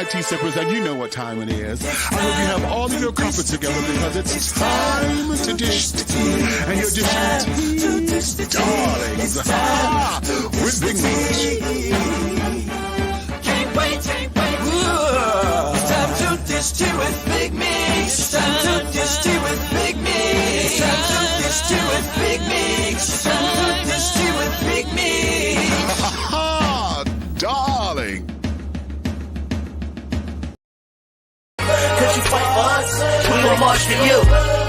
tea sippers, and you know what time it is. I hope you have all of your comfort together because it's time to dish tea. And you're dishing tea, darlings, with Big Meech. Can't wait. It's time to dish tea with Big Meech. It's time to dish tea with Big Meech. It's time to dish tea with Big Meech. It's time to dish tea with Big Meech. Darling. Could you fight for us? We gon' march for you.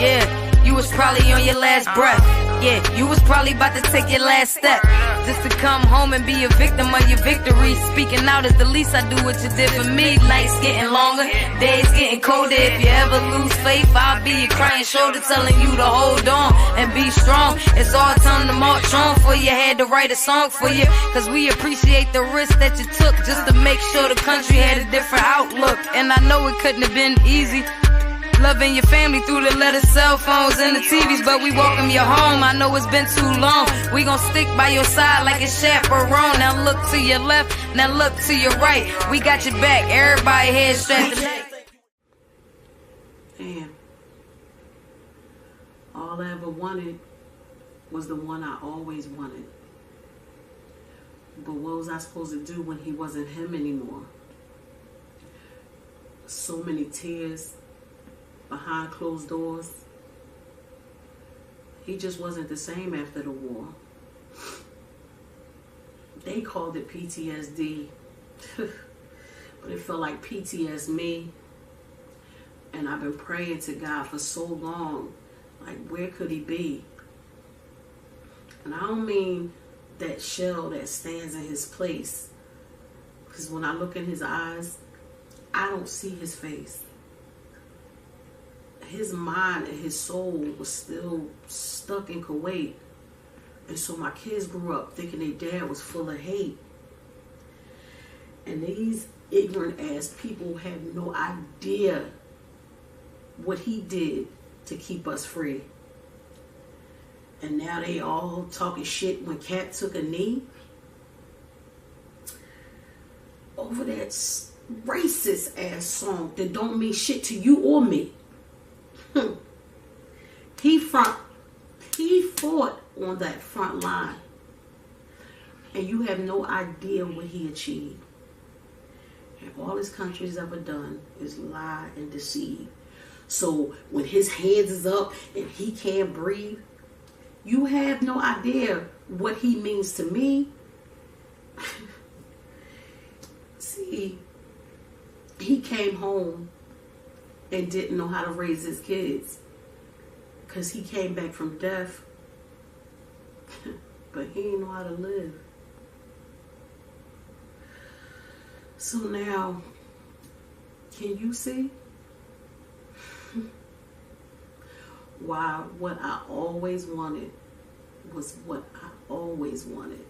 Yeah, you was probably on your last breath. Yeah, you was probably about to take your last step. Just to come home and be a victim of your victory. Speaking out is the least I do what you did for me. Nights getting longer, days getting colder. If you ever lose faith, I'll be your crying shoulder, telling you to hold on and be strong. It's all time to march on for you. Had to write a song for you, cause we appreciate the risk that you took just to make sure the country had a different outlook. And I know it couldn't have been easy, loving your family through the letters, cell phones, and the TVs, but we welcome you home. I know it's been too long. We gon' stick by your side like a chaperone. Now look to your left, now look to your right. We got your back, everybody head strapped. Damn. All I ever wanted was the one I always wanted. But what was I supposed to do when he wasn't him anymore? So many tears behind closed doors. He just wasn't the same after the war. They called it PTSD, but it felt like PTS me. And I've been praying to God for so long, like, where could he be? And I don't mean that shell that stands in his place, because when I look in his eyes, I don't see his face. His mind and his soul was still stuck in Kuwait. And so my kids grew up thinking their dad was full of hate. And these ignorant ass people had no idea what he did to keep us free. And now they all talking shit when Cat took a knee over that racist ass song that don't mean shit to you or me. He fought on that front line, and you have no idea what he achieved. And all his country's ever done is lie and deceive. So when his hands is up and he can't breathe, you have no idea what he means to me. See, he came home and didn't know how to raise his kids because he came back from death, but he didn't know how to live. So now, can you see why what I always wanted was what I always wanted?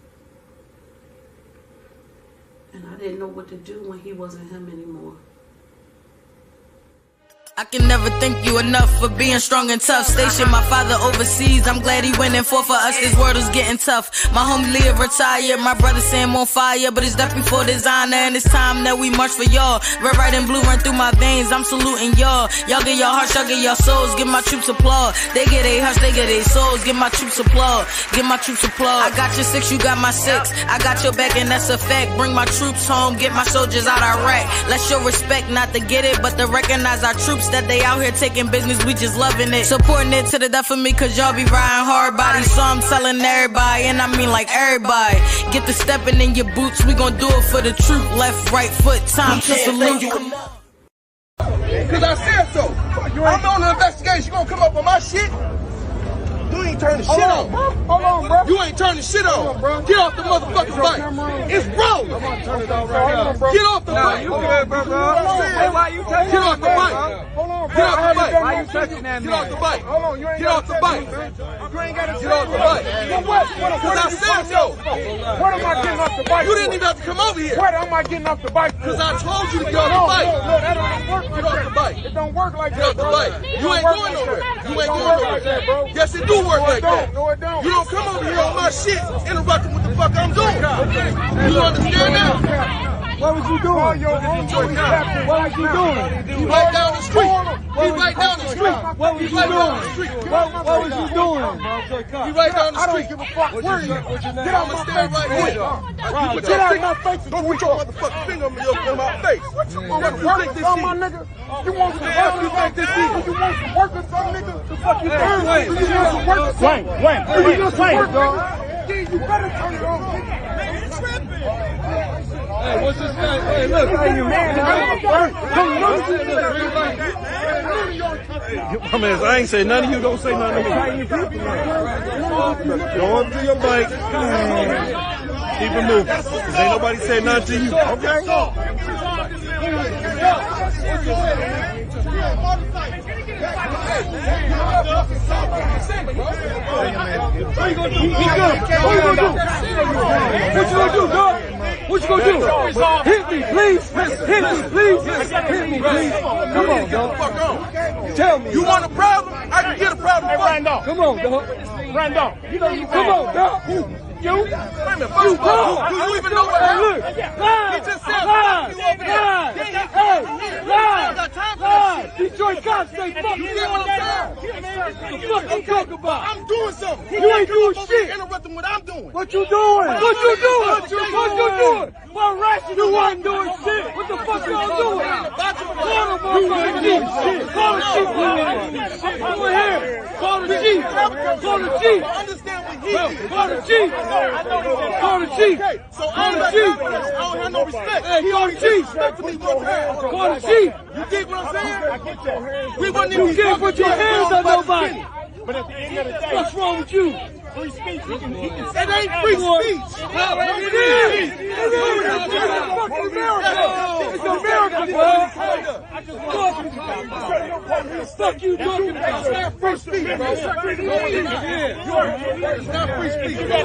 And I didn't know what to do when he wasn't him anymore. I can never thank you enough for being strong and tough. Stationed my father overseas, I'm glad he went and fought for us. This world is getting tough. My homie Leah retired, my brother Sam on fire, but it's death before designer, and it's time that we march for y'all. Red, white, and blue run through my veins, I'm saluting y'all. Y'all get your hearts, y'all get your souls, give my troops applaud. They get their hearts, they get their souls, give my troops applaud. Give my troops applaud. I got your 6, you got my 6. I got your back, and that's a fact. Bring my troops home, get my soldiers out Iraq. Let's show respect, not to get it, but to recognize our troops, that they out here taking business, we just loving it. Supporting it to the death of me, cause y'all be riding hard bodies. So I'm telling everybody, and I mean like everybody, get the stepping in your boots, we gon' do it for the truth. Left, right foot, time to salute. Cause I said so. I'm on the investigation, you gonna come up on my shit? You ain't turning shit on. Hold on, bro. You ain't turning shit on. Get off the motherfucking bike. It's broke. I'm gonna turn it off right now. Get off the bike. You good, bro? Hey, why you touching? Get off the bike. Hold on, bro. Get off the bike. Why you touching that man? Get off the bike. Hold on, you ain't get off the bike. You ain't got to get off the bike. Cause I said so. What am I getting off the bike? You didn't even have to come over here. What am I getting off the bike? Cause I told you to get off the bike. No, that don't work like that. Get off the bike. It don't work like that, bro. Get off the bike. You ain't going nowhere. You ain't going nowhere. Yes, it do work like that. No, it don't. You don't come over here on my shit, interrupting what the fuck I'm doing. You understand that? What was you doing? What was you doing? He right down the street. He right down the street. What was you doing? What was you doing? He right down the I don't street. give a fuck. Where you? Get out my face right here. Get out of my face. Don't put your motherfucking finger on my face. You want to work this on my nigga? You want some work? You think this is? You want some work or some nigga? The fuck you doing? You want some work or something? Wait. You want some work, dog? You better turn it on. Hey, what's this guy? Hey, look. Hey, you man. I mean, I ain't say none of you, don't say none of me. Go up to your bike. Keep it moving. Cause ain't nobody said nothing to you. Okay? What you gonna do, dog? What you gonna do? Hit me, please. Hit me, please. Hit me, please. Come on, dog. Tell me. You want a problem? I can get a problem. Hey, Randolph. Come on, dog. Randolph. You know you Come on, dog. You? Wait a minute. First of all, do you even know what happened? He just said fuck you over there. Lies. Detroit cops say fuck You you. get what I'm saying? The fuck you talking about? I'm doing something. You ain't doing shit. Interrupting what I'm doing. What you doing? What you doing? What rational? You ain't doing shit. What the fuck y'all doing? Call the motherfucking chief. Call the chief. Over here. Call the chief. Call the chief. Understand what he did. Call the chief. Call the chief. Okay, so Call the chief. I don't have no respect. Hey, call the chief. Call the chief. You get what I'm saying? We wasn't even You can't put your hands on nobody. But at the end of the day, What's wrong with you? free speech. He can It ain't free speech. It is. It's fucking America. It's America, bro. Fuck you talking about? It's not free speech, bro. It's not free speech, bro. It's not free speech, bro.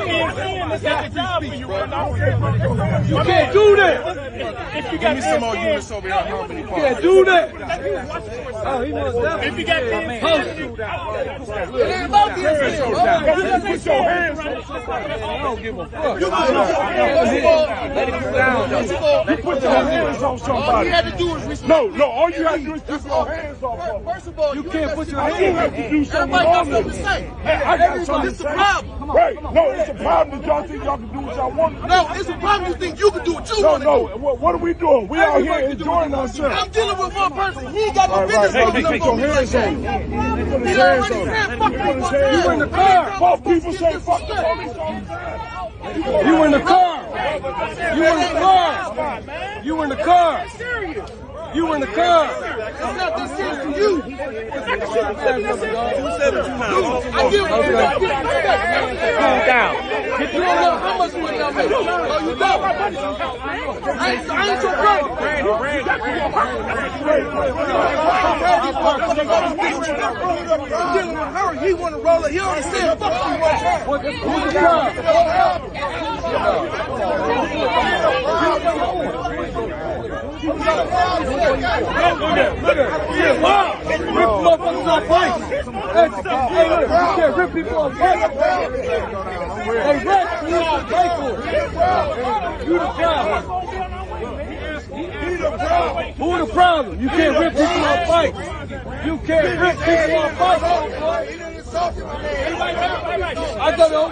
You can't do that. Give me some more units over here. How many You can't do that. Oh, he wants that. If you got It ain't about this, bro. put your hands on I don't give a fuck. Let it go down. put your hands on All somebody. you had to do is respect. No, all you have to do is put your hands off. First of all, You can't put your You hands have to do something everybody got wrong something with to it. say. I got something It's to a say. problem. Right. No, it's a problem that y'all think y'all can do what y'all want. No, it's a problem. You think you can do what you No, want to do. what are we doing? We out here enjoying ourselves. I'm dealing with one person. He ain't got no All right, business hey, holding put up on me your like hands that. on him. Put his He hands already on said him. fuck you Put his one hands time. You in the car. Both people say fuck the police all the time. You in the car. You in the car. You in the car. You in the car. It's not this serious to you. Who said it you now? I give it. Calm down. You don't know how much money I make. No, you don't. I ain't your brother. I'm dealing with her. He want to roll it. He already said fuck you one time. Who's the car? Rip motherfuckers off bikes. Hey, look, you can't rip people off bikes. Hey, Rex, you off bike. You the problem. Who the problem? You can't rip people off bikes. You can't rip people off bikes.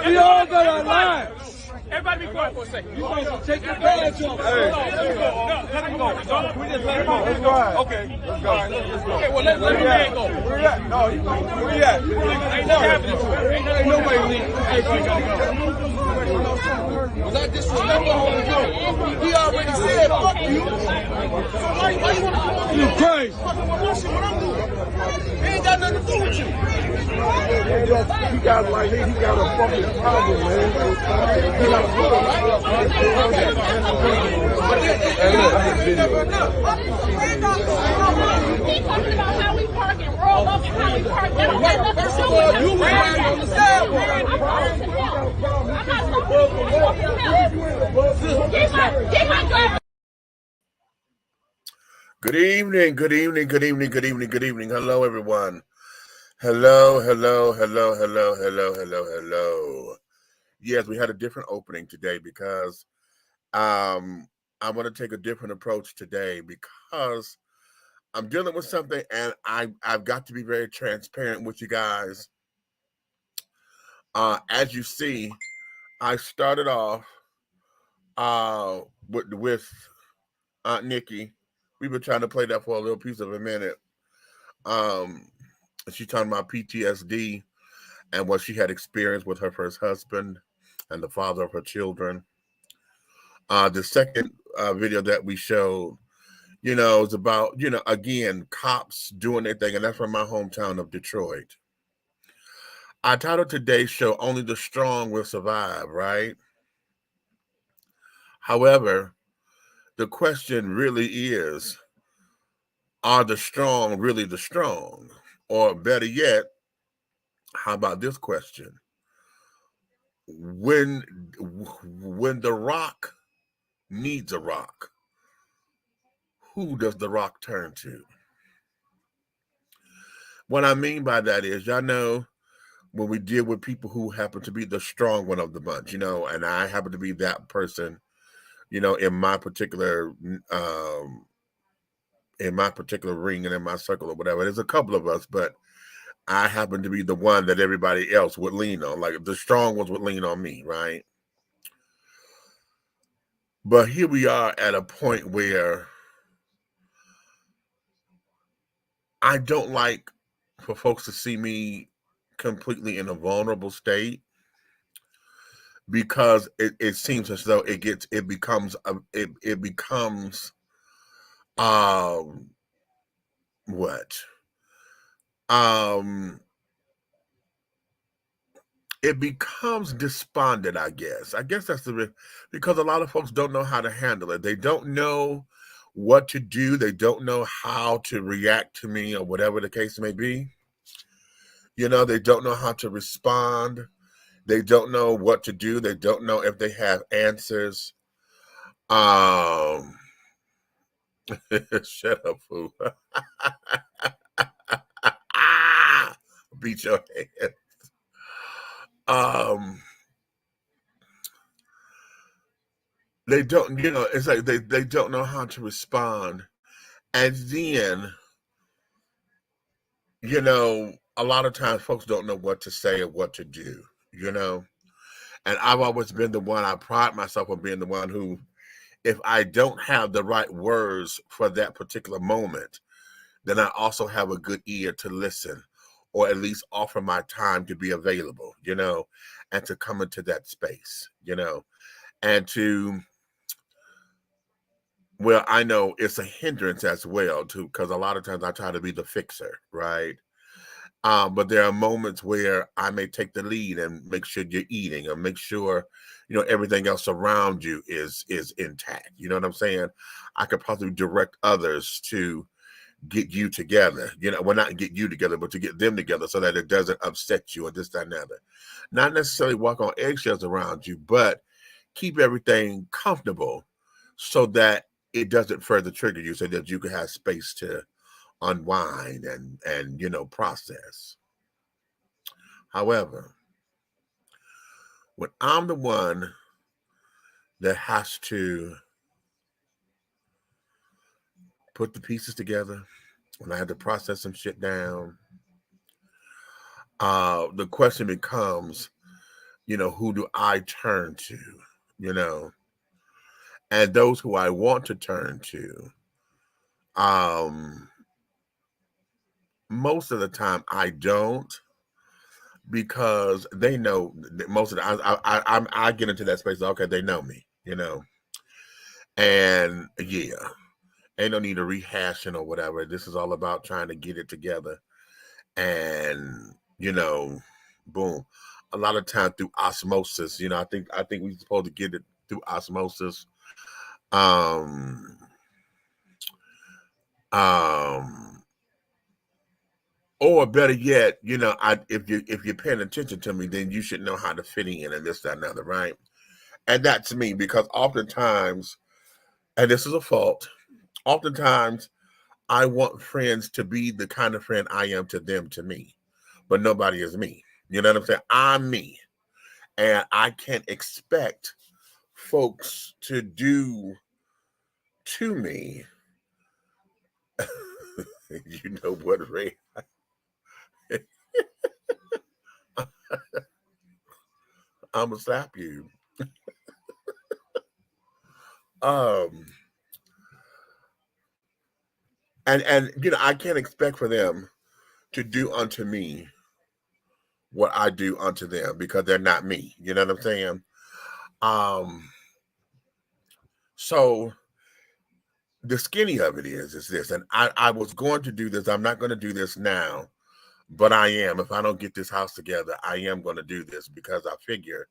We all got our lives. Everybody be quiet for a second. You guys will take your badge off. Let him go. Can we just let him go? Let's go. Okay. Let's go. Okay, well, let the man go. Where you at? No, where you at? Ain't nothing happening to him. Ain't nobody leaving. Was I disrespectful? He already said fuck you. So why you want to You crazy. fucking with my shit? What I'm doing? It ain't got nothing to do with you. He got a fucking problem, man. He got a problem. It's never enough. Keep talking about how we park and roll up and how we park. That don't got nothing to First do of with all, it. you was riding on the sidewalk. I'm talking to him. I'm not talking to him. Get my driver. Good evening, good evening, good evening, good evening, good evening. Hello, everyone. Hello. Yes, we had a different opening today because I want to take a different approach today because I'm dealing with something, and I've got to be very transparent with you guys. As you see, I started off with Aunt Nikki. We've been trying to play that for a little piece of a minute. She's talking about PTSD and what she had experienced with her first husband and the father of her children. The second video that we showed, is about, again, cops doing their thing, and that's from my hometown of Detroit. I titled today's show, Only the Strong Will Survive, right? However, the question really is, are the strong really the strong? Or better yet, how about this question? When the rock needs a rock, who does the rock turn to? What I mean by that is, y'all know, when we deal with people who happen to be the strong one of the bunch, and I happen to be that person, in my particular ring and in my circle or whatever. There's a couple of us, but I happen to be the one that everybody else would lean on. Like the strong ones would lean on me, right? But here we are at a point where I don't like for folks to see me completely in a vulnerable state, because it seems as though it becomes what? It becomes despondent, I guess. I guess that's because a lot of folks don't know how to handle it. They don't know what to do. They don't know how to react to me or whatever the case may be. They don't know how to respond. They don't know what to do. They don't know if they have answers. Shut up, fool. Beat your head. They don't, it's like they don't know how to respond. And then, a lot of times folks don't know what to say or what to do, And I've always been the one, I pride myself on being the one who, if I don't have the right words for that particular moment, then I also have a good ear to listen, or at least offer my time to be available, and to come into that space, and to, well, I know it's a hindrance as well, too, because a lot of times I try to be the fixer, right? But there are moments where I may take the lead and make sure you're eating, or make sure, everything else around you is intact. You know what I'm saying? I could possibly direct others to get you together, well, not get you together, but to get them together so that it doesn't upset you or this, that, and the other. Not necessarily walk on eggshells around you, but keep everything comfortable so that it doesn't further trigger you, so that you can have space to unwind and process. However, when I'm the one that has to put the pieces together, when I have to process some shit down, the question becomes, who do I turn to? And those who I want to turn to, most of the time I don't, because they know that most of the I get into that space. Okay, they know me, and yeah, ain't no need to rehashing or whatever. This is all about trying to get it together, and boom. A lot of time through osmosis, I think we're supposed to get it through osmosis. Or better yet, if you're paying attention to me, then you should know how to fit in and this, that, and other, right? And that's me, because oftentimes, and this is a fault, oftentimes I want friends to be the kind of friend I am to them, to me, but nobody is me. You know what I'm saying? I'm me, and I can't expect folks to do to me, you know what, Ray? I'm gonna slap you. And you know, I can't expect for them to do unto me what I do unto them because they're not me. You know what I'm saying? So the skinny of it is this, and I was going to do this. I'm not going to do this now, but I am. If I don't get this house together, I am going to do this because I figure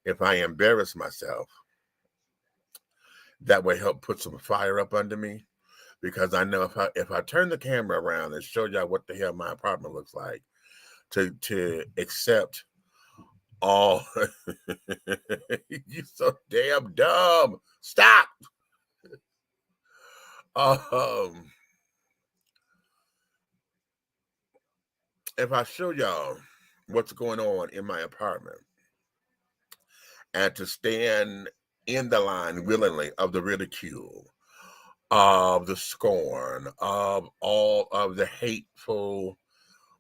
if I embarrass myself, that will help put some fire up under me. Because I know if I turn the camera around and show y'all what the hell my apartment looks like, to accept all you so damn dumb. Stop. If I show y'all what's going on in my apartment and to stand in the line willingly of the ridicule, of the scorn, of all of the hateful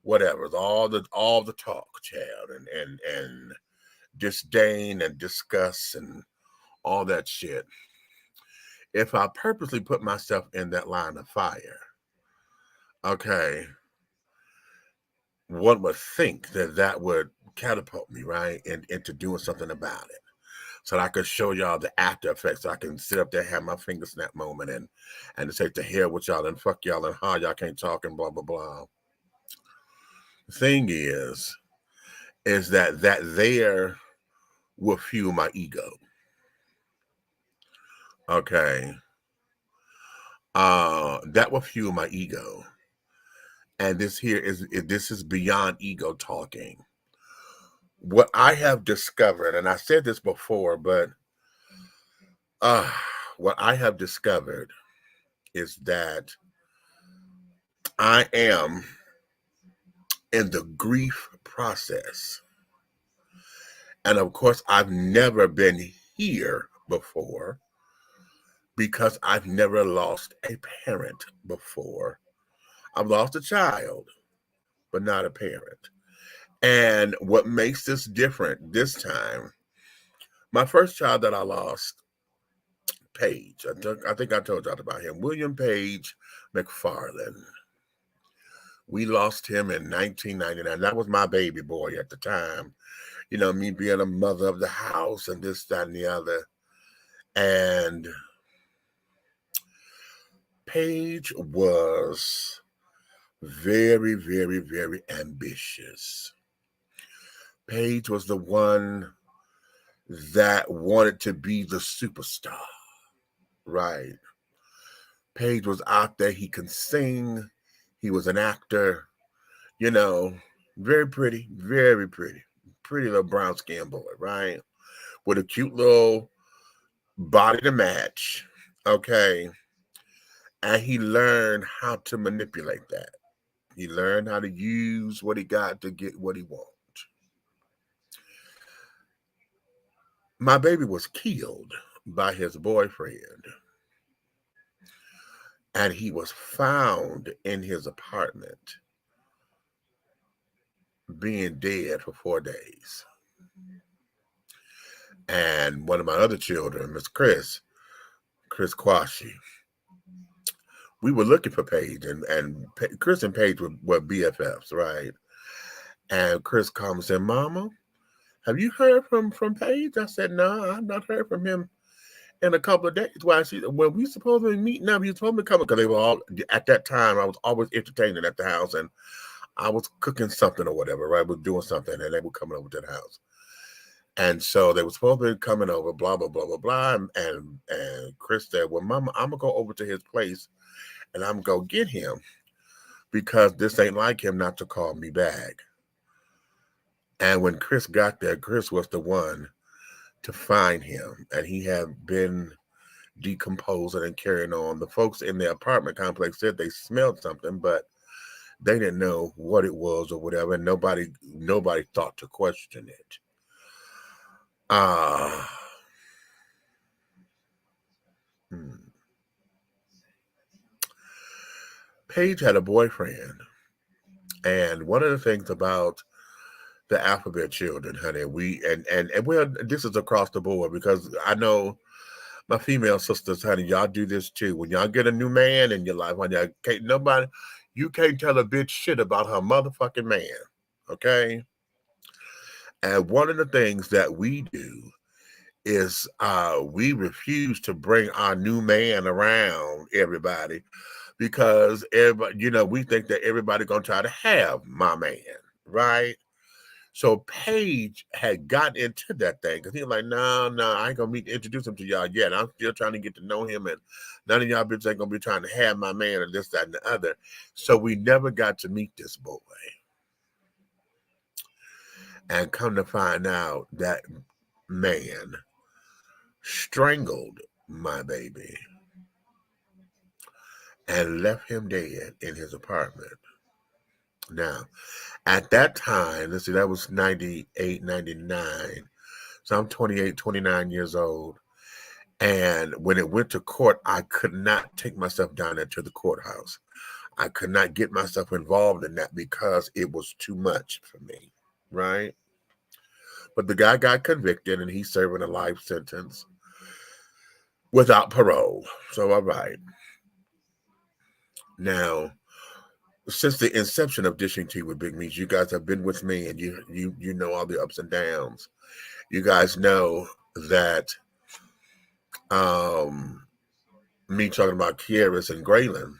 whatever, all the talk, child, and disdain and disgust and all that shit. If I purposely put myself in that line of fire, okay, one would think that would catapult me, right, into doing something about it. So that I could show y'all the after effects. So I can sit up there, have my finger snap moment, and say to hell with y'all and fuck y'all and how y'all can't talk and blah, blah, blah. The thing is that there will fuel my ego. Okay. That will fuel my ego. And this is beyond ego talking. What I have discovered, and I said this before, but what I have discovered is that I am in the grief process. And of course, I've never been here before because I've never lost a parent before. I've lost a child, but not a parent. And what makes this different this time, my first child that I lost, Page, I think I told y'all about him, William Page McFarland. We lost him in 1999. That was my baby boy at the time. You know, me being a mother of the house and this, that, and the other. And Page was very, very, very ambitious. Page was the one that wanted to be the superstar, right? Page was out there. He can sing. He was an actor, you know, very pretty, pretty little brown skin boy, right? With a cute little body to match, okay? And he learned how to manipulate that. He learned how to use what he got to get what he wants. My baby was killed by his boyfriend. And he was found in his apartment being dead for 4 days. And one of my other children, Miss Chris Quashi, we were looking for Paige, and Chris and Paige were BFFs, right? And Chris called me and said, Mama, have you heard from Paige? I said, no, I've not heard from him in a couple of days. Why? When we supposed to be meeting up, he was supposed to be coming, because they were all, at that time, I was always entertaining at the house, and I was cooking something or whatever, right? I was doing something, and they were coming over to the house. And so they were supposed to be coming over, blah, blah, blah, blah, blah. And Chris said, well, Mama, I'm going to go over to his place, and I'm going to get him, because this ain't like him not to call me back. And when Chris got there, Chris was the one to find him, and he had been decomposing and carrying on. The folks in the apartment complex said they smelled something, but they didn't know what it was or whatever, and nobody thought to question it. Paige had a boyfriend. And one of the things about the alphabet children, honey, and well, this is across the board because I know my female sisters, honey, y'all do this too. When y'all get a new man in your life, when y'all you can't tell a bitch shit about her motherfucking man. Okay? And one of the things that we do is we refuse to bring our new man around everybody because everybody, we think that everybody gonna try to have my man, right? So Paige had got into that thing because he was like, no, I ain't gonna introduce him to y'all yet. I'm still trying to get to know him, and none of y'all bitches ain't gonna be trying to have my man and this, that, and the other. So we never got to meet this boy. And come to find out, that man strangled my baby and left him dead in his apartment. Now, at that time, let's see, that was 98, 99. So I'm 28, 29 years old. And when it went to court, I could not take myself down there to the courthouse. I could not get myself involved in that because it was too much for me, right? But the guy got convicted and he's serving a life sentence without parole. So, all right. Now, since the inception of Dishing Tea with Big Meats, you guys have been with me and you know all the ups and downs. You guys know that me talking about Kieris and Graylin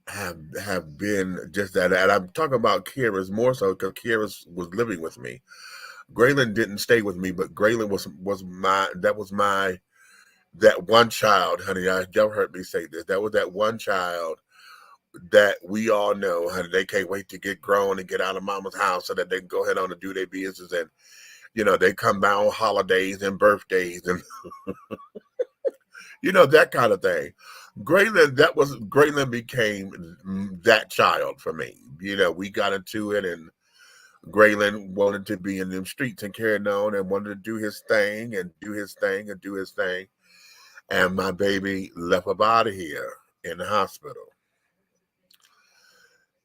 have been just that. And I'm talking about Kieris more so because Kieris was living with me. Graylin didn't stay with me, but Graylin was that one child, honey. Y'all heard me say this. That was that one child that we all know, honey. They can't wait to get grown and get out of mama's house so that they can go ahead on and do their business. And they come by on holidays and birthdays and that kind of thing. Graylin became that child for me. We got into it, and Graylin wanted to be in them streets and carrying on and wanted to do his thing and do his thing and do his thing. And my baby left up out of here in the hospital.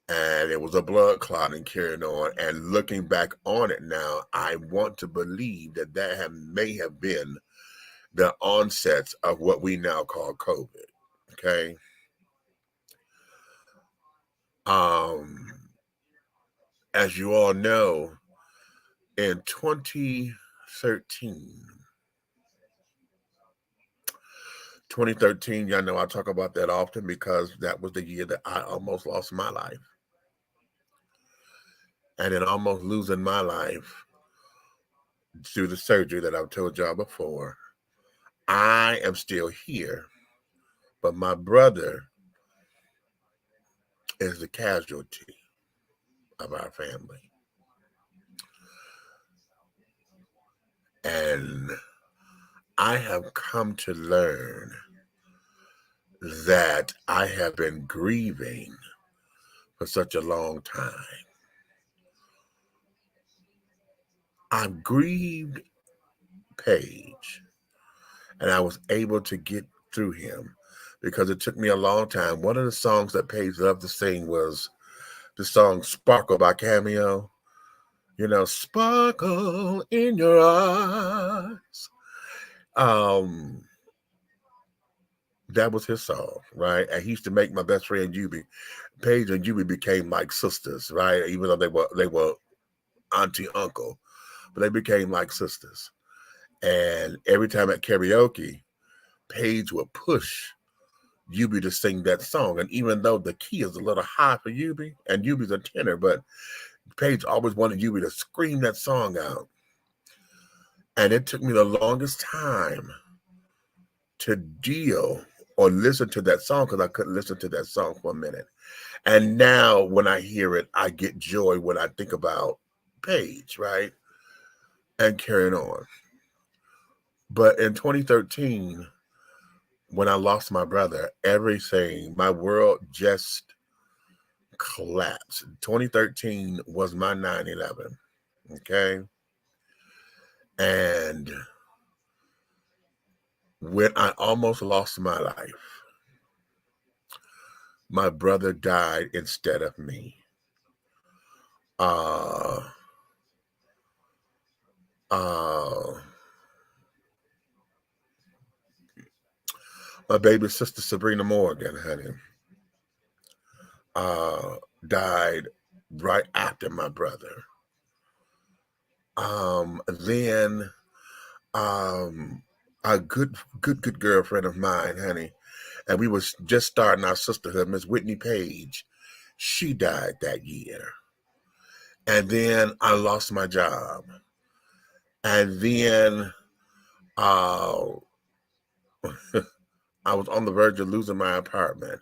And it was a blood clot and carrying on. And looking back on it now, I want to believe that may have been the onsets of what we now call COVID. Okay. As you all know, in 2013, y'all know I talk about that often because that was the year that I almost lost my life. And in almost losing my life through the surgery that I've told y'all before, I am still here, but my brother is the casualty of our family. And I have come to learn that I have been grieving for such a long time. I've grieved Paige, and I was able to get through him because it took me a long time. One of the songs that Paige loved to sing was the song Sparkle by Cameo. Sparkle in your eyes. That was his song, right? And he used to make my best friend Yubi. Paige and Yubi became like sisters, right? Even though they were auntie, uncle, but they became like sisters. And every time at karaoke, Paige would push Yubi to sing that song. And even though the key is a little high for Yubi, and Yubi's a tenor, but Paige always wanted Yubi to scream that song out. And it took me the longest time to deal or listen to that song because I couldn't listen to that song for a minute. And now when I hear it, I get joy when I think about Paige, right? And carrying on. But in 2013, when I lost my brother, my world just collapsed. 2013 was my 9/11, okay? And when I almost lost my life, my brother died instead of me. My baby sister Sabrina Morgan, honey, died right after my brother. Then a good girlfriend of mine, honey, and we was just starting our sisterhood, Miss Whitney Page, she died that year. And then I lost my job. And then I was on the verge of losing my apartment.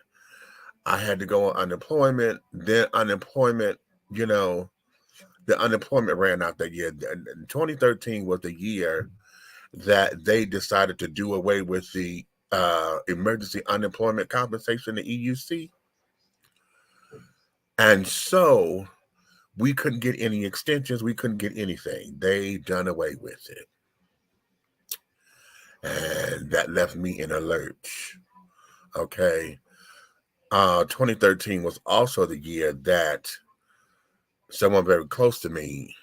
I had to go on unemployment. Then unemployment, the unemployment ran out that year. 2013 was the year that they decided to do away with the emergency unemployment compensation, the EUC. And so we couldn't get any extensions. We couldn't get anything. They done away with it. And that left me in a lurch. Okay. 2013 was also the year that someone very close to me,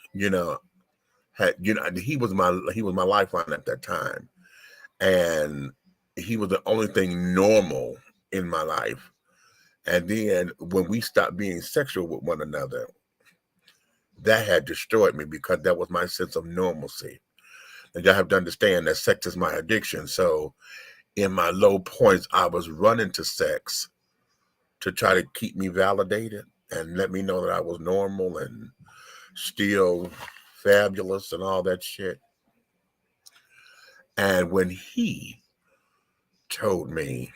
had, he was my lifeline at that time. And he was the only thing normal in my life. And then when we stopped being sexual with one another, that had destroyed me because that was my sense of normalcy. And y'all have to understand that sex is my addiction. So in my low points, I was running to sex to try to keep me validated and let me know that I was normal and still fabulous and all that shit. And when he told me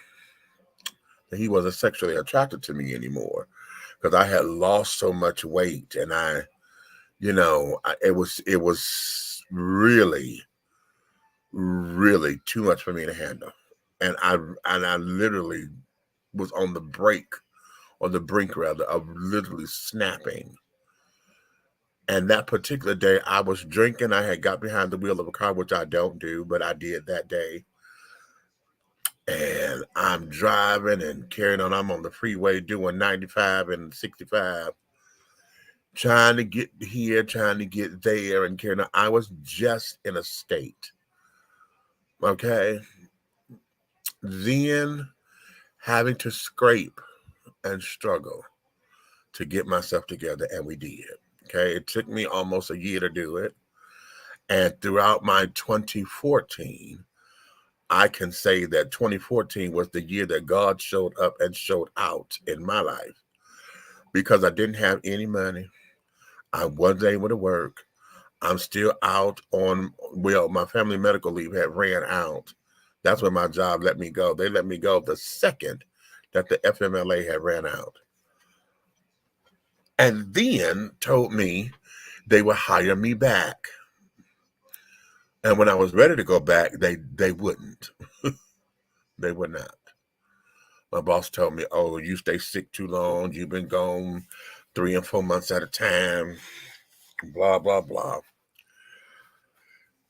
that he wasn't sexually attracted to me anymore because I had lost so much weight and it was really, really too much for me to handle. And I literally was on the brink rather of literally snapping. And that particular day I was drinking. I had got behind the wheel of a car, which I don't do, but I did that day. And I'm driving and carrying on. I'm on the freeway doing 95 and 65, trying to get here, trying to get there, and carrying on. I was just in a state. Okay. Then having to scrape and struggle to get myself together, and we did. Okay. It took me almost a year to do it. And throughout my 2014, I can say that 2014 was the year that God showed up and showed out in my life because I didn't have any money. I wasn't able to work. I'm still out on, my family medical leave had ran out. That's when my job let me go. They let me go the second that the FMLA had ran out. And then told me they would hire me back. And when I was ready to go back, they wouldn't. They would not. My boss told me, oh, you stay sick too long. You've been gone 3 and 4 months at a time. Blah, blah, blah.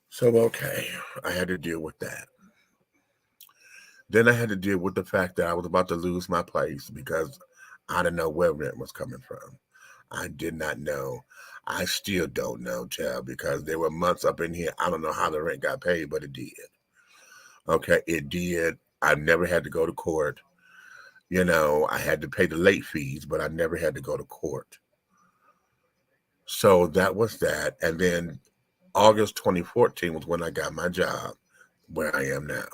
So, okay, I had to deal with that. Then I had to deal with the fact that I was about to lose my place because I didn't know where rent was coming from. I did not know. I still don't know, child, because there were months up in here. I don't know how the rent got paid, but it did. Okay, it did. I never had to go to court. I had to pay the late fees, but I never had to go to court. So that was that. And then August 2014 was when I got my job where I am now.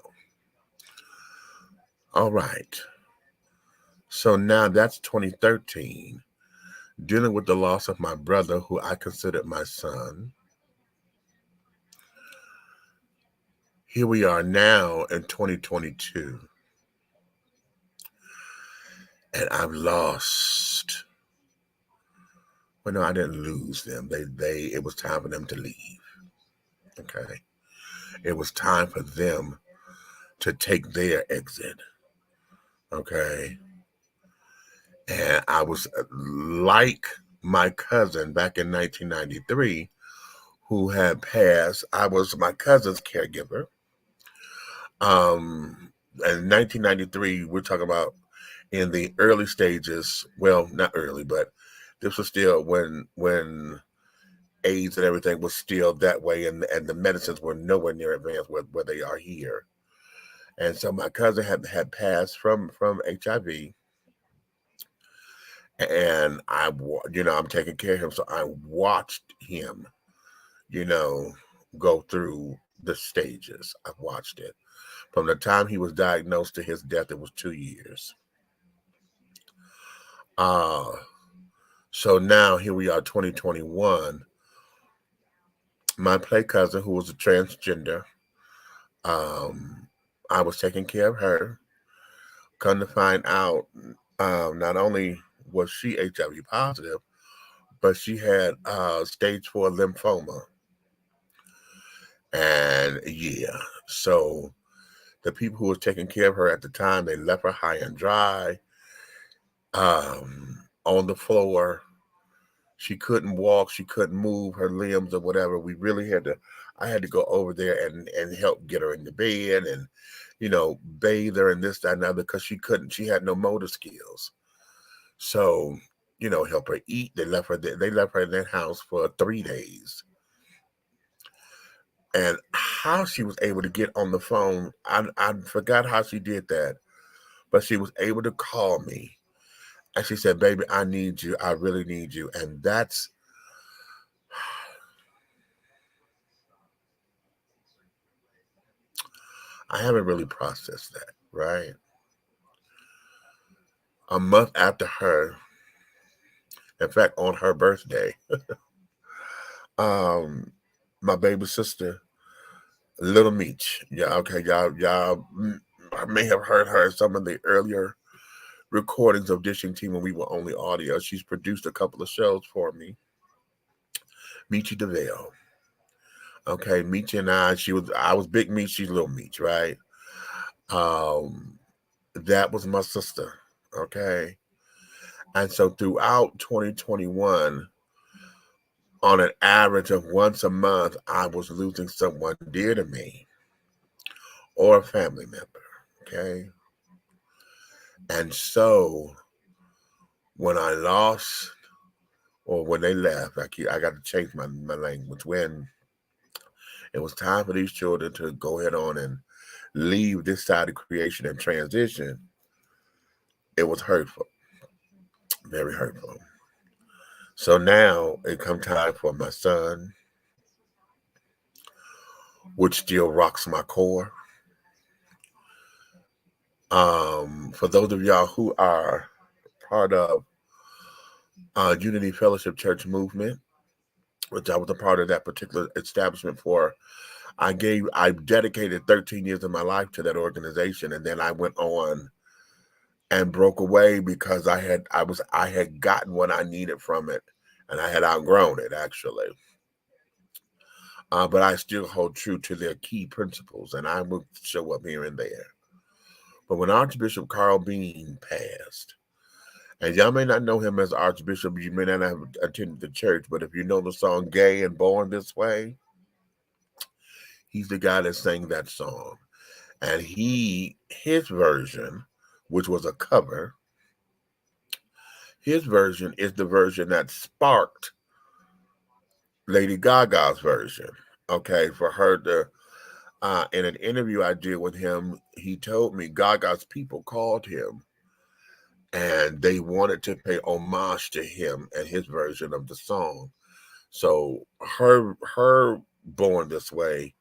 All right. So now that's 2013. Dealing with the loss of my brother, who I considered my son. Here we are now in 2022. And I've lost. Well, no, I didn't lose them. It was time for them to leave. Okay. It was time for them to take their exit. Okay. And I was like my cousin back in 1993 who had passed. I was my cousin's caregiver. In 1993, we're talking about in the early stages. Well, not early, but this was still when AIDS and everything was still that way, and the medicines were nowhere near advanced where they are here. And so my cousin had passed from HIV, and I'm taking care of him, so I watched him, go through the stages. I watched it from the time he was diagnosed to his death. It was 2 years. So now here we are, 2021. My play cousin, who was a transgender, I was taking care of her. Come to find out, not only was she HIV positive, but she had stage 4 lymphoma. And yeah, so the people who was taking care of her at the time, they left her high and dry, on the floor. She couldn't walk, she couldn't move her limbs or whatever. I had to go over there and help get her in the bed and, bathe her and this, that, and other, because she had no motor skills. So, help her eat. They left her in their house for 3 days. And how she was able to get on the phone, I forgot how she did that, but she was able to call me. And she said, "Baby, I need you. I really need you." And I haven't really processed that, right? A month after her, in fact, on her birthday, my baby sister, Little Meech, yeah, okay, y'all, I may have heard her in some of the earlier recordings of Dishing Tea when we were only audio. She's produced a couple of shows for me. Meechy DeVille. Okay, Meechy and I was Big Meech, she's Little Meech, right? That was my sister, okay? And so throughout 2021, on an average of once a month, I was losing someone dear to me or a family member, okay? And so when I lost, or when they left, I got to change my language. When it was time for these children to go ahead on and leave this side of creation and transition, it was hurtful, very hurtful. So now it come time for my son, which still rocks my core. For those of y'all who are part of Unity Fellowship Church movement, which I was a part of that particular establishment for, I dedicated 13 years of my life to that organization, and then I went on and broke away because I had gotten what I needed from it, and I had outgrown it, actually. But I still hold true to their key principles, and I will show up here and there. But when Archbishop Carl Bean passed, and y'all may not know him as Archbishop, you may not have attended the church, but if you know the song Gay and Born This Way, he's the guy that sang that song. And his version, which was a cover, his version is the version that sparked Lady Gaga's version. Okay, for her to, in an interview I did with him, he told me Gaga's people called him and they wanted to pay homage to him and his version of the song. So her Born This Way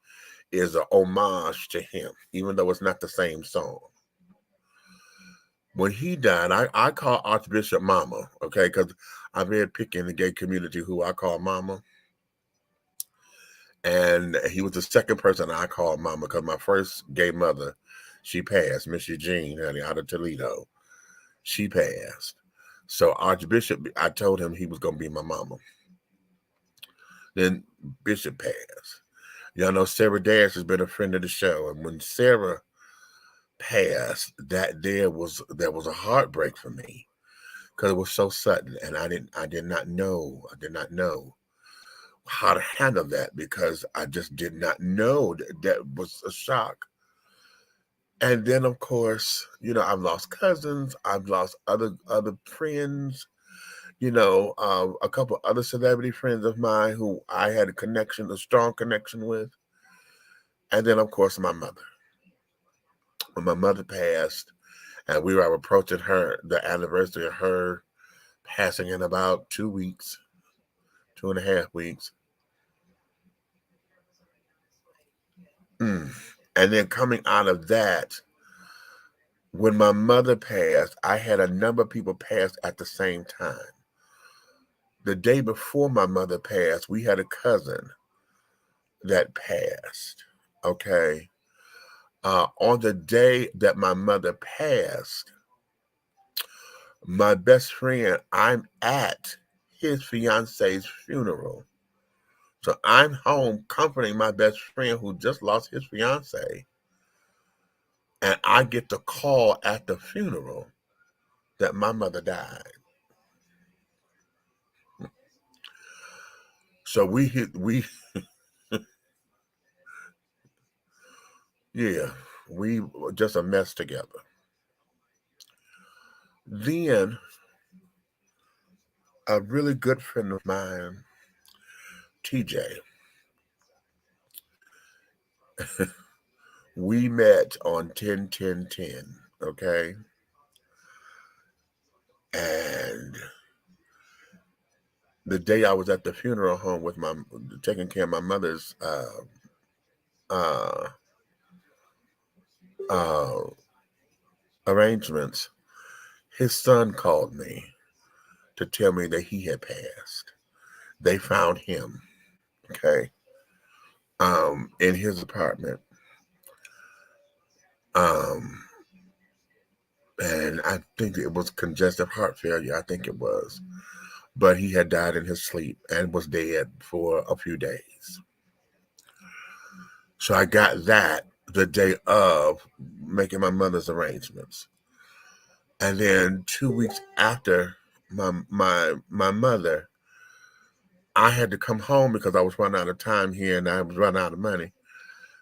is a homage to him, even though it's not the same song. When he died, I call Archbishop Mama, okay, because I'm very picky in the gay community who I call Mama. And he was the second person I called Mama, because my first gay mother, she passed, Miss Eugene, honey, out of Toledo. She passed. So Archbishop, I told him he was going to be my mama. Then Bishop passed. Y'all know Sarah Dash has been a friend of the show. And when Sarah passed, there was a heartbreak for me, because it was so sudden, and I did not know how to handle that, because I just did not know that was a shock. And then, of course, I've lost cousins. I've lost other friends. A couple other celebrity friends of mine who I had a strong connection with. And then, of course, my mother. When my mother passed, and we were approaching the anniversary of her passing in about 2 weeks, 2.5 weeks. And then coming out of that, when my mother passed, I had a number of people pass at the same time. The day before my mother passed, we had a cousin that passed. Okay. On the day that my mother passed, my best friend, I'm at his fiance's funeral. So I'm home comforting my best friend who just lost his fiance. And I get the call at the funeral that my mother died. So we were just a mess together. Then a really good friend of mine, TJ, we met on 10-10-10, okay? And the day I was at the funeral home with taking care of my mother's arrangements, his son called me to tell me that he had passed. They found him, okay, in his apartment. And I think it was congestive heart failure. I think it was. But he had died in his sleep and was dead for a few days. So I got that the day of making my mother's arrangements. And then 2 weeks after my mother, I had to come home because I was running out of time here and I was running out of money.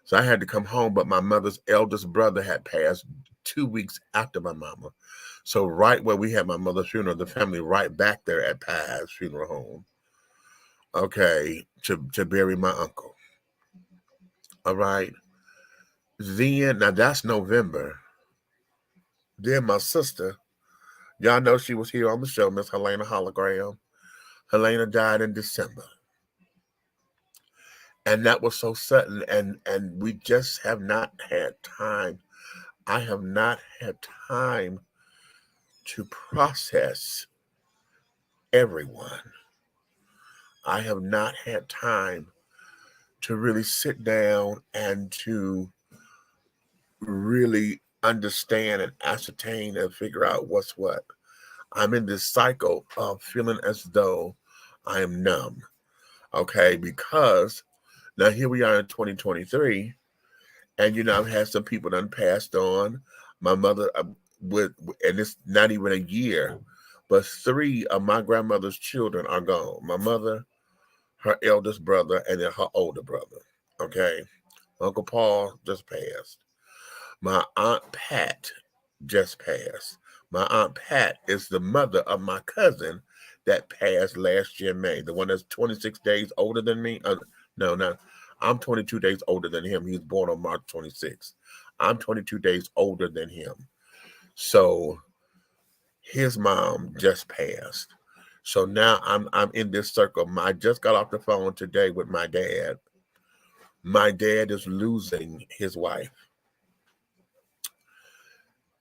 So I had to come home, but my mother's eldest brother had passed 2 weeks after my mama. So right where we had my mother's funeral, the family right back there at Pye's funeral home, okay, to bury my uncle. All right. Then, now that's November. Then my sister, y'all know she was here on the show, Miss Helena Hologram. Helena died in December. And that was so sudden, and we just have not had time. I have not had time to process everyone. I have not had time to really sit down and to really understand and ascertain and figure out what's what. I'm in this cycle of feeling as though I am numb. Okay, because now here we are in 2023, and I've had some people that passed on. My mother, and it's not even a year, but 3 of my grandmother's children are gone. My mother, her eldest brother, and then her older brother. Okay, Uncle Paul just passed. My Aunt Pat just passed. My Aunt Pat is the mother of my cousin that passed last year, May. The one that's 26 days older than me. No, I'm 22 days older than him. He was born on March 26th. I'm 22 days older than him. So his mom just passed. So now I'm in this circle. I just got off the phone today with my dad. My dad is losing his wife.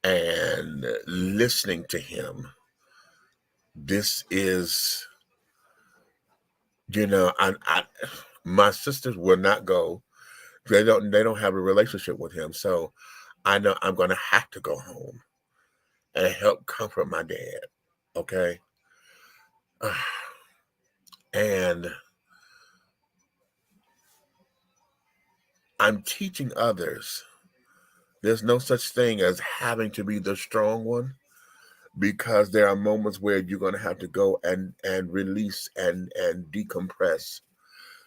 And listening to him, this is, my sisters will not go. They don't have a relationship with him. So I know I'm going to have to go home and help comfort my dad. Okay. And I'm teaching others there's no such thing as having to be the strong one, because there are moments where you're going to have to go and release and decompress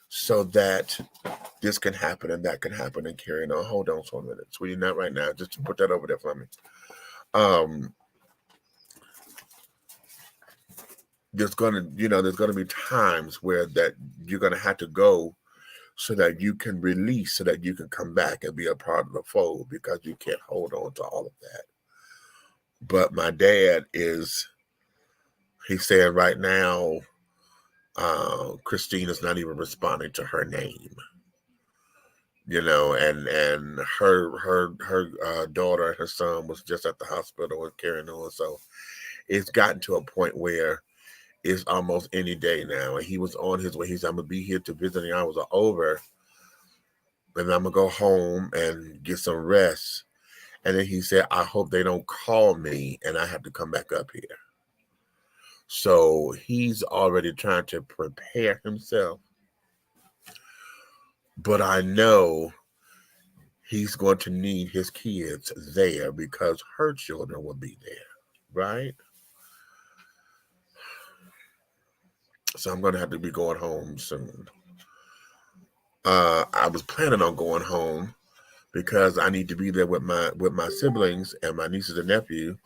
so that this can happen and that can happen and carrying on. Hold on for a minute, sweetie, not right now. Just put that over there for me. There's gonna be times where that you're gonna have to go so that you can release, so that you can come back and be a part of the fold, because you can't hold on to all of that. But my dad he's saying right now, Christine is not even responding to her name. And her daughter and her son was just at the hospital and carrying on. So it's gotten to a point where it's almost any day now. And he was on his way. He said, I'm going to be here to visit the hours are over. And I'm going to go home and get some rest. And then he said, I hope they don't call me and I have to come back up here. So he's already trying to prepare himself. But I know he's going to need his kids there because her children will be there, right? So I'm going to have to be going home soon. I was planning on going home because I need to be there with my siblings and my nieces and nephew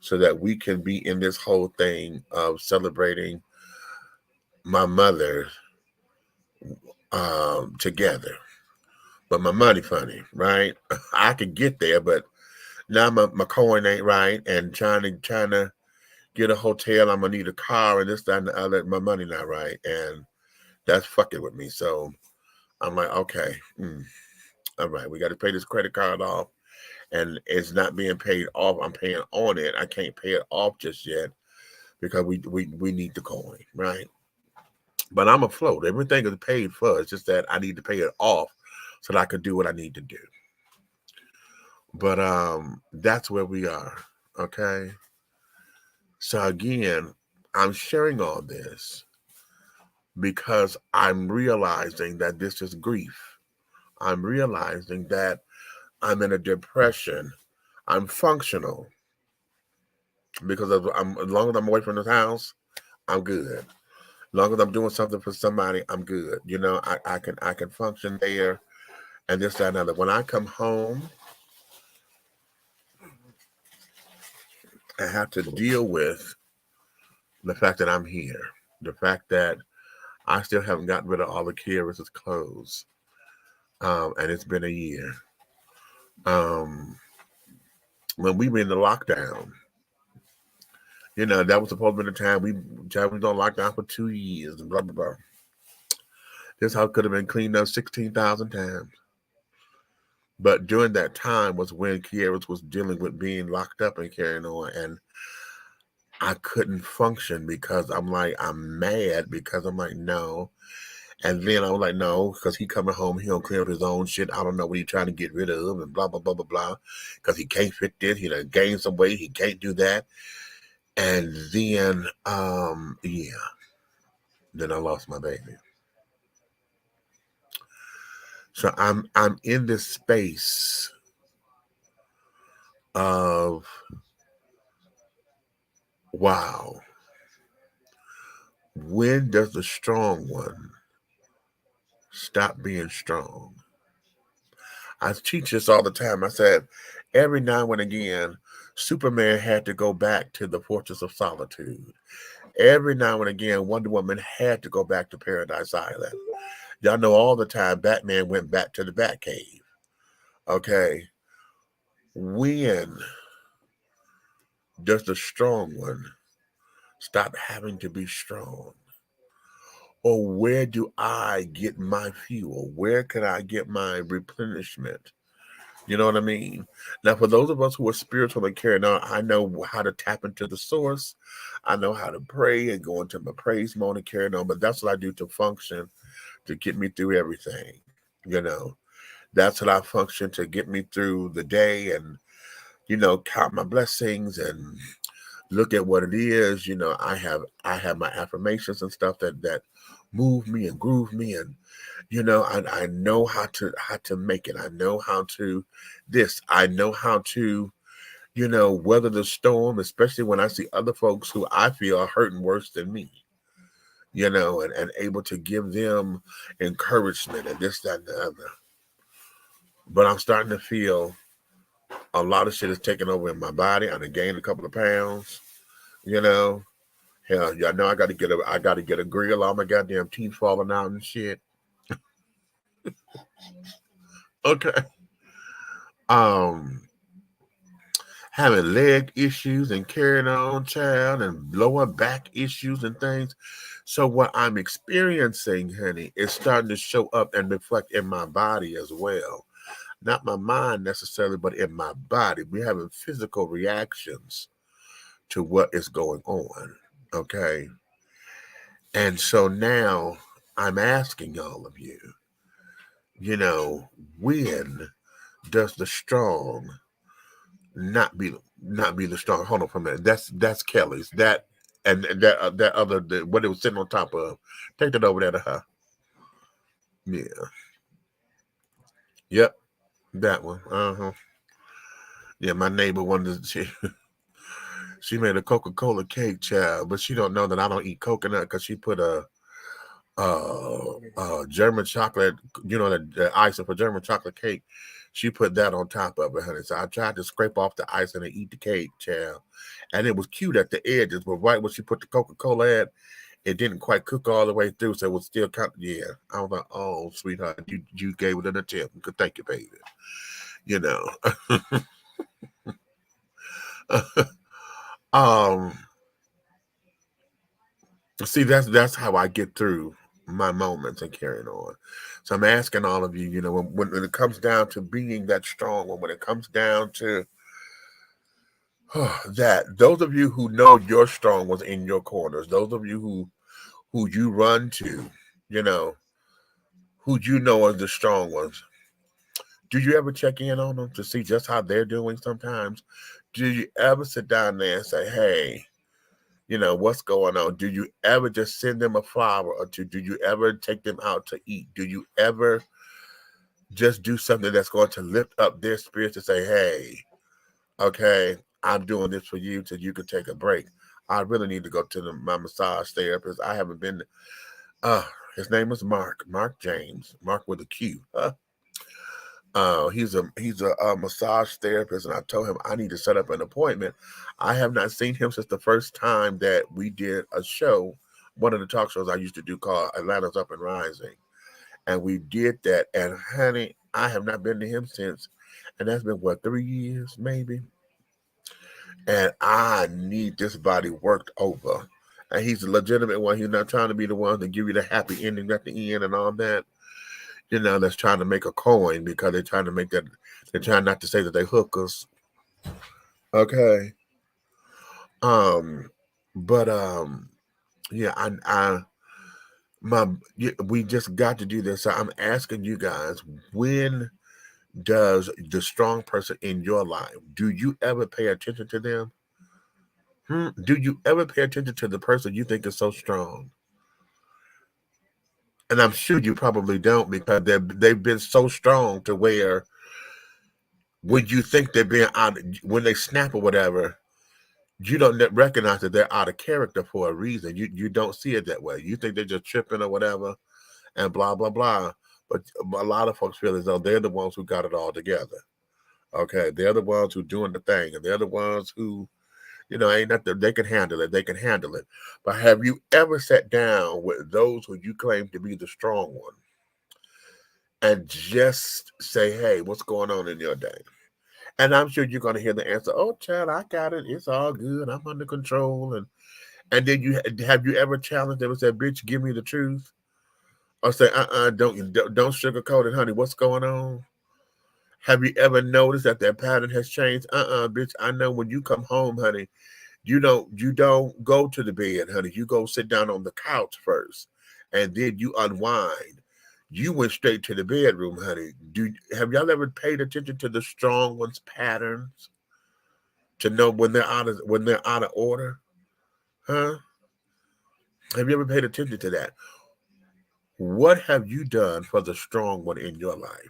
so that we can be in this whole thing of celebrating my mother together. But my money funny, right? I could get there, but now my coin ain't right, and trying to get a hotel, I'm gonna need a car and this, that, and the other. My money not right, and that's fucking with me. So I'm like, okay, all right, we got to pay this credit card off, and it's not being paid off. I'm paying on it. I can't pay it off just yet because we need the coin, right? But I'm afloat. Everything is paid for. It's just that I need to pay it off so that I can do what I need to do. But that's where we are. Okay. So again, I'm sharing all this because I'm realizing that this is grief. I'm realizing that I'm in a depression. I'm functional because as long as I'm away from this house, I'm good. As long as I'm doing something for somebody, I'm good. I can function there and this, that, and other. When I come home, I have to deal with the fact that I'm here. The fact that I still haven't gotten rid of all the carers' clothes. And it's been a year. When we were in the lockdown, that was supposed to be the time we was on lockdown for 2 years and blah, blah, blah. This house could have been cleaned up 16,000 times. But during that time was when Kiara was dealing with being locked up and carrying on. And I couldn't function because I'm mad because I'm like, no. And then I was like, no, because he coming home, he don't clean up his own shit. I don't know what he's trying to get rid of and blah, blah, blah, blah, blah. Because he can't fit this. He done gained some weight. He can't do that. And then, then I lost my baby. So I'm in this space of, wow, when does the strong one stop being strong? I teach this all the time. I said, every now and again, Superman had to go back to the Fortress of Solitude. Every now and again, Wonder Woman had to go back to Paradise Island. Y'all know all the time Batman went back to the Batcave. Okay. When does the strong one stop having to be strong? Or where do I get my fuel? Where can I get my replenishment? You know what I mean? Now, for those of us who are spiritual and carrying on, I know how to tap into the source. I know how to pray and go into my praise mode and carry on. But that's what I do to function, to get me through everything. That's what I function to get me through the day and, count my blessings and look at what it is. I have my affirmations and stuff that move me and groove me, and I know how to make it. I know how to this. I know how to weather the storm, especially when I see other folks who I feel are hurting worse than me. and able to give them encouragement and this, that, and the other. But I'm starting to feel a lot of shit is taking over in my body. I done gained a couple of pounds, Hell, y'all know I gotta get a grill. All my goddamn teeth falling out and shit. Okay. Um, having leg issues and carrying on, child, and lower back issues and things. So what I'm experiencing, honey, is starting to show up and reflect in my body as well. Not my mind necessarily, but in my body. We're having physical reactions to what is going on. Okay. And so now I'm asking all of you, when does the strong not be the strong? Hold on for a minute. That's Kelly's. That and that other what it was sitting on top of. Take that over there to her. Yeah. Yep. That one. Yeah, my neighbor wanted to, she made a Coca-Cola cake, child, but she don't know that I don't eat coconut because she put a German chocolate, the icing for German chocolate cake. She put that on top of it, honey. So I tried to scrape off the icing and eat the cake, child. And it was cute at the edges, but right when she put the Coca-Cola at, it didn't quite cook all the way through, so it was still kind of, yeah. I was like, oh, sweetheart, you gave it an attempt. Good, thank you, baby. See, that's how I get through my moments and carrying on. So I'm asking all of you, when it comes down to being that strong, when it comes down to that, those of you who know your strong was in your corners, those of you who you run to, who are the strong ones, do you ever check in on them to see just how they're doing sometimes? Do you ever sit down there and say, hey, what's going on? Do you ever just send them a flower or two? Do you ever take them out to eat? Do you ever just do something that's going to lift up their spirits to say, hey, okay, I'm doing this for you till you can take a break. I really need to go to my massage therapist. I haven't been, his name is Mark James, Mark with a Q. He's a massage therapist, and I told him I need to set up an appointment. I have not seen him since the first time that we did a show, one of the talk shows I used to do called Atlanta's Up and Rising, and we did that. And honey, I have not been to him since, and that's been 3 years maybe. And I need this body worked over. And he's a legitimate one. He's not trying to be the one to give you the happy ending at the end and all that. That's trying to make a coin because they're trying to make that. They're trying not to say that they hookers. Okay. But yeah, we just got to do this. So I'm asking you guys, when does the strong person in your life, do you ever pay attention to them? Do you ever pay attention to the person you think is so strong? And I'm sure you probably don't, because they've been so strong to where when you think they're being out, when they snap or whatever, you don't recognize that they're out of character for a reason. You don't see it that way. You think they're just tripping or whatever and blah, blah, blah. But a lot of folks feel as though they're the ones who got it all together. Okay, they're the ones who doing the thing, and they're the ones who, ain't nothing. They can handle it. They can handle it. But have you ever sat down with those who you claim to be the strong one and just say, hey, what's going on in your day? And I'm sure you're going to hear the answer, oh, child, I got it. It's all good. I'm under control. And then have you ever challenged them and said, bitch, give me the truth? Or say, don't sugarcoat it, honey. What's going on? Have you ever noticed that their pattern has changed? Bitch, I know when you come home, honey, you don't go to the bed, honey. You go sit down on the couch first, and then you unwind. You went straight to the bedroom, honey. Have y'all ever paid attention to the strong ones' patterns to know when they're out of order? Huh? Have you ever paid attention to that? What have you done for the strong one in your life?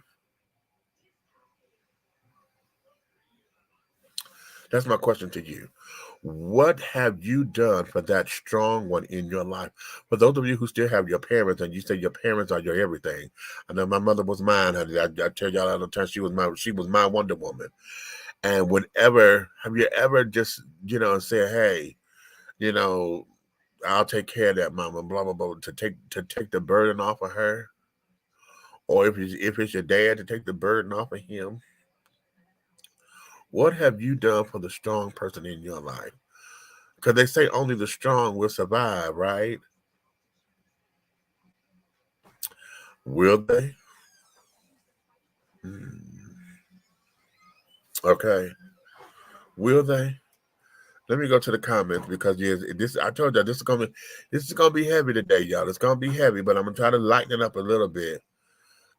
That's my question to you. What have you done for that strong one in your life? For those of you who still have your parents and you say your parents are your everything. I know my mother was mine. I tell y'all all the time she was my Wonder Woman. And have you ever just, say, hey, I'll take care of that mama, blah blah blah, to take the burden off of her? Or if it's your dad, to take the burden off of him? What have you done for the strong person in your life? Because they say only the strong will survive, right? Will they? Okay. Will they? Let me go to the comments because I told y'all this is gonna be heavy today, y'all. It's gonna be heavy, but I'm gonna try to lighten it up a little bit.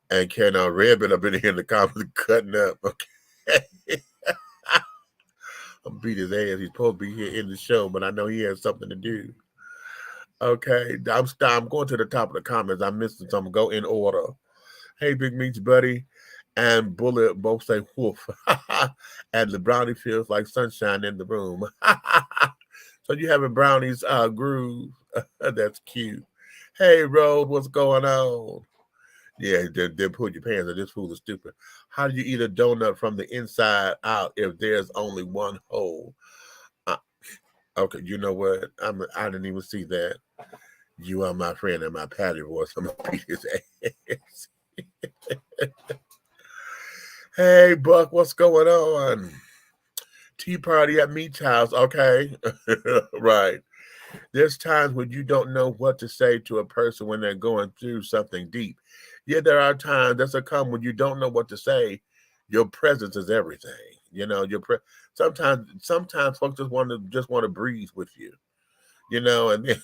And Red been up in here in the comments cutting up. Okay. I'm beat his ass. He's supposed to be here in the show, but I know he has something to do. Okay, I'm going to the top of the comments. I missed some. Go in order. Hey, Big Meats Buddy and Bullet both say woof. And the brownie feels like sunshine in the room. So you having brownies groove. That's cute. Hey, Road, what's going on? Yeah, then pull your pants. This fool is stupid. How do you eat a donut from the inside out if there's only one hole? Okay, you know what? I didn't even see that. You are my friend and my patty voice. I'm gonna beat his ass. Hey, Buck, what's going on? Tea party at Meat's house. Okay, right. There's times when you don't know what to say to a person when they're going through something deep. Yeah, there are times that's a come when you don't know what to say. Your presence is everything. Sometimes folks just want to breathe with you. And then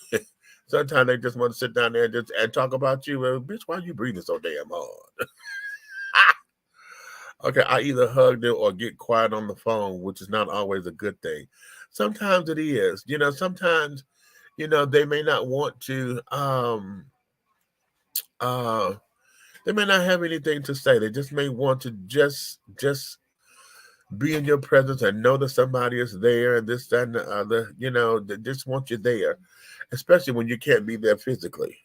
sometimes they just want to sit down there and talk about you. Well, bitch, why are you breathing so damn hard? Okay, I either hug them or get quiet on the phone, which is not always a good thing. Sometimes it is. Sometimes, they may not want to they may not have anything to say. They just may want to just be in your presence and know that somebody is there and this, that, and the other. They just want you there, especially when you can't be there physically.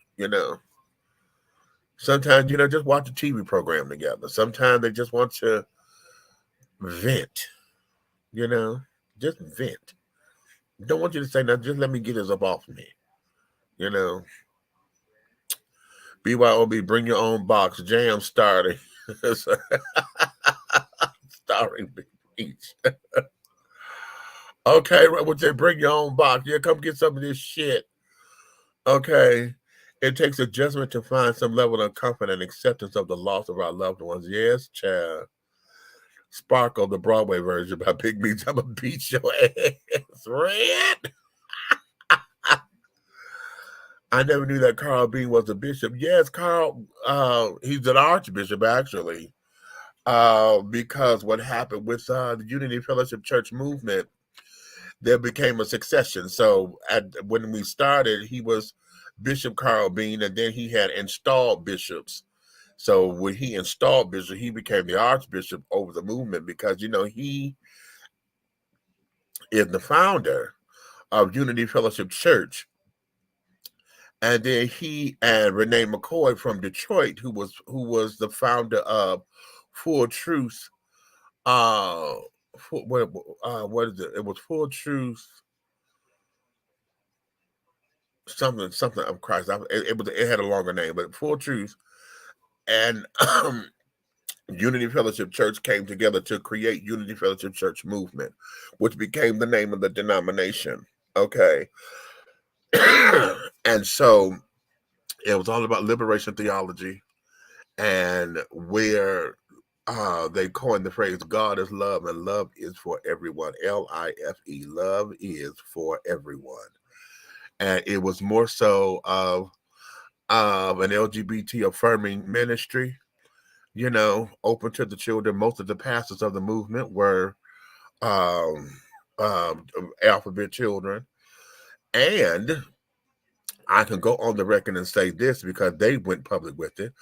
Sometimes, just watch a TV program together. Sometimes they just want to vent, just vent. Don't want you to say nothing. Just let me get this up off me, BYOB, bring your own box. Jam starting. Starring Big Beach. Okay, would they bring your own box? Yeah, come get some of this shit. Okay. It takes adjustment to find some level of comfort and acceptance of the loss of our loved ones. Yes, child. Sparkle, the Broadway version by Big Beach. I'm going to beat your ass. Red. I never knew that Carl Bean was a bishop. Yes, Carl, he's an archbishop, actually. Because what happened with the Unity Fellowship Church movement, there became a succession. So when we started, he was Bishop Carl Bean, and then he had installed bishops. So when he installed bishop, he became the archbishop over the movement because, he is the founder of Unity Fellowship Church. And then he and Renee McCoy from Detroit, who was the founder of Full Truth. What is it? It was Full Truth. Something of Christ. It had a longer name, but Full Truth and Unity Fellowship Church came together to create Unity Fellowship Church Movement, which became the name of the denomination. Okay. And so it was all about liberation theology, and where they coined the phrase "God is love and love is for everyone." LIFE. Love is for everyone. And it was more so of an LGBT affirming ministry, open to the children. Most of the pastors of the movement were alphabet children. And I can go on the record and say this because they went public with it.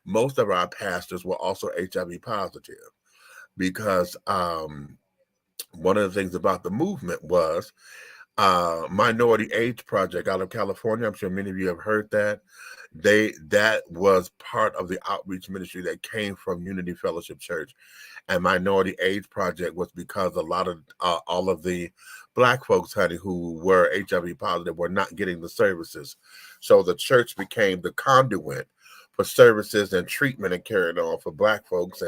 Most of our pastors were also HIV positive because one of the things about the movement was Minority Age Project out of California. I'm sure many of you have heard that. That was part of the outreach ministry that came from Unity Fellowship Church. And Minority Age Project was because a lot of all of the Black folks, honey, who were HIV positive were not getting the services. So the church became the conduit for services and treatment and carrying on for Black folks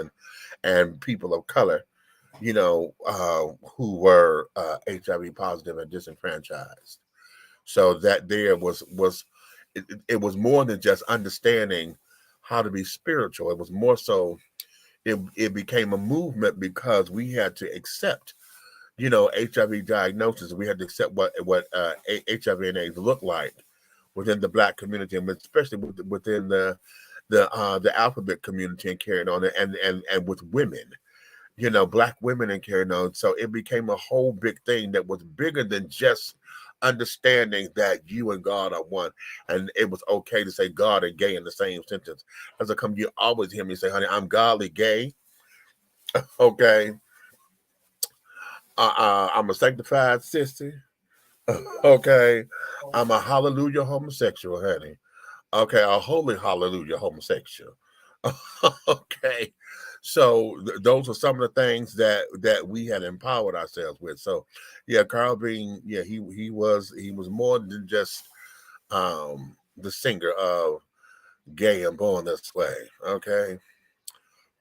and people of color, you know, who were HIV positive and disenfranchised. So that there was it was more than just understanding how to be spiritual. It was more so it became a movement because we had to accept, you know, HIV diagnosis. We had to accept what HIV and AIDS looked like within the Black community, and especially within the alphabet community and carrying on, and with women, you know, Black women and carrying on. So it became a whole big thing that was bigger than just understanding that you and God are one, and it was okay to say God and gay in the same sentence. As I come, you always hear me say, "Honey, I'm godly gay." Okay, I'm a sanctified sister. Okay, I'm a hallelujah homosexual, honey. Okay, a holy hallelujah homosexual. Okay, so those are some of the things that we had empowered ourselves with. So yeah, Carl Bean, yeah, he was more than just the singer of Gay and Born This Way. Okay,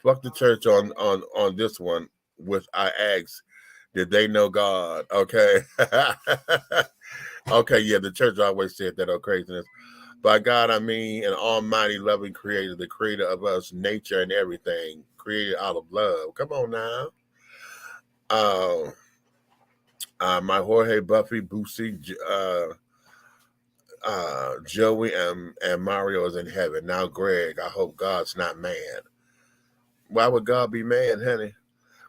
fuck the church on this one. With I asked, did they know God? Okay. Okay, yeah, the church always said that. Oh, craziness. By God, I mean an almighty, loving creator, the creator of us, nature and everything, created out of love. Come on now. My Jorge, Buffy, Boosie, Joey, and Mario is in heaven. Now, Greg, I hope God's not mad. Why would God be mad, honey?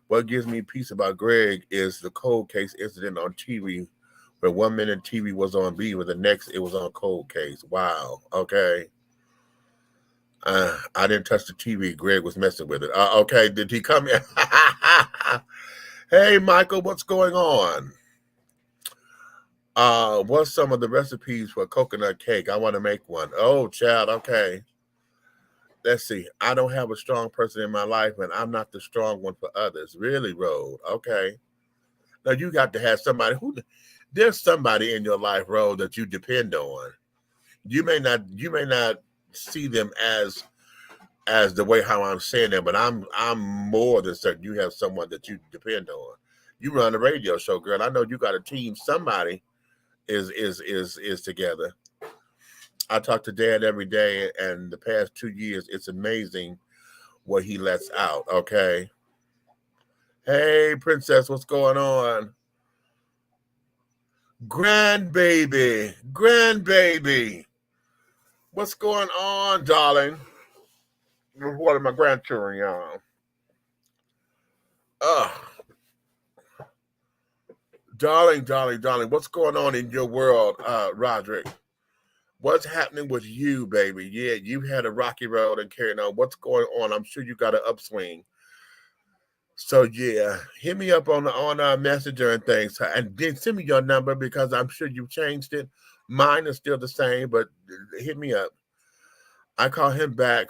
What gives me peace about Greg is the cold case incident on TV, where 1 minute TV was on B, with the next it was on cold case. Wow. Okay. I didn't touch the TV. Greg was messing with it. Okay. Did he come in? Hey, Michael, what's going on? What's some of the recipes for coconut cake? I want to make one. Oh, child. Okay. Let's see. I don't have a strong person in my life, and I'm not the strong one for others. Really, Road. Okay. Now you got to have somebody there's somebody in your life, Road, that you depend on. You may not see them as the way how I'm saying that, but I'm more than certain you have someone that you depend on. You run a radio show, girl. I know you got a team. Somebody is together. I talk to Dad every day, and the past 2 years, it's amazing what he lets out. Okay. Hey, Princess, what's going on? Grandbaby. What's going on, darling? One of my grandchildren, y'all. Darling, what's going on in your world, Roderick? What's happening with you, baby? Yeah, you had a rocky road and carrying on. What's going on? I'm sure you got an upswing. So yeah, hit me up on Messenger and things, and then send me your number because I'm sure you've changed it. Mine is still the same, but hit me up. I call him back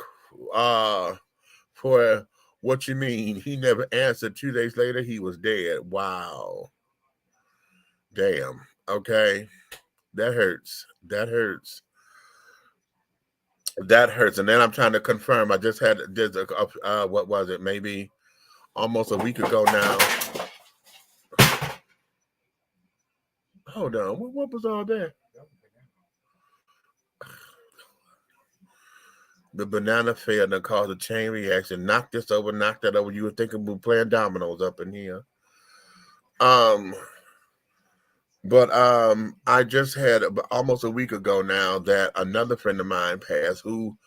for what you mean. He never answered. 2 days later, he was dead. Wow. Damn. Okay. That hurts. That hurts. And then I'm trying to confirm. I just had what was it? Maybe almost a week ago now. Hold on. What was all that? The banana failed and caused a chain reaction. Knock this over, knock that over. You would think we're playing dominoes up in here. But I just had almost a week ago now that another friend of mine passed who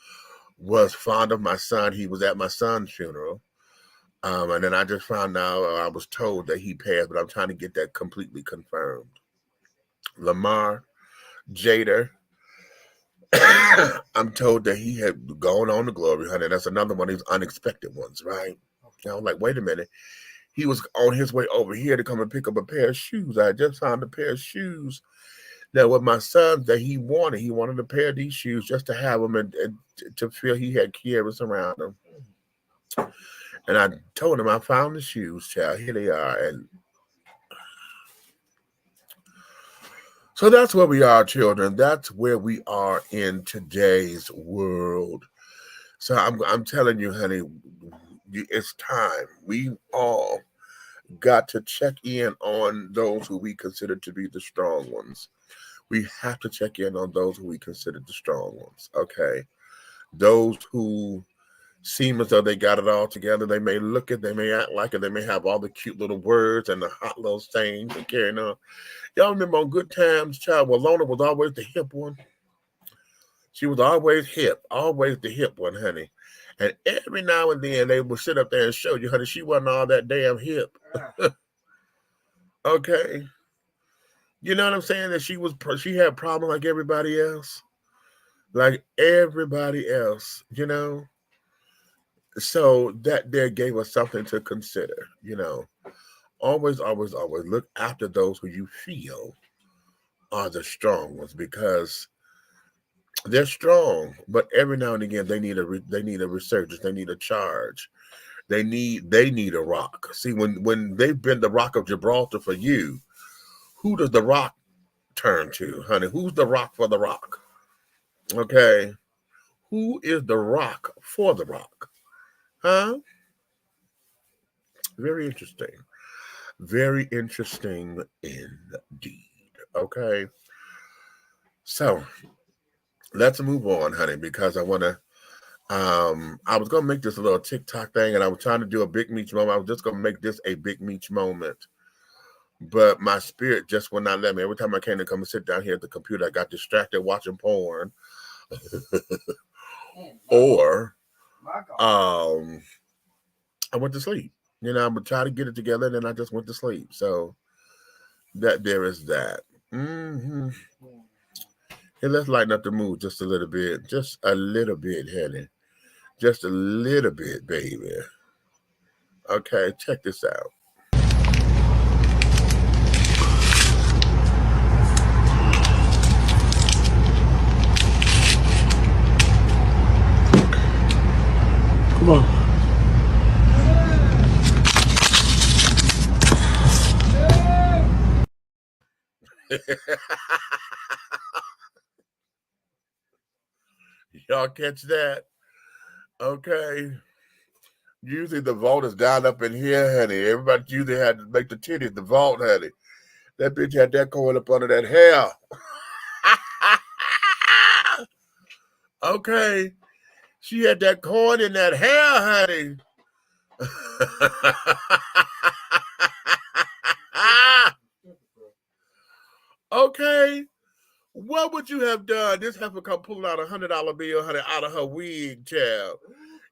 was fond of my son. He was at my son's funeral. And then I just found out, I was told that he passed, but I'm trying to get that completely confirmed. Lamar Jader, I'm told that he had gone on to glory, honey. That's another one of these unexpected ones, right? I was like, wait a minute. he was on his way over here to come and pick up a pair of shoes. I just found a pair of shoes that were my son's that he wanted. He wanted a pair of these shoes just to have them and to feel he had carers around him. And I told him I found the shoes, child. Here they are. And so that's where we are, children. That's where we are in today's world. So I'm telling you, honey, it's time. We all got to check in on those who we consider to be the strong ones. We have to check in on those who we consider the strong ones, okay? Those who seem as though they got it all together. They may look it, they may act like it, they may have all the cute little words and the hot little sayings and carrying on. Y'all remember on Good Times, child, well, Lona was always the hip one. She was always the hip one, honey. And every now and then they would sit up there and show you, honey, she wasn't all that damn hip. Okay. You know what I'm saying? That she had problems like everybody else. Like everybody else, you know? So that there gave us something to consider, you know. Always look after those who you feel are the strong ones, because they're strong, but every now and again they need a resurgence. They need a charge. They need a rock. See, when they've been the rock of Gibraltar for you, who does the rock turn to, honey? Who's the rock for the rock? Okay, who is the rock for the rock? Huh? Very interesting. Very interesting indeed. Okay. So let's move on, honey, because I want to, I was going to make this a little TikTok thing, and I was trying to do a Big Meech moment. I was just going to make this a Big Meech moment, but my spirit just would not let me. Every time I came to come and sit down here at the computer, I got distracted watching porn. Or I went to sleep. You know, I'm gonna try to get it together, and then I just went to sleep. So that there is that. Mm-hmm. Hey, let's lighten up the mood just a little bit. Just a little bit, honey. Just a little bit, baby. Okay, check this out. Come on. Y'all catch that? Okay. Usually the vault is down up in here, honey. Everybody usually had to make the titties the vault, honey. That bitch had that coin up under that hair. Okay. She had that coin in that hair, honey. Okay. What would you have done? This heifer come pulling out $100 bill, honey, out of her wig, child.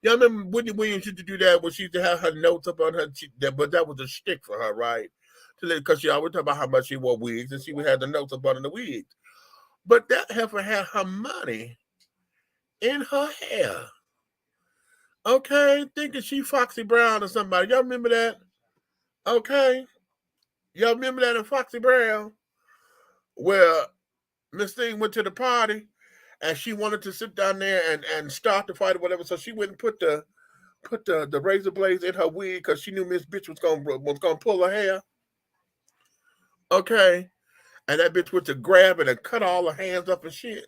Y'all remember Whitney Williams used to do that when she used to have her notes up on her, but that was a shtick for her, right? Because she always talk about how much she wore wigs, and she would have the notes up under the wigs. But that heifer had her money in her hair. Okay, thinking she Foxy Brown or somebody. Y'all remember that? Okay. Y'all remember that in Foxy Brown? Where Miss Thing went to the party and she wanted to sit down there and start the fight or whatever. So she went and put the razor blades in her wig because she knew Miss Bitch was gonna pull her hair. Okay. And that bitch went to grab it and cut all her hands up and shit.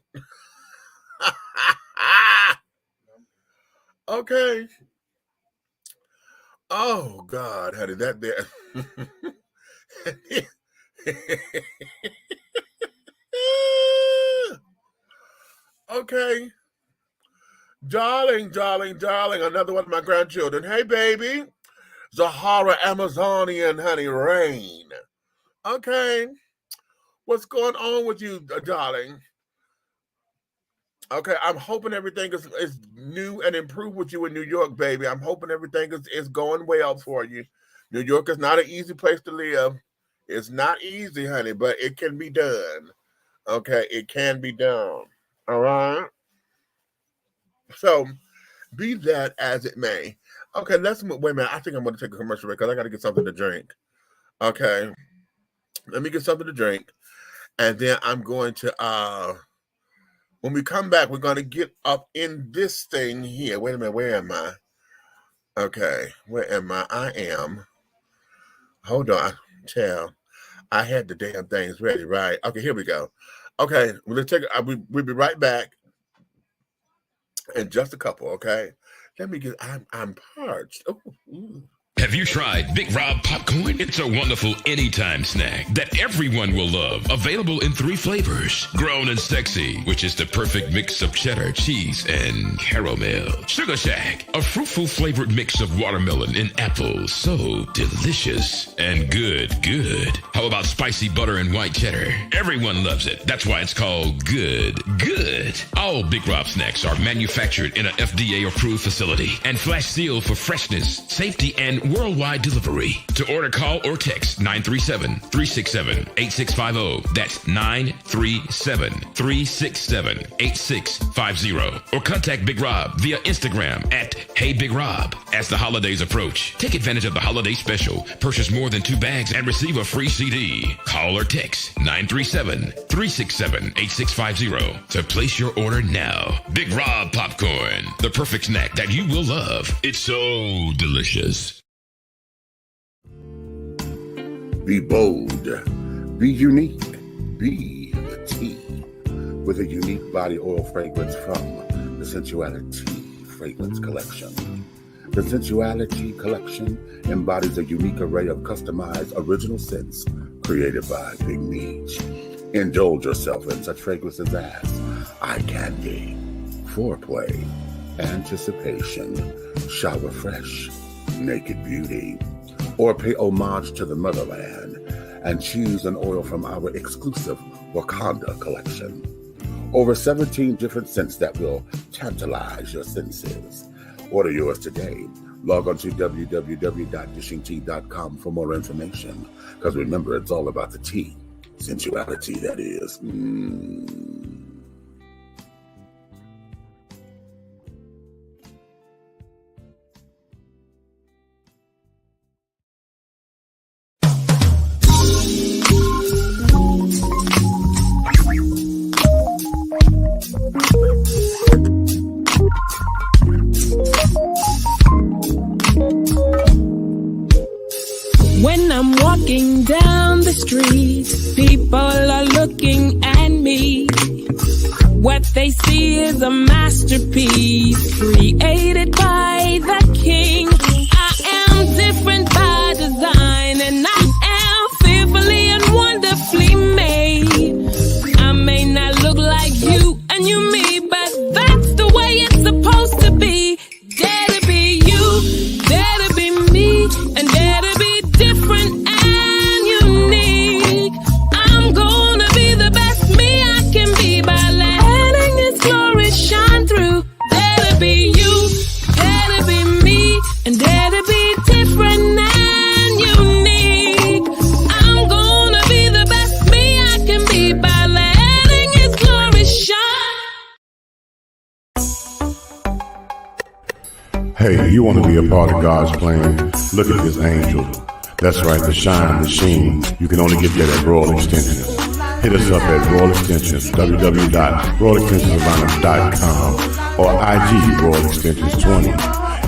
Okay. Oh God, honey, that there. Okay. Darling, another one of my grandchildren. Hey, baby. Zahara Amazonian, honey, Rain. Okay. What's going on with you, darling? Okay, I'm hoping everything is new and improved with you in New York, baby. I'm hoping everything is going well for you. New York is not an easy place to live. It's not easy, honey, but it can be done. Okay, it can be done. All right? So, be that as it may, Okay, wait a minute. I think I'm going to take a commercial break because I got to get something to drink. Okay, let me get something to drink, and then I'm going to. When we come back, we're going to get up in this thing here. Wait a minute. Where am I? Okay, where am I? I am. Hold on, child. I had the damn things ready, right? Okay, here we go. Okay, we'll take. We'll be right back in just a couple. Okay, let me get. I'm parched. Ooh. Have you tried Big Rob popcorn? It's a wonderful anytime snack that everyone will love. Available in 3 flavors. Grown and Sexy, which is the perfect mix of cheddar, cheese, and caramel. Sugar Shack, a fruitful flavored mix of watermelon and apple. So delicious and good. How about spicy butter and white cheddar? Everyone loves it. That's why it's called good. All Big Rob snacks are manufactured in an FDA-approved facility and flash sealed for freshness, safety, and worldwide delivery. To order, call or text 937-367-8650. That's 937-367-8650. Or contact Big Rob via Instagram at Hey Big Rob. As the holidays approach, take advantage of the holiday special. Purchase more than 2 bags and receive a free CD. Call or text 937-367-8650 to place your order now. Big Rob popcorn, the perfect snack that you will love. It's so delicious. Be bold, be unique, be the tea. With a unique body oil fragrance from the Sensuality Fragrance Collection. The Sensuality Collection embodies a unique array of customized original scents created by Big Meech. Indulge yourself in such fragrances as eye candy, foreplay, anticipation, shower fresh, naked beauty, or pay homage to the motherland and choose an oil from our exclusive Wakanda collection. Over 17 different scents that will tantalize your senses. Order yours today. Log on to www.dishingtea.com for more information. Because remember, it's all about the tea. Sensuality, that is. When I'm walking down the street, people are looking at me. What they see is a masterpiece created by the King. I am different by design, and I am fearfully and wonderfully made. I may not look like you and you me, but that's the way it's supposed to be. Dare to be you, dare to be me, and dare to be different and unique. I'm gonna be the best me I can be by letting His glory shine through. Dare to be you, dare to be me, and dare to be different and unique. I'm gonna be the best me I can be by letting His glory shine. Hey, you want to be a part of God's plan? Look at this angel. That's right, the shine, the sheen. You can only get that at Royal Extensions. Hit us up at Royal Extensions, www.royalextensionsatlanta.com or IG Royal Extensions 20.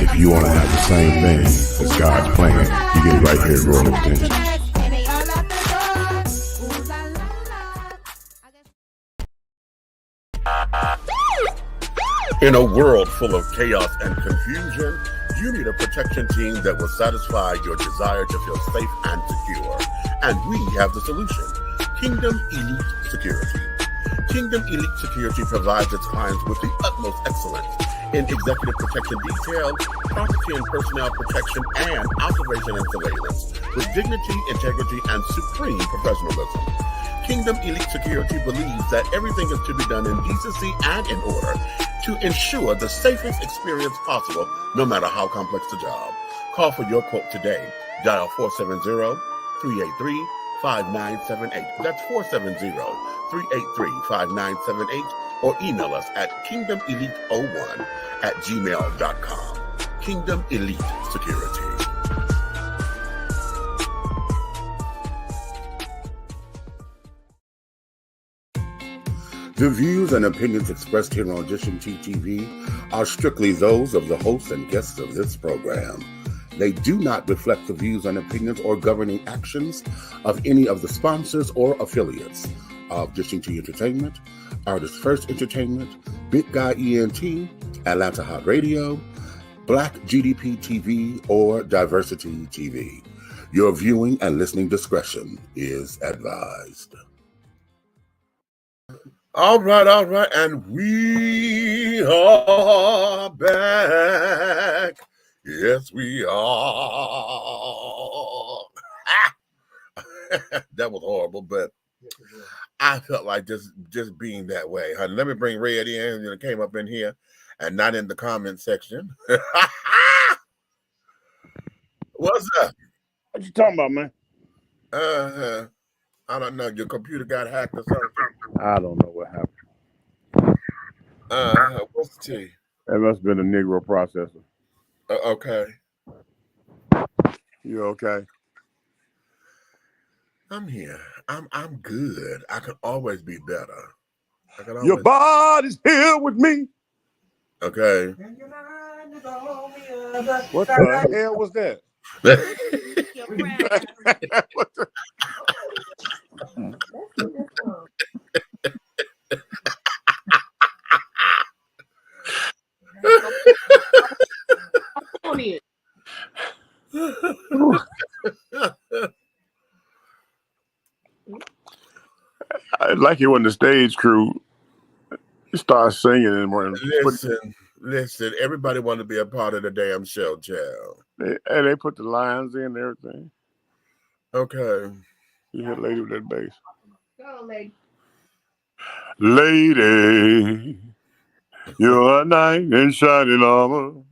If you want to have the same thing as God's plan, you get it right here at Royal Extensions. In a world full of chaos and confusion, you need a protection team that will satisfy your desire to feel safe and secure. And we have the solution. Kingdom Elite Security. Kingdom Elite Security provides its clients with the utmost excellence in executive protection detail, property and personnel protection, and observation and surveillance with dignity, integrity, and supreme professionalism. Kingdom Elite Security believes that everything is to be done in decency and in order to ensure the safest experience possible, no matter how complex the job. Call for your quote today. Dial 470-383-5978. That's 470-383-5978. Or email us at kingdomelite01@gmail.com. Kingdom Elite Security. The views and opinions expressed here on Dishing TV are strictly those of the hosts and guests of this program. They do not reflect the views and opinions or governing actions of any of the sponsors or affiliates of Dishing TV Entertainment, Artist First Entertainment, Big Guy ENT, Atlanta Hot Radio, Black GDP TV, or Diversity TV. Your viewing and listening discretion is advised. All right, and we are back. Yes, we are. That was horrible, but I felt like just being that way. Honey, let me bring Red in. You know, came up in here and not in the comment section. What's up? What you talking about, man? I don't know. Your computer got hacked or something. I don't know what happened. What's the tea? That must have been a Negro processor. Okay. You okay? I'm here. I'm good. I can always be better. Your body's here with me. Okay. What the hell was that? What the? Like it when the stage crew starts singing and listen. Everybody want to be a part of the damn show, child. They put the lines in and everything. Okay. You hit lady with that bass. Go, lady. Lady, you're a knight in shining armor.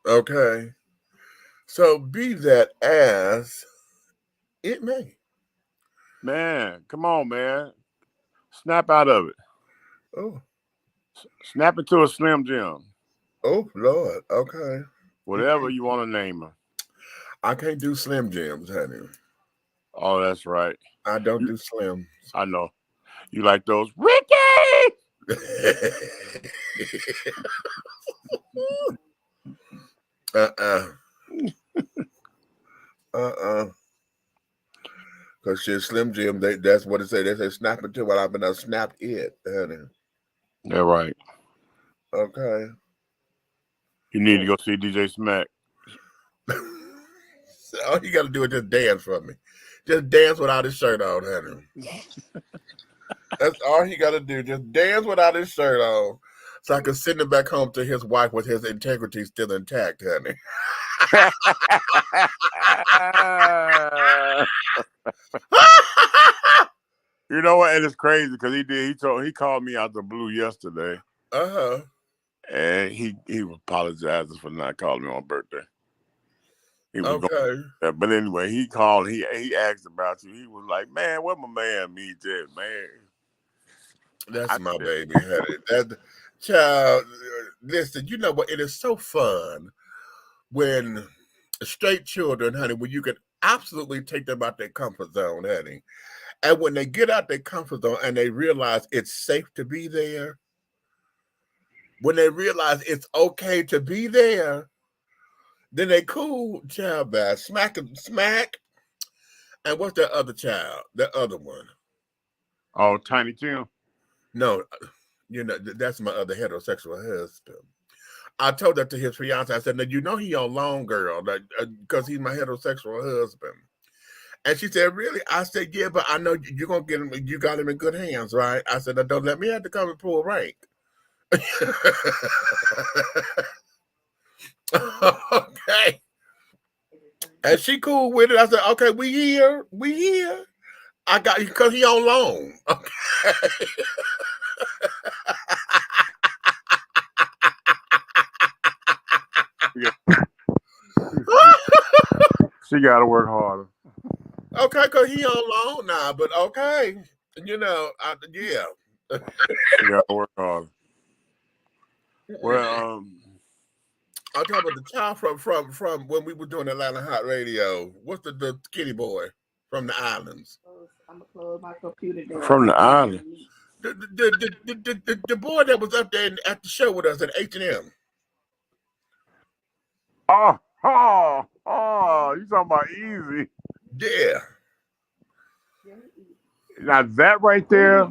Okay. So be that as it may. Man, come on, man. Snap out of it. Oh. Snap into a Slim Jim. Oh, Lord. Okay. Whatever you want to name her. I can't do Slim Jims, honey. Oh, that's right. I don't do Slim. I know. You like those? Ricky! Because shit, Slim Jim, that's what it say. They say snap it to what I've been snapped it, honey. Yeah, right. Okay. You need to go see DJ Smack. So all you got to do is just dance for me. Just dance without his shirt on, honey. That's all he got to do. Just dance without his shirt on. So I can send him back home to his wife with his integrity still intact, honey. You know what? And it's crazy because he called me out the blue yesterday. And he apologizes for not calling me on birthday. He was going, but anyway, he called. He asked about you. He was like, "Man, what my man meet that man?" That's my baby, honey. That child. Listen, you know what? It is so fun when straight children, honey, when you can absolutely take them out their comfort zone, honey, and when they get out their comfort zone and they realize it's safe to be there. When they realize it's okay to be there, then they cool, child, bad. Smack. And what's that other child? The other one. Oh, Tiny Tim. No, you know, that's my other heterosexual husband. I told that to his fiance. I said, "Now you know he on long, girl, because he's my heterosexual husband." And she said, "Really?" I said, "Yeah, but I know you're gonna get him. You got him in good hands, right?" I said, "Now don't let me have to come and pull rank." Okay. And she cool with it. I said, "Okay, we here. I got you because he on loan." Okay. She got to work harder. Okay, because he on loan now, but okay. You know, yeah. She got to work harder. Well, I'm talking about the child from when we were doing Atlanta Hot Radio. What's the kitty boy from the islands? I'm gonna close my computer down. From the island. The boy that was up there at the show with us at H&M. Oh, you talking about Easy? Yeah. Now that right there,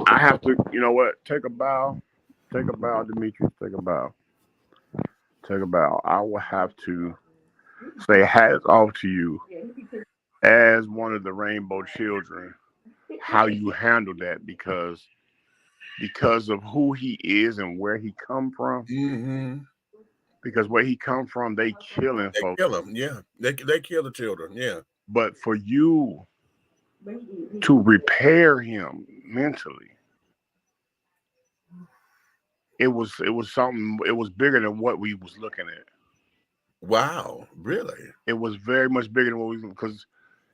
I have to, you know what? Take a bow, Demetrius. Take a bow. I will have to say hats off to you as one of the Rainbow Children. How you handle that because of who he is and where he come from. Mm-hmm. Because where he come from, they killing folks. They kill him, yeah. They kill the children, yeah. But for you to repair him mentally, it was something. It was bigger than what we was looking at. Wow, really? It was very much bigger than what we, because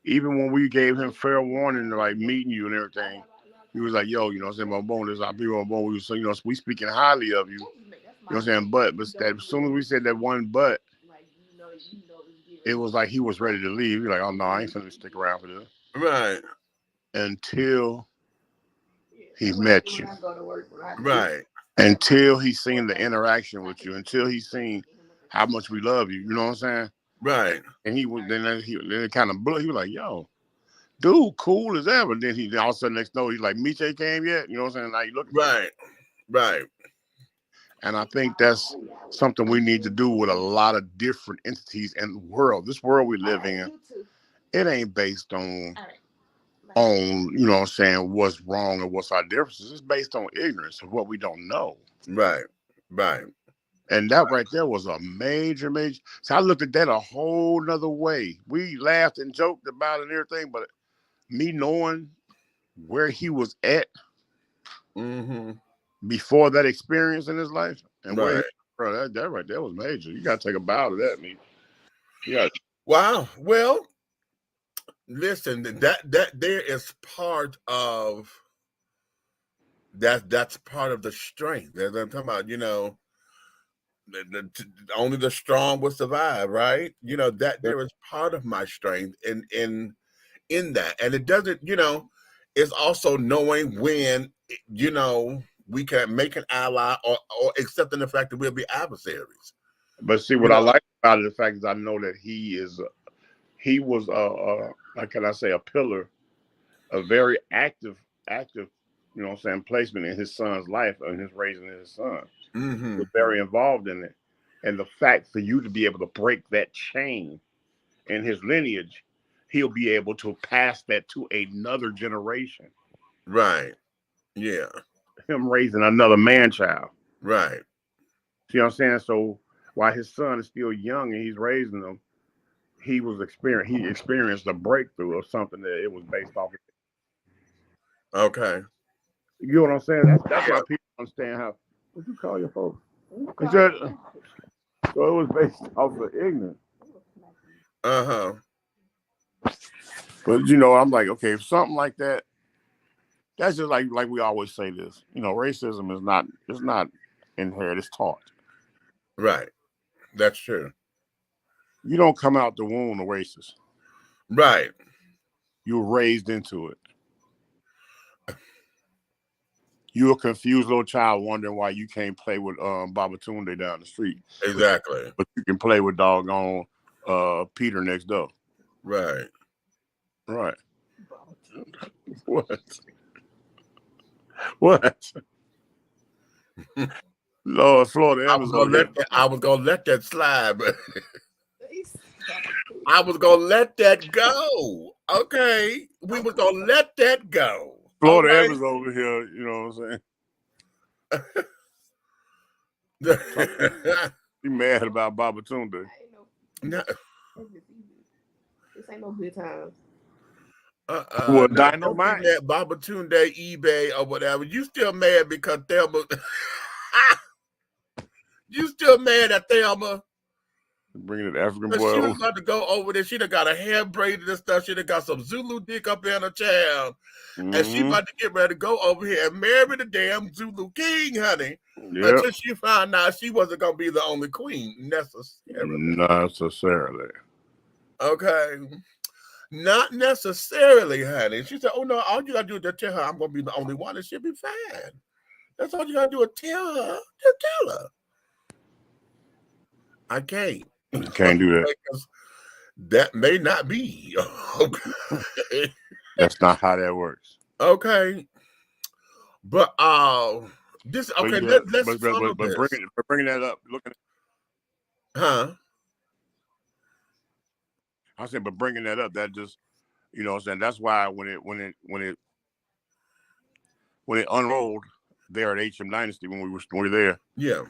even when we gave him fair warning, like meeting you and everything, he was like, "Yo, you know what I'm saying? My bone is our people on bone." We was, you know, we speaking highly of you. You know what I'm saying? But that, as soon as we said that one but, it was like he was ready to leave. He's like, "Oh no, I ain't finna stick around for this." Right. Until he met you. Right. Until he seen the interaction with you. Until he seen how much we love you. You know what I'm saying? Right. And he was then it kind of blew. He was like, "Yo, dude, cool as ever." Then he all of a sudden next door, he's like, "Miche came yet?" You know what I'm saying? Like, you looking? Right. Right. And I think that's something we need to do with a lot of different entities in the world. This world we live in, it ain't based on you know what I'm saying, what's wrong and what's our differences. It's based on ignorance of what we don't know. Right. Right. And that right there was a major. So I looked at that a whole nother way. We laughed and joked about it and everything, but me knowing where he was at before that experience in his life, and where that right there was major. You got to take a bow to that, me. Yeah. Wow. Well, listen, that there is part of that. That's part of the strength. As I'm talking about, you know, only the strong will survive, right? You know, that there is part of my strength in that, and it doesn't, you know, it's also knowing when, you know, we can make an ally or accepting the fact that we'll be adversaries. But see, what I like about it, the fact is I know that he was how can I say, a pillar, a very active, you know what I'm saying, placement in his son's life and his raising his son. Mm-hmm. Was very involved in it. And the fact for you to be able to break that chain in his lineage, he'll be able to pass that to another generation. Right. Yeah. Him raising another man child. Right. See what I'm saying? So while his son is still young and he's raising them, he experienced a breakthrough of something that it was based off of. Okay. You know what I'm saying? That's why people understand how. What you call your folks? So it was based off of ignorance. But you know, I'm like, okay, if something like that, that's just like we always say this. You know, racism is not inherited, it's taught. Right. That's true. You don't come out the womb a racist. Right. You're raised into it. You're a confused little child wondering why you can't play with Babatunde down the street. Exactly. But you can play with doggone Peter next door. Right. Right. What? What? Lord, Florida. I was gonna let that slide, but I was gonna let that go. Okay. We was gonna let that go. Florida Evans over here, you know what I'm saying? He mad about Babatunde. No. This ain't no good times. Well, Dynamite. Babatunde, eBay, or whatever. You still mad because Thelma? You still mad at Thelma? Bringing the African But boy she was over. about to go over there. She'd have got her hair braided and stuff. She'd have got some Zulu dick up in her child. And she about to get ready to go over here and marry the damn Zulu king, honey. Yep. Until she found out she wasn't going to be the only queen necessarily. Okay. Not necessarily, honey. She said, oh, no, all you got to do is just tell her I'm going to be the only one and she'll be fine. That's all you got to do is tell her. Just tell her. I can't. You can't do that. That may not be. Okay. That's not how that works. Okay. But this okay. But, yeah, let's but bringing that up. Looking. Huh? I said, but bringing that up, that just, you know what I'm saying? That's why when it unrolled there at HM Dynasty when we were there, yeah,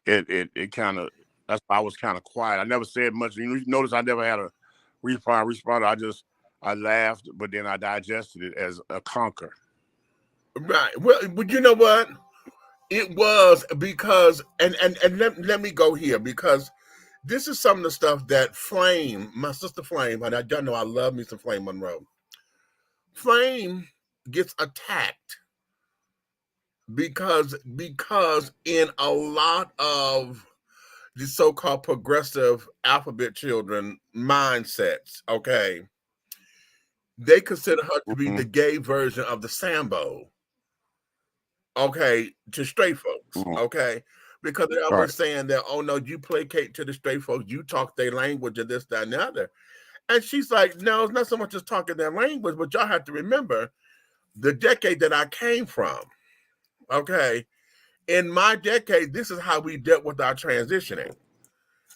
it kind of, that's why I was kind of quiet. I never said much. You notice I never had a response. I laughed, but then I digested it as a conquer. Right. Well, but you know what? It was because, and let me go here, because this is some of the stuff that Flame, my sister Flame, and I don't know, I love me some Flame Monroe. Flame gets attacked because in a lot of the so-called progressive alphabet children mindsets, okay, they consider her to be the gay version of the Sambo, okay, to straight folks, okay, because they're always saying that, oh no, you placate to the straight folks, you talk their language and this, that, and the other. And she's like, no, it's not so much as talking their language, but y'all have to remember the decade that I came from, okay? In my decade, this is how we dealt with our transitioning.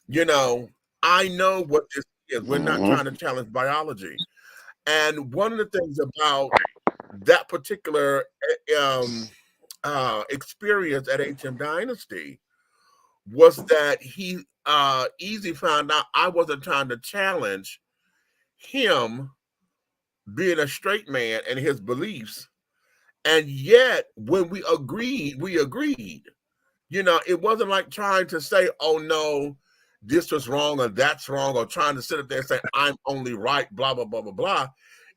You know, I know what this is. We're not trying to challenge biology. And one of the things about that particular experience at HM Dynasty was that he easily found out I wasn't trying to challenge him being a straight man and his beliefs. And yet, when we agreed, we agreed. You know, it wasn't like trying to say, oh no, this was wrong or that's wrong, or trying to sit up there and say, I'm only right, blah, blah, blah, blah, blah.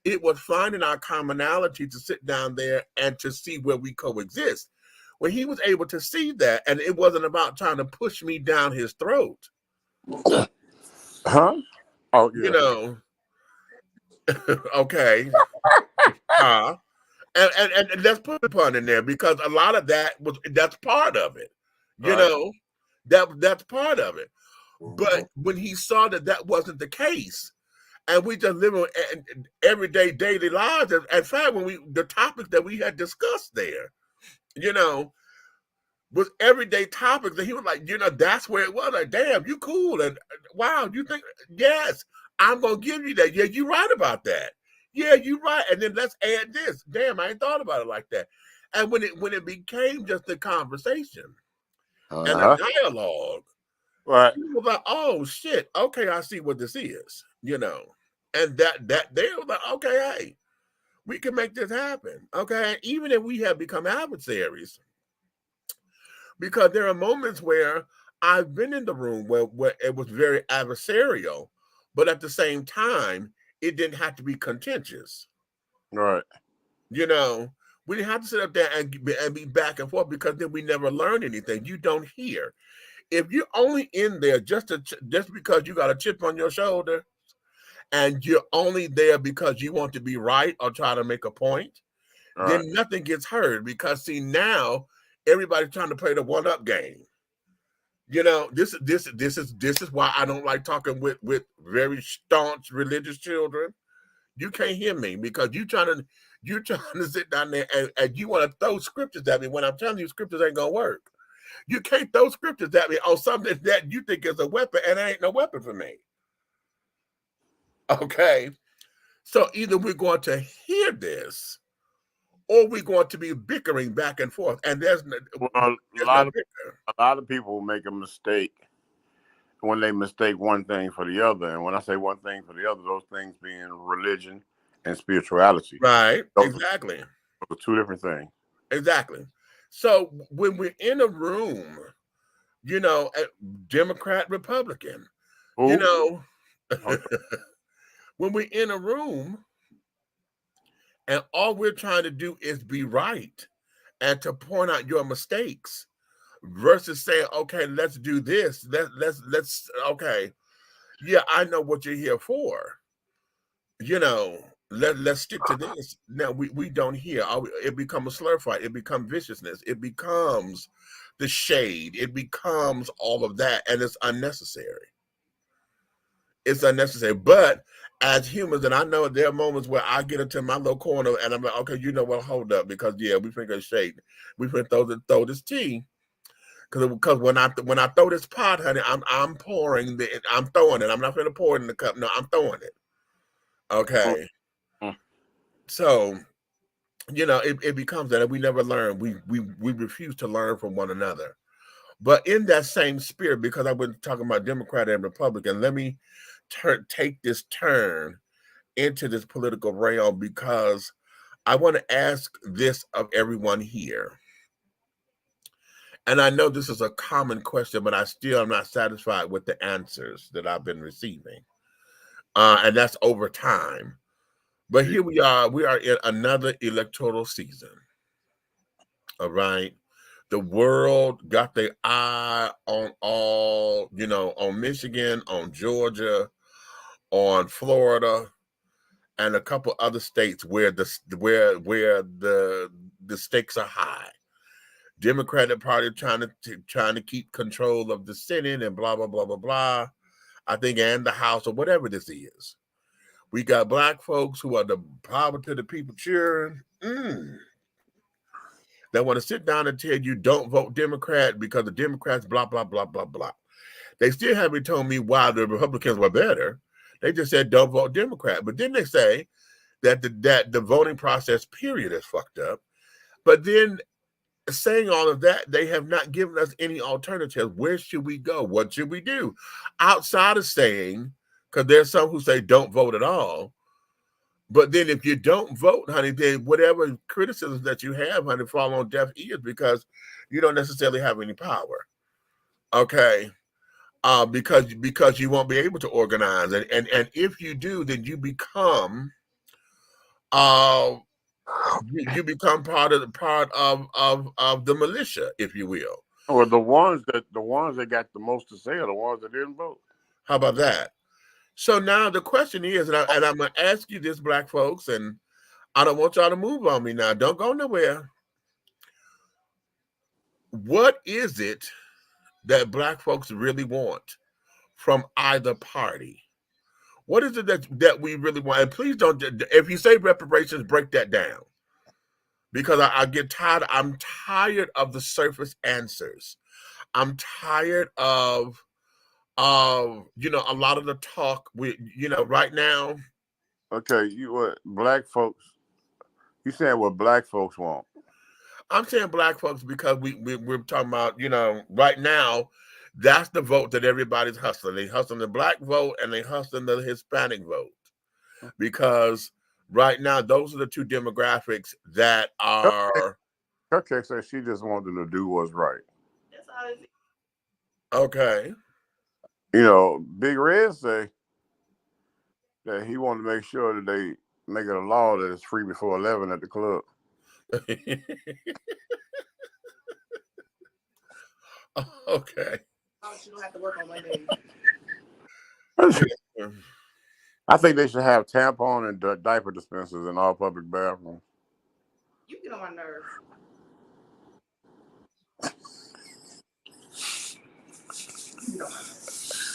It was finding our commonality to sit down there and to see where we coexist. When he was able to see that, and it wasn't about trying to push me down his throat. Huh? Oh, yeah. You know, okay. And let's put a pun in there, because a lot of that's part of it. You know, that's part of it. But when he saw that wasn't the case, and we just live in everyday daily lives, in fact, the topics that we had discussed there, you know, was everyday topics, and he was like, you know, that's where it was. Like, damn, you cool, and wow, you think, yes, I'm gonna give you that. Yeah, you're right about that. Yeah, you're right. And then let's add this. Damn, I ain't thought about it like that. And when it became just a conversation and a dialogue, right, he was like, oh shit, okay, I see what this is, you know. And that they were like, okay, hey, we can make this happen. Okay. Even if we have become adversaries, because there are moments where I've been in the room where it was very adversarial, but at the same time, it didn't have to be contentious. Right. You know, we didn't have to sit up there and be back and forth, because then we never learn anything. You don't hear. If you're only in there just because you got a chip on your shoulder, and you're only there because you want to be right or try to make a point, then nothing gets heard. Because see, now everybody's trying to play the one-up game. You know, this is why I don't like talking with very staunch religious children. You can't hear me, because you're trying to sit down there and you want to throw scriptures at me when I'm telling you scriptures ain't gonna work. You can't throw scriptures at me on something that you think is a weapon, and it ain't no weapon for me. Okay, so either we're going to hear this, or we're going to be bickering back and forth, and there's a lot of people make a mistake when they mistake one thing for the other. And when I say one thing for the other, those things being religion and spirituality. Right, exactly. Those are two different things. Exactly. So when we're in a room, you know, Democrat, Republican, You know, when we're in a room and all we're trying to do is be right and to point out your mistakes versus saying, okay, let's do this. Let's okay. Yeah, I know what you're here for. You know, let's stick to this. Now we don't hear. It becomes a slur fight. It becomes viciousness. It becomes the shade. It becomes all of that, and it's unnecessary. It's unnecessary. But as humans, and I know there are moments where I get into my little corner and I'm like, okay, you know what? Hold up, because yeah, we finna shade. We finna throw this tea. Because when I throw this pot, honey, I'm pouring the, I'm throwing it. I'm not gonna pour it in the cup. No, I'm throwing it. Okay. So, you know, it becomes that we never learn. We refuse to learn from one another. But in that same spirit, because I've been talking about Democrat and Republican, let me take this turn into this political realm, because I want to ask this of everyone here. And I know this is a common question, but I still am not satisfied with the answers that I've been receiving. And that's over time. But here we are in another electoral season. All right. The world got their eye on all, you know, on Michigan, on Georgia, on Florida, and a couple other states where the stakes are high. Democratic Party trying to keep control of the Senate and blah blah blah blah blah. I think, and the House or whatever this is. We got black folks who are the power to the people cheering. They want to sit down and tell you don't vote Democrat because the Democrats blah blah blah blah blah. They still haven't told me why the Republicans were better. They just said don't vote Democrat. But then they say that the voting process period is fucked up. But then saying all of that, they have not given us any alternatives. Where should we go? What should we do? Outside of saying, because there's some who say don't vote at all. But then if you don't vote, honey, then whatever criticisms that you have, honey, fall on deaf ears because you don't necessarily have any power. Okay. Because you won't be able to organize. And if you do, then you become you become part of the militia, if you will. Or the ones that got the most to say are the ones that didn't vote. How about that? So now the question is, and I'm going to ask you this, black folks, and I don't want y'all to move on me now. Don't go nowhere. What is it that black folks really want from either party? What is it that we really want? And please don't, if you say reparations, break that down. Because I get tired. I'm tired of the surface answers. I'm tired of you know, a lot of the talk you know, right now. Okay, black folks, you saying what black folks want? I'm saying black folks because we're talking about, you know, right now, that's the vote that everybody's hustling. They hustling the black vote and they hustling the Hispanic vote. Because right now, those are the two demographics that are. Okay, so she just wanted to do what's right. That's all it is. Okay. You know, Big Red say that he wanted to make sure that they make it a law that it's free before 11 at the club. Okay. You don't have to work on Monday. I think they should have tampon and diaper dispensers in all public bathrooms. You get on my nerves.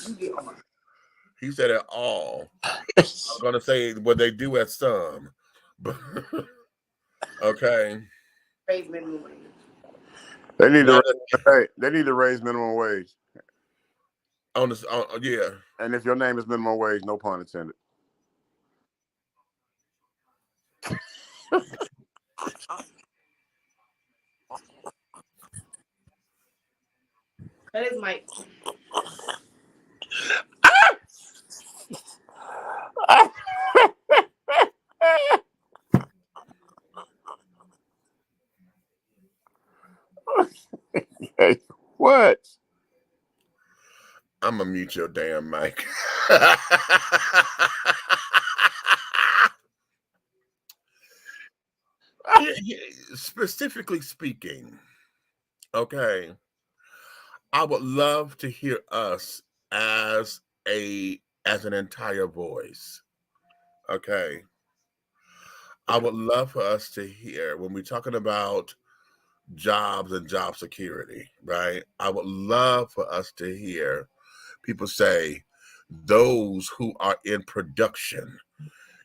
You get on my nerves. He said it all. I'm going to say what they do at some. Okay. Raise minimum wage. They need to raise minimum wage. Yeah. And if your name is minimum wage, no pun intended. That is Mike. Hey, what? I'm gonna mute your damn mic. Specifically speaking, okay, I would love to hear us as an entire voice. Okay. I would love for us to hear when we're talking about jobs and job security, right? I would love for us to hear people say those who are in production.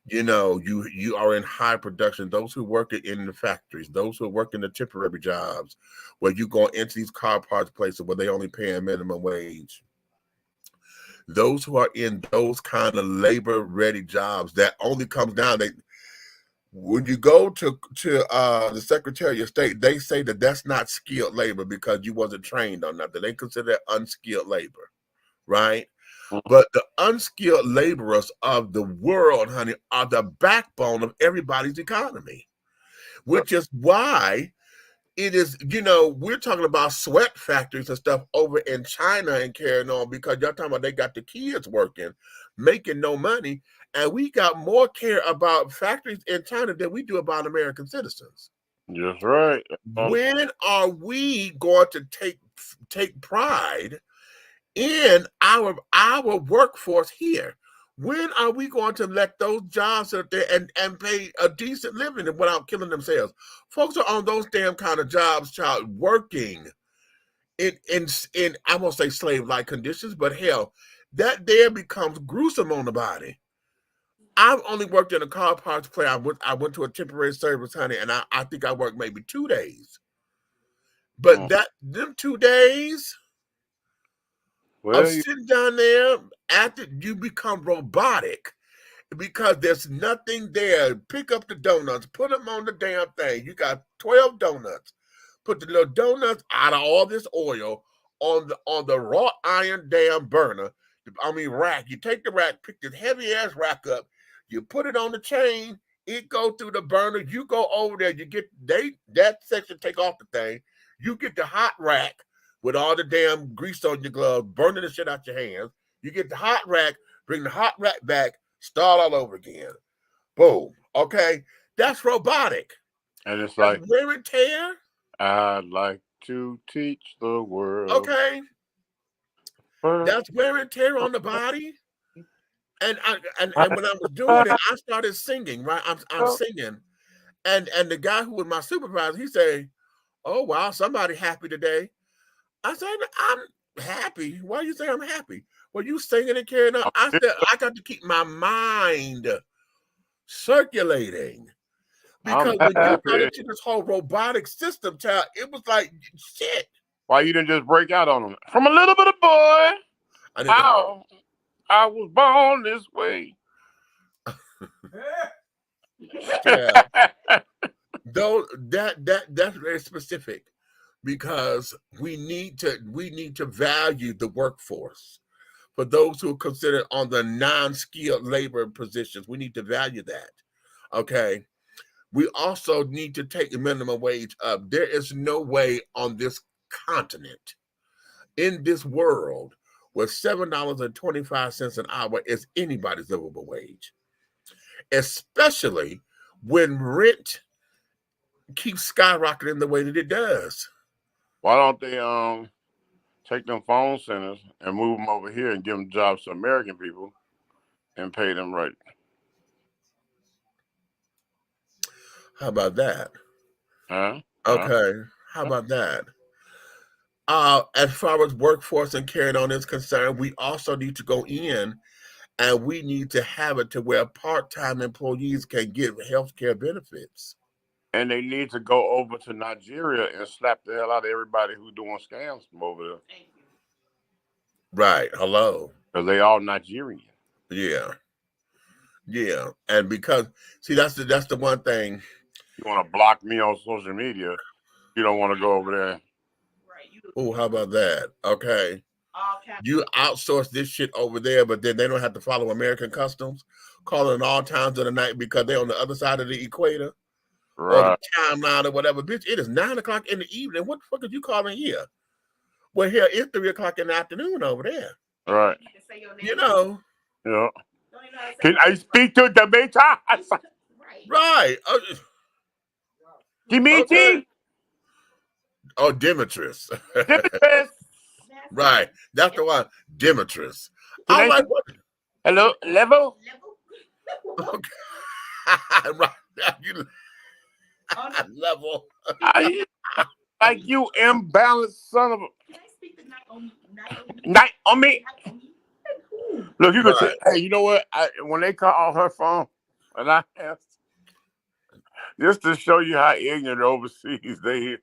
You know, you are in high production. Those who work in the factories, those who work in the temporary jobs, where you go into these car parts places where they only pay a minimum wage. Those who are in those kind of labor ready jobs that only comes down. When you go to the Secretary of State, they say that that's not skilled labor because you wasn't trained on nothing. They consider that unskilled labor, right? But the unskilled laborers of the world, honey, are the backbone of everybody's economy, which is why it is, you know, we're talking about sweat factories and stuff over in China and carrying on because y'all talking about they got the kids working, making no money. And we got more care about factories in China than we do about American citizens. That's right. When are we going to take pride in our workforce here? When are we going to let those jobs out there and pay a decent living without killing themselves? Folks are on those damn kind of jobs, child, working in I won't say slave-like conditions, but hell, that there becomes gruesome on the body. I've only worked in a car parts place. I went to a temporary service, honey, and I think I worked maybe 2 days. But them 2 days of sitting down there, after you become robotic because there's nothing there. Pick up the donuts, put them on the damn thing. You got 12 donuts. Put the little donuts out of all this oil on the wrought iron damn burner. Rack. You take the rack, pick this heavy ass rack up, you put it on the chain, it go through the burner, you go over there, you get that section, take off the thing, you get the hot rack with all the damn grease on your gloves, burning the shit out your hands. You get the hot rack, bring the hot rack back, start all over again. Boom. Okay. That's robotic. And it's like wear and tear. I'd like to teach the world. Okay. That's wear and tear on the body. And when I was doing it, I started singing, right? I'm singing. And the guy who was my supervisor, he said, "Oh wow, somebody happy today." I said, "I'm happy. Why you say I'm happy? Well, you singing and carrying on." I said, "I got to keep my mind circulating." Because when you got into this whole robotic system, child, it was like shit. Why you didn't just break out on them? From a little bit of boy, I was born this way. Yeah. Though that's very specific because we need to value the workforce. For those who are considered on the non-skilled labor positions, we need to value that. Okay. We also need to take the minimum wage up. There is no way on this continent, in this world, where $7.25 an hour is anybody's livable wage, especially when rent keeps skyrocketing the way that it does. Why don't they take them phone centers and move them over here and give them jobs to American people and pay them right? How about that? Huh? Okay. How about that? As far as workforce and carrying on is concerned, we also need to go in and we need to have it to where part-time employees can get health care benefits. And they need to go over to Nigeria and slap the hell out of everybody who's doing scams from over there. Right. Hello. Because they all Nigerian. Yeah. Yeah. And because, see, that's the one thing. You want to block me on social media, you don't want to go over there. Oh, how about that? Okay. You outsource this shit over there, but then they don't have to follow American customs, calling all times of the night because they're on the other side of the equator. Right. Or the timeline or whatever. Bitch, it is 9 o'clock in the evening. What the fuck are you calling here? Well, here it's 3 o'clock in the afternoon over there. Right. You know. Yeah. Can I speak to Demetra? Right. Dimitri? Okay. Oh, Demetrius. Demetrius. Right. That's the one. Demetrius. Can I'm I? like, what? Hello, level? Okay. Right. Level. Like you imbalanced son of a night on me. Look, you could say, hey, you know what? When they call her phone, and I asked, just to show you how ignorant overseas they is.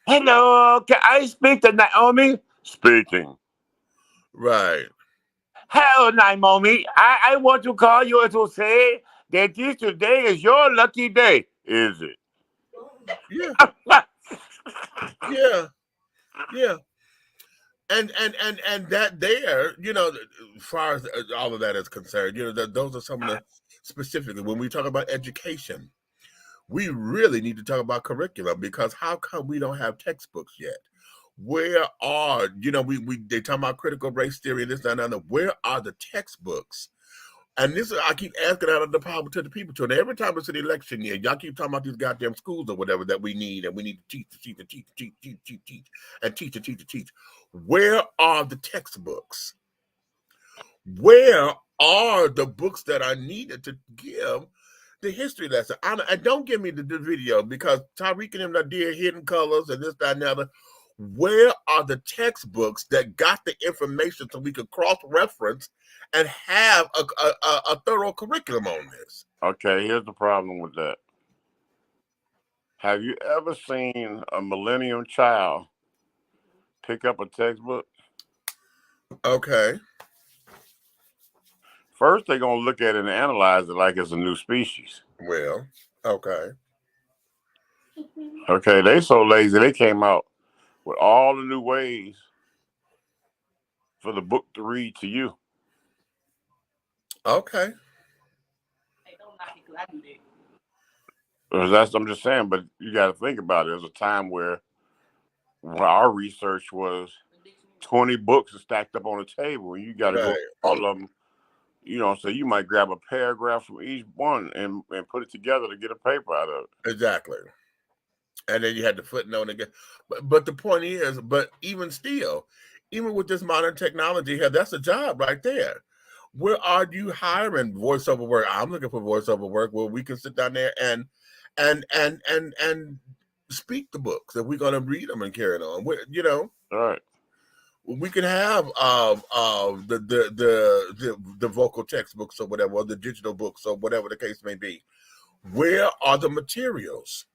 Hello, can I speak to Naomi? Speaking. Right. Hello, Naomi. I want to call you to say that this today is your lucky day. Is it? Yeah. Yeah. Yeah. And that there, you know, as far as all of that is concerned, you know, those are some of the specifically when we talk about education, we really need to talk about curriculum because how come we don't have textbooks yet? Where are, you know, they talk about critical race theory and this, that, and other. Where are the textbooks? And this is, I keep asking out of the power to the people too. And every time it's an election year, y'all keep talking about these goddamn schools or whatever that we need, and we need to teach. Where are the textbooks? Where are the books that are needed to give the history lesson? And don't give me the video because Tyreek and them that did Hidden Colors and this, that, and the other. Where are the textbooks that got the information so we could cross-reference and have a thorough curriculum on this? Okay, here's the problem with that. Have you ever seen a millennium child pick up a textbook? Okay. First, they're going to look at it and analyze it like it's a new species. Well, okay. Okay, they so lazy, they came out with all the new ways for the book to read to you. Okay. I'm just saying, but you got to think about it. There's a time where our research was 20 books stacked up on a table, and you got to go all of them. You know, so you might grab a paragraph from each one and put it together to get a paper out of it. Exactly. And then you had the footnote again. But the point is, but even still, even with this modern technology here, that's a job right there. Where are you hiring voiceover work? I'm looking for voiceover work where we can sit down there and speak the books, and we're gonna read them and carry it on. You know, all right. We can have the vocal textbooks or whatever, or the digital books or whatever the case may be. Where are the materials?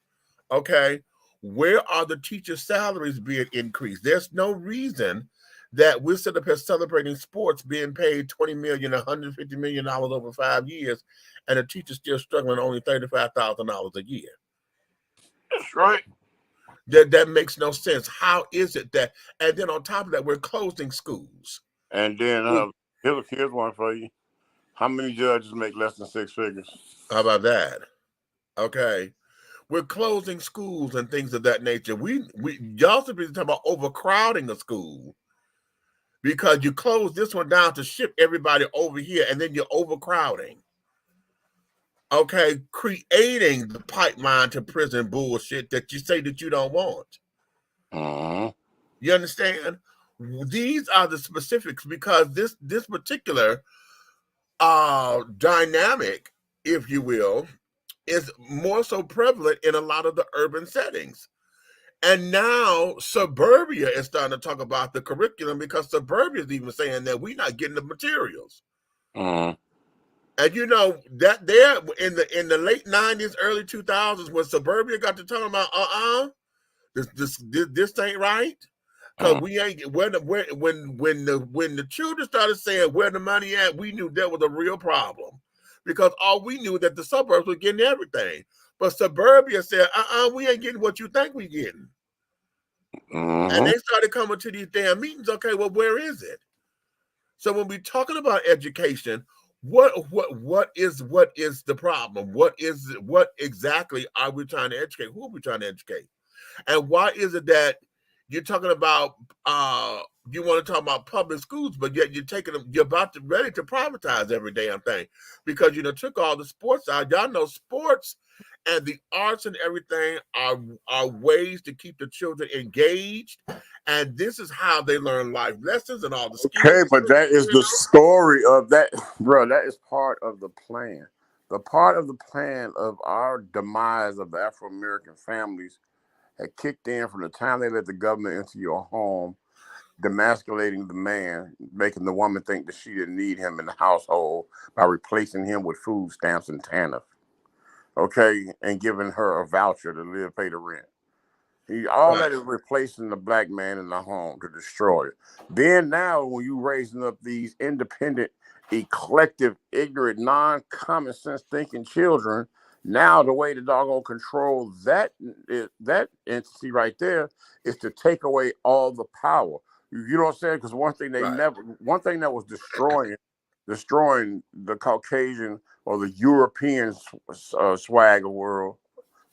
Okay, where are the teachers' salaries being increased? There's no reason that we're sitting up here celebrating sports being paid $20 million, $150 million over 5 years, and a teacher still struggling only $35,000 a year. That's right. That makes no sense. How is it that? And then on top of that, we're closing schools. And then here's one for you. How many judges make less than 6 figures? How about that? Okay. We're closing schools and things of that nature. Y'all should be talking about overcrowding a school because you close this one down to ship everybody over here, and then you're overcrowding. Okay, creating the pipeline to prison bullshit that you say that you don't want. You understand? These are the specifics because this particular dynamic, if you will, is more so prevalent in a lot of the urban settings. And now suburbia is starting to talk about the curriculum because suburbia is even saying that we're not getting the materials. And you know that there in the late 90s, early 2000s, when suburbia got to talking about this ain't right. Because we ain't when the children started saying where the money at, we knew there was a real problem. Because all we knew that the suburbs were getting everything. But suburbia said, we ain't getting what you think we getting. And they started coming to these damn meetings. Okay, well, where is it? So when we're talking about education, what is the problem? What exactly are we trying to educate? Who are we trying to educate? And why is it that you're talking about you want to talk about public schools, but yet you're ready to privatize every damn thing because took all the sports out. Y'all know sports and the arts and everything are ways to keep the children engaged, and this is how they learn life lessons and all the skills. Okay, but that is the story of that, bro. That is part of the plan. The part of the plan of our demise of the Afro-American families had kicked in from the time they let the government into your home, demasculating the man, making the woman think that she didn't need him in the household by replacing him with food stamps and TANF, okay, and giving her a voucher to pay the rent. All that is replacing the black man in the home to destroy it. Then now, when you raising up these independent, eclectic, ignorant, non-common sense thinking children, now the way to doggone control that entity right there is to take away all the power. You know what I'm saying? Because one thing that was destroying the Caucasian or the European swagger world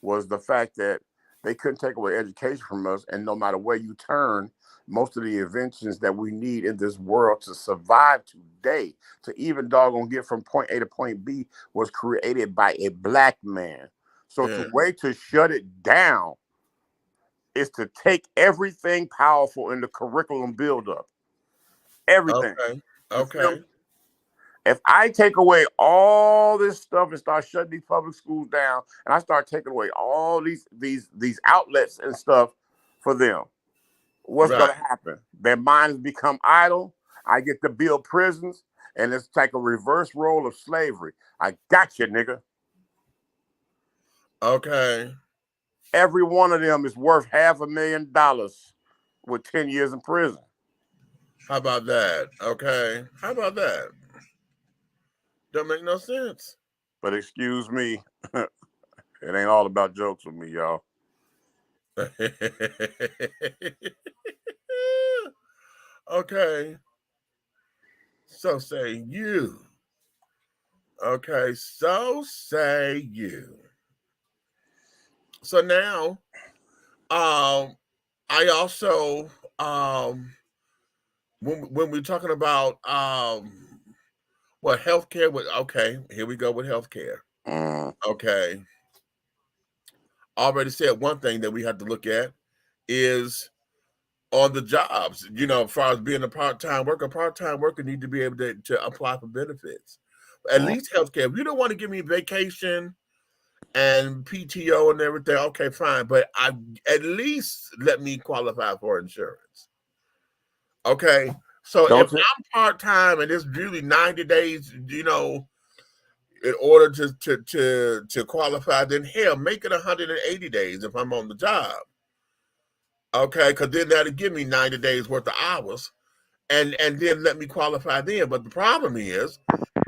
was the fact that they couldn't take away education from us, and no matter where you turn, most of the inventions that we need in this world to survive today, to even doggone get from point A to point B, was created by a black man. So the way to shut it down is to take everything powerful in the curriculum buildup. Everything. Okay. If I take away all this stuff and start shutting these public schools down, and I start taking away all these outlets and stuff for them, what's going to happen? Their minds become idle. I get to build prisons, and it's like a reverse role of slavery. I got you, nigga. Okay. Every one of them is worth $500,000 with 10 years in prison. How about that? Okay. How about that? Don't make no sense. But excuse me, it ain't all about jokes with me, y'all. Okay. So say you. Okay, so say you. So now, I also when we're talking about healthcare with here we go with healthcare. Okay. Already said one thing that we have to look at is on the jobs, as far as being a part-time worker need to be able to apply for benefits. At least healthcare. If you don't want to give me vacation and PTO and everything, okay, fine. But at least let me qualify for insurance. Okay. So if I'm part-time and it's really 90 days, in order to qualify, then hell, make it 180 days if I'm on the job. Okay, because then that'll give me 90 days worth of hours, and then let me qualify then. But the problem is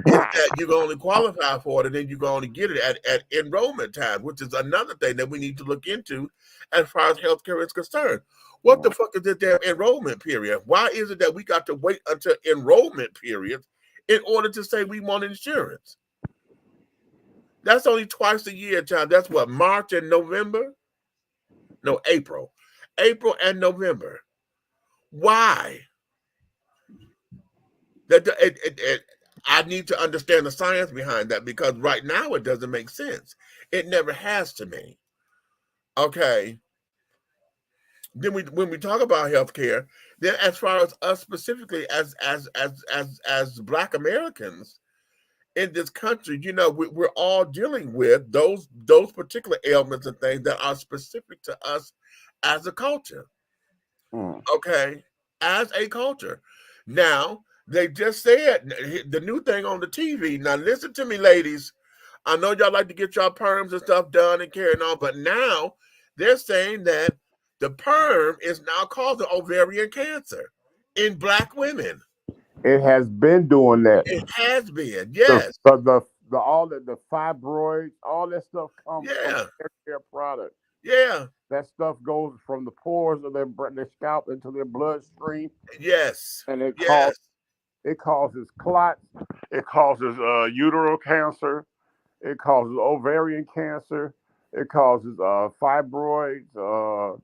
that you can only qualify for it, and then you can only get it at enrollment time, which is another thing that we need to look into as far as healthcare is concerned. What the fuck is this damn enrollment period? Why is it that we got to wait until enrollment period in order to say we want insurance? That's only twice a year, child. That's what, March and November? No, April. April and November. Why? I need to understand the science behind that, because right now it doesn't make sense. It never has to me. Okay. Then when we talk about healthcare, then as far as us specifically as Black Americans in this country, we're all dealing with those particular ailments and things that are specific to us as a culture. Okay, as a culture. Now, they just said the new thing on the TV. Now, listen to me, ladies. I know y'all like to get y'all perms and stuff done and carrying on, but now they're saying that the perm is now causing ovarian cancer in Black women. It has been doing that. It has been, yes. The fibroids, all that stuff comes from hair care products. Yeah. That stuff goes from the pores of their scalp into their bloodstream. Yes. And it causes clots. It causes uterine cancer. It causes ovarian cancer. It causes fibroids.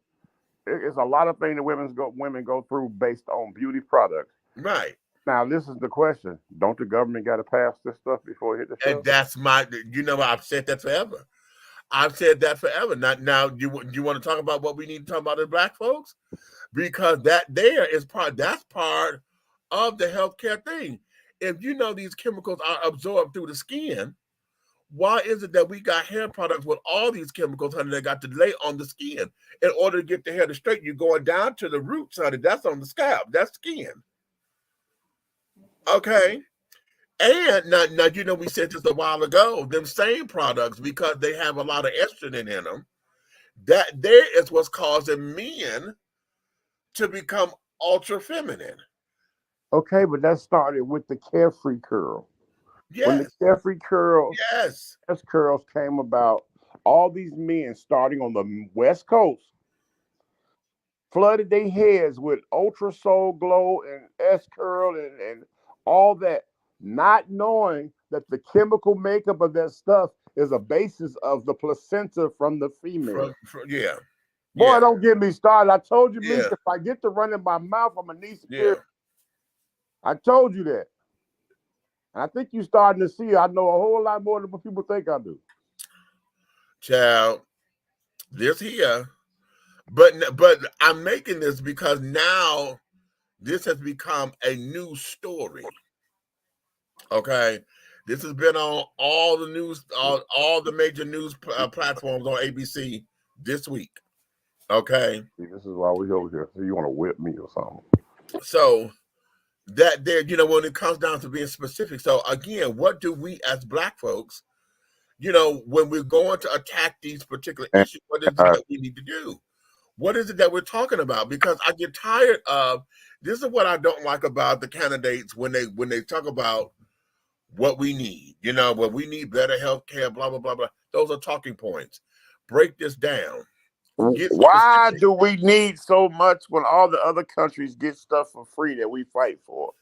it's a lot of things that women go through based on beauty products. Right. Now, this is the question: don't the government got to pass this stuff before it hit the shelf? And that's I've said that forever. I've said that forever. Now, you want to talk about what we need to talk about as Black folks? Because that's part of the healthcare thing. If these chemicals are absorbed through the skin, why is it that we got hair products with all these chemicals, honey, that got to lay on the skin in order to get the hair to straight? You're going down to the roots, honey. That's on the scalp. That's skin. Okay. And now, we said this a while ago, them same products, because they have a lot of estrogen in them, that there is what's causing men to become ultra feminine. Okay, but that started with the carefree curl. Yes. When the carefree curls, yes, curls came about, all these men starting on the West Coast flooded their heads with Ultra Soul Glow and S Curl and all that, not knowing that the chemical makeup of that stuff is a basis of the placenta from the female. Yeah. Boy, yeah. Don't get me started. I told you, Yeah. Meek, if I get to run in my mouth, I'm going to need security. Yeah. I told you that. And I think you're starting to see I know a whole lot more than what people think I do. Child, this here. But I'm making this because now this has become a news story. Okay? This has been on all the news, all the major news platforms on ABC this week. Okay? See, this is why we over here. So you want to whip me or something. So that there, when it comes down to being specific. So again, what do we as Black folks, when we're going to attack these particular issues, what is it that we need to do? What is it that we're talking about? Because I get tired of, this is what I don't like about the candidates when they talk about what we need, what we need, better health care, blah, blah, blah, blah. Those are talking points. Break this down. Why do we need so much when all the other countries get stuff for free that we fight for?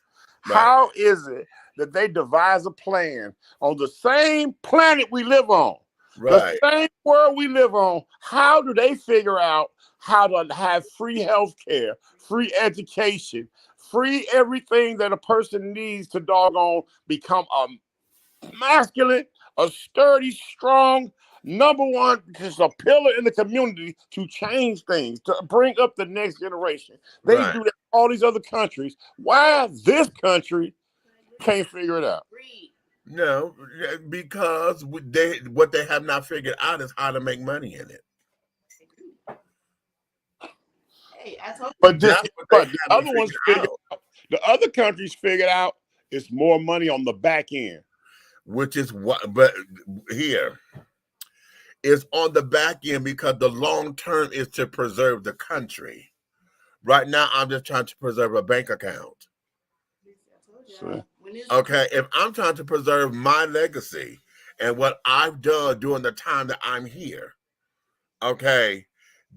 Right. How is it that they devise a plan on the same planet we live on, the same world we live on? How do they figure out how to have free health care, free education, free everything that a person needs to doggone become a masculine, a sturdy, strong, number one, just a pillar in the community to change things, to bring up the next generation? They do that in all these other countries. Why this country can't figure it out? No, because what they have not figured out is how to make money in it. Hey, I told you. But the other ones figured out. The other countries figured out it's more money on the back end. Which is what, but here, it's on the back end because the long term is to preserve the country. Right now, I'm just trying to preserve a bank account. Okay, if I'm trying to preserve my legacy and what I've done during the time that I'm here, okay,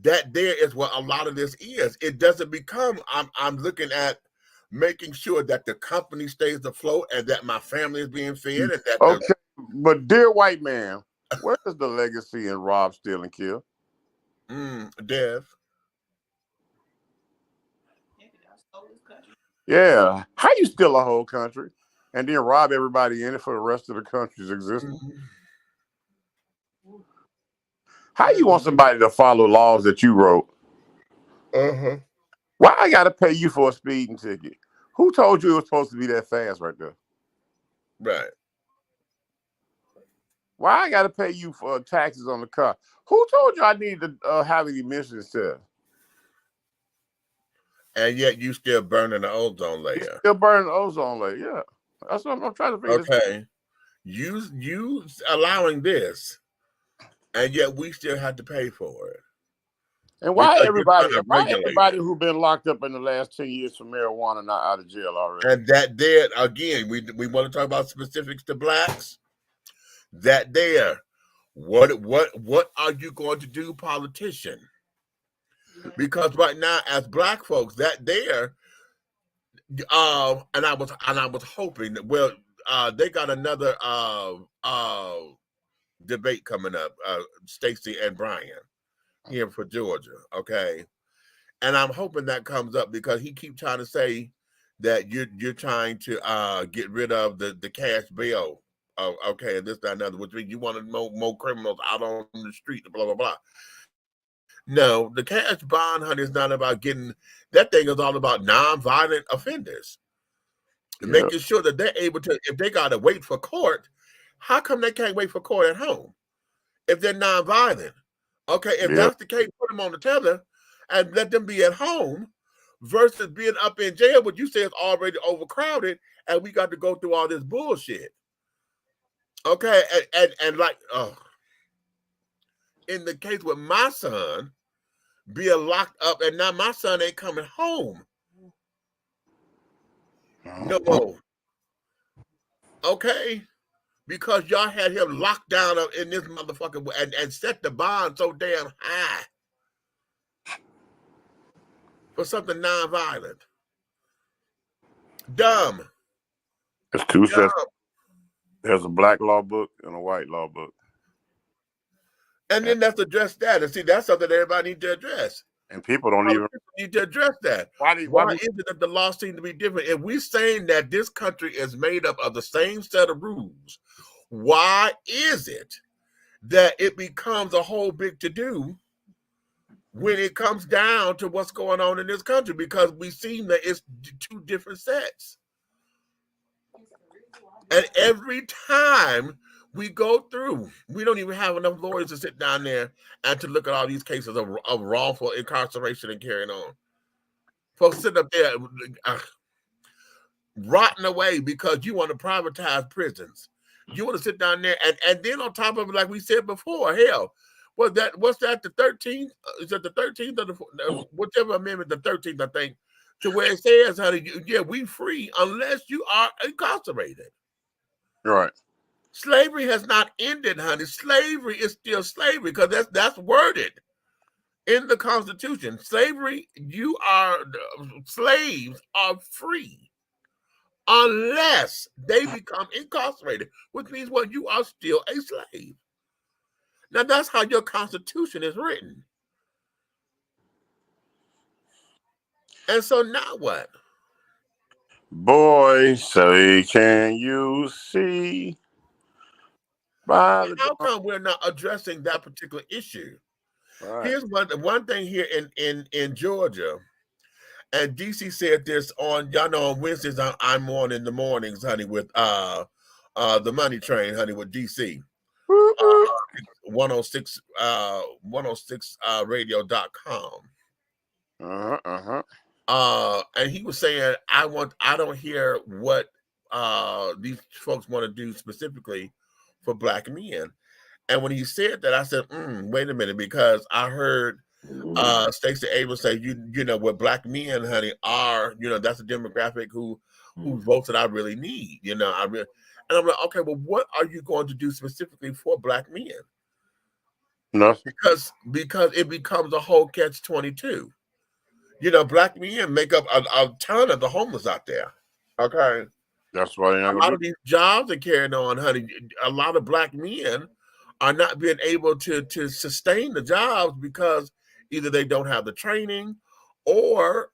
that there is what a lot of this is. It doesn't become, I'm looking at making sure that the company stays afloat and that my family is being fed. And that but dear white man, where is the legacy in rob, steal, and kill? Death. Yeah. How you steal a whole country and then rob everybody in it for the rest of the country's existence? How you want somebody to follow laws that you wrote? Why I gotta pay you for a speeding ticket? Who told you it was supposed to be that fast right there? Right. Why I gotta pay you for taxes on the car? Who told you I need to have an emissions test? And yet you still burning the ozone layer. You're still burning the ozone layer, yeah. That's what I'm trying to figure. Okay. You allowing this, and yet we still have to pay for it. And why everybody who's been locked up in the last 10 years for marijuana not out of jail already? And that there, again, we want to talk about specifics to Blacks. That there, what are you going to do, politician? Because right now, as Black folks, that there, and I was hoping that, they got another debate coming up, Stacey and Brian here for Georgia, okay? And I'm hoping that comes up because he keeps trying to say that you're trying to get rid of the cash bail. Okay, and this, that, and other, which means you want to more criminals out on the street, blah, blah, blah. No, the cash bond, honey, is not about getting, that thing is all about nonviolent offenders. And making sure that they're able to, if they got to wait for court, how come they can't wait for court at home if they're nonviolent? Okay, if that's the case, put them on the tether and let them be at home versus being up in jail, but you say it's already overcrowded and we got to go through all this bullshit. Okay, and like, in the case with my son, being locked up, and now my son ain't coming home no more. Okay, because y'all had him locked down in this motherfucker and set the bond so damn high for something nonviolent. Dumb. There's two sets. There's a black law book and a white law book. And then let's address that. And see, that's something everybody needs to address. And people don't even need to address that. Why is it that the law seems to be different? If we're saying that this country is made up of the same set of rules, why is it that it becomes a whole big to-do when it comes down to what's going on in this country? Because we seem that it's two different sets. And every time we go through, we don't even have enough lawyers to sit down there and to look at all these cases of wrongful incarceration and carrying on. Folks sit up there rotting away because you want to privatize prisons. You want to sit down there and then on top of it, like we said before, hell, what's that, the 13th? Is that the 13th or the whichever amendment, the 13th, I think, to where it says, honey, we free unless you are incarcerated. Right. Slavery has not ended, honey. Slavery is still slavery because that's worded in the Constitution. Slavery, slaves are free unless they become incarcerated, which means, well, you are still a slave. Now, that's how your Constitution is written. And so now what? Boy, say, can you see? How come we're not addressing that particular issue? Right. Here's one thing here in Georgia, and DC said this on, y'all know, on Wednesdays I'm on in the mornings, honey, with the Money Train, honey, with DC. 106 radio.com. And he was saying, I don't hear what these folks want to do specifically for Black men. And when he said that, I said, wait a minute, because I heard Stacey Abrams say, you know, what Black men, honey, are, that's a demographic who votes that I really need, and I'm like, okay, well, what are you going to do specifically for Black men? No, because it becomes a whole catch-22. Black men make up a ton of the homeless out there. Okay, that's why a lot of these jobs are carrying on, honey. A lot of Black men are not being able to sustain the jobs because either they don't have the training or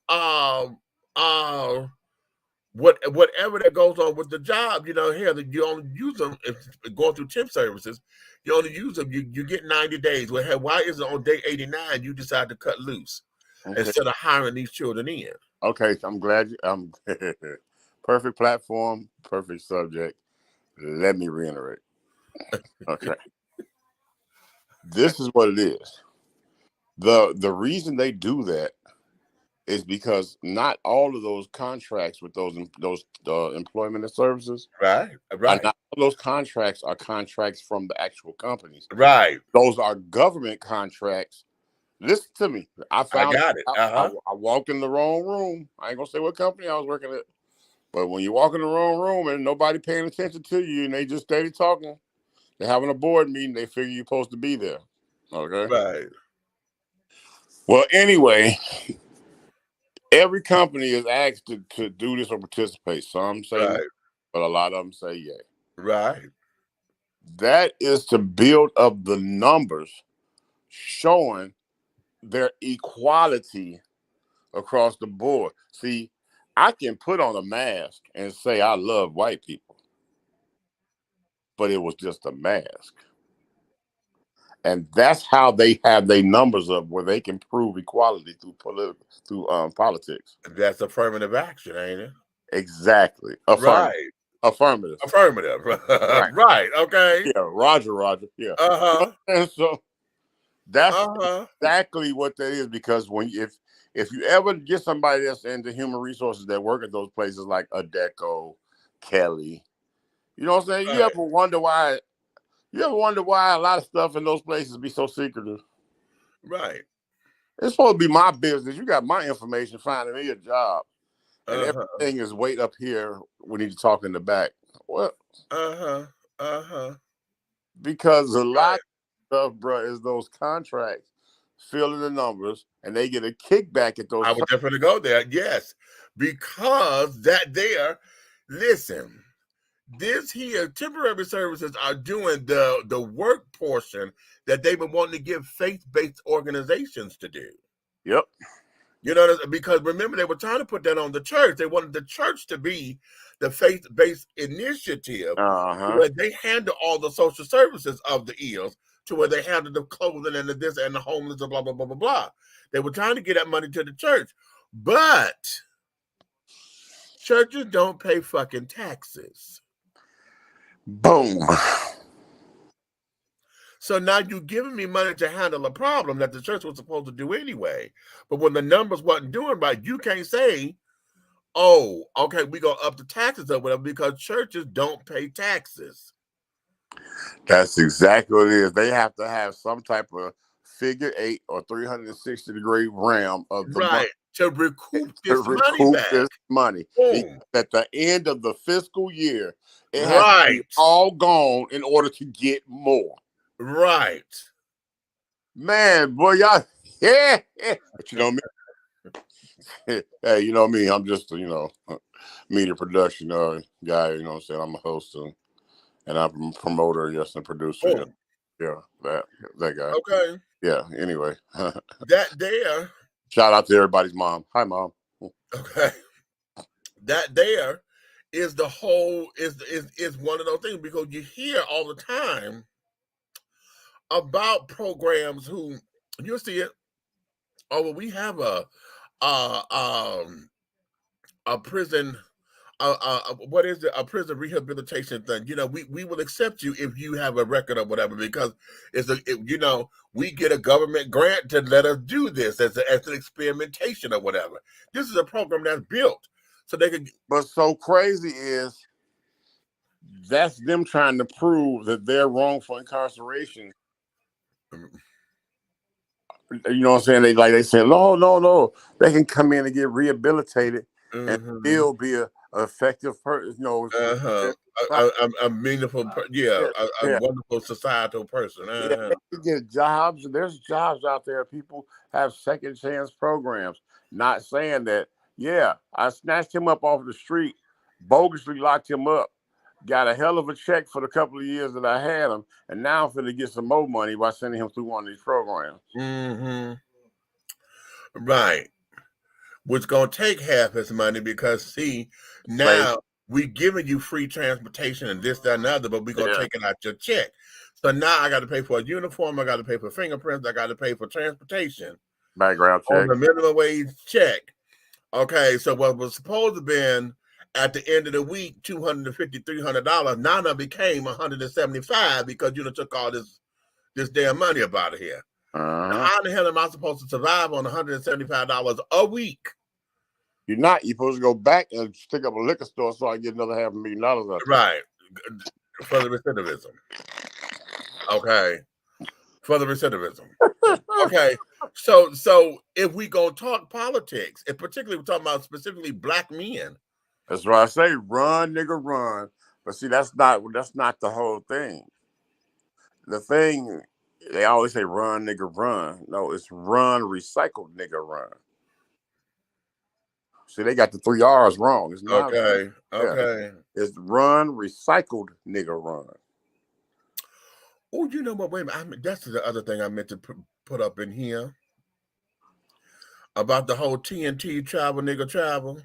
whatever that goes on with the job. Here you only use them if going through temp services. You only use them. You get 90 days. Well, hey, why is it on day 89 you decide to cut loose instead of hiring these children in? Okay, I'm glad you. Perfect platform, perfect subject. Let me reiterate. Okay. This is what it is. The reason they do that is because not all of those contracts with those employment and services, right. Not all those contracts are contracts from the actual companies, right. Those are government contracts. Listen to me. I got it. I walked in the wrong room. I ain't gonna say what company I was working at, but when you walk in the wrong room and nobody paying attention to you and they just steady talking. They're having a board meeting. They figure you're supposed to be there. Okay. Right. Well, anyway, every company is asked to do this or participate. Some say, no, but a lot of them say, yeah. Right. That is to build up the numbers showing their equality across the board. See, I can put on a mask and say I love white people, but it was just a mask. And that's how they have their numbers up, where they can prove equality through politics. That's affirmative action, ain't it? Exactly. Affirmative. Right. Affirmative. Affirmative. Right. Right. Okay. Yeah. Roger. Yeah. And so that's exactly what that is. Because if you ever get somebody that's into human resources that work at those places like Adecco, Kelly, you know what I'm saying? Right. You ever wonder why a lot of stuff in those places be so secretive? Right. It's supposed to be my business. You got my information, finding me a job. And everything is weight up here when you talk in the back. Well, because a lot of stuff, bro, is those contracts filling the numbers, and they get a kickback at those. I would definitely go there, yes, because that there. Listen, this here temporary services are doing the work portion that they've been wanting to give faith-based organizations to do. Yep. You know, because remember, they were trying to put that on the church. They wanted the church to be the faith-based initiative where they handle all the social services of the ills, to where they handle the clothing and the this and the homeless and blah, blah, blah, blah, blah. They were trying to get that money to the church. But churches don't pay fucking taxes. Boom. So now you're giving me money to handle a problem that the church was supposed to do anyway. But when the numbers wasn't doing right, you can't say, oh, okay, we're going to up the taxes or whatever, because churches don't pay taxes. That's exactly what it is. They have to have some type of figure 8 or 360-degree ram of the money to recoup this money. At the end of the fiscal year, it has to be all gone in order to get more. Right. Man, boy, y'all, yeah. But you know me. Hey, you know me. I'm just media production guy. You know what I'm saying? I'm a host and I'm a promoter, yes, and producer. Yeah, that guy. Okay. Yeah. Anyway, that there. Shout out to everybody's mom. Hi, mom. Okay. That there is the whole is one of those things, because you hear all the time about programs who you'll see it. Oh, well, we have a prison. What is it? A prison rehabilitation thing. You know, we will accept you if you have a record or whatever, because we get a government grant to let us do this as an experimentation or whatever. This is a program that's built so they can. But so crazy is that's them trying to prove that they're wrongful incarceration. You know what I'm saying? They say, no, they can come in and get rehabilitated and still be a effective person. A meaningful, a wonderful societal person. Yeah, they get jobs. There's jobs out there. People have second chance programs. Not saying that. Yeah, I snatched him up off the street, bogusly locked him up, got a hell of a check for the couple of years that I had him, and now I'm finna get some more money by sending him through one of these programs. Right. Which gonna take half his money, because see, now we giving you free transportation and this, that, and other, but we're gonna take it out your check. So now I got to pay for a uniform, I got to pay for fingerprints, I got to pay for transportation, background check, on the minimum wage check. Okay, so what was supposed to been at the end of the week $250, $300, now that became $175 because you took all this damn money up out of here. How the hell am I supposed to survive on $175 a week? You're not. You're supposed to go back and stick up a liquor store so I get another $500,000 out. Right. For the recidivism. Okay. For the recidivism. Okay. So if we gonna talk politics, and particularly we're talking about specifically black men. That's why I say run, nigga, run. But see, that's not the whole thing. The thing, they always say run, nigga, run. No, it's run, recycle, nigga, run. See, they got the 3 R's wrong. It's not okay. It's run, recycled, nigga, run. Oh, you know what? Wait a minute. That's the other thing I meant to put up in here. about the whole TNT travel, nigga travel.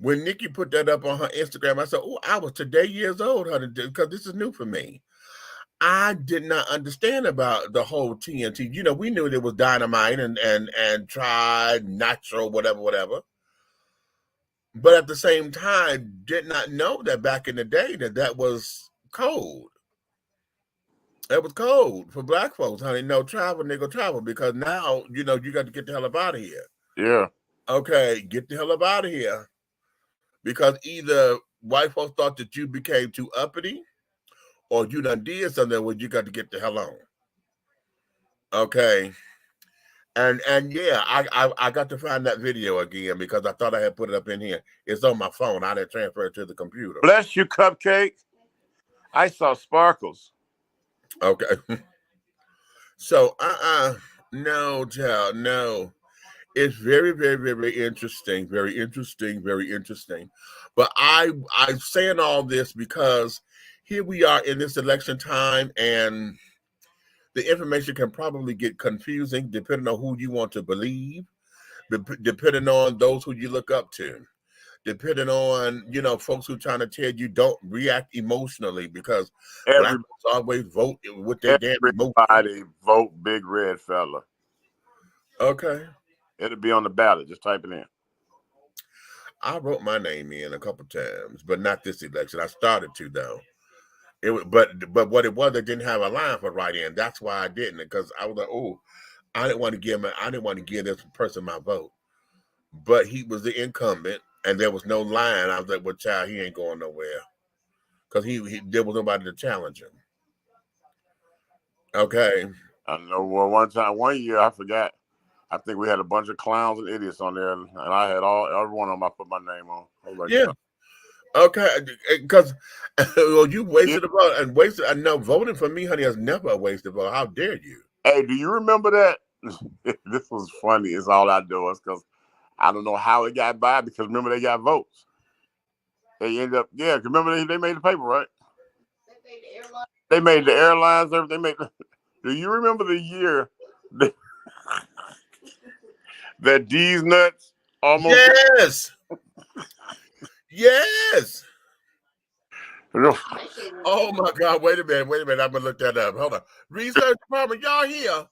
When Nikki put that up on her Instagram, I said, "Oh, I was today years old, honey, because this is new for me." I did not understand about the whole TNT. You know, we knew there was dynamite and tried natural, whatever. But at the same time, did not know that back in the day that was code. It was code for black folks, honey. No travel, nigga, travel. Because now, you know, you got to get the hell up out of here. Yeah. Okay, get the hell up out of here. Because either white folks thought that you became too uppity, or you done did something where you got to get the hell on. Okay. And yeah, I got to find that video again because I thought I had put it up in here. It's on my phone. I didn't transfer it to the computer. Bless you, Cupcake. I saw sparkles. Okay. So no, child, no. It's very, very, very interesting. Very interesting. Very interesting. But I'm saying all this because here we are in this election time, and the information can probably get confusing depending on who you want to believe, depending on those who you look up to, depending on, you know, folks who are trying to tell you don't react emotionally because black folks always vote with their damn emotion. Everybody vote Big Red Fella. Okay. It'll be on the ballot. Just type it in. I wrote my name in a couple times, but not this election. I started to though. It was, but what it was, they didn't have a line for write in. That's why I didn't, because I was like, oh, I didn't want to give this person my vote. But he was the incumbent, and there was no line. I was like, well, child, he ain't going nowhere, because there was nobody to challenge him. Okay. I know. Well, one year, I forgot. I think we had a bunch of clowns and idiots on there, and I had every one of them. I put my name on. Yeah. Okay, because well, you wasted a vote and wasted. I know voting for me, honey, is never a wasted vote. How dare you? Hey, do you remember that? This was funny. It's all I do is because I don't know how it got by. Because remember they got votes. They ended up, yeah. Remember they made the paper, right? They made the airlines. Everything made. Do you remember the year that D's nuts almost? Yes. Yes. Oh my God! Wait a minute! I'm gonna look that up. Hold on. Research department, y'all here?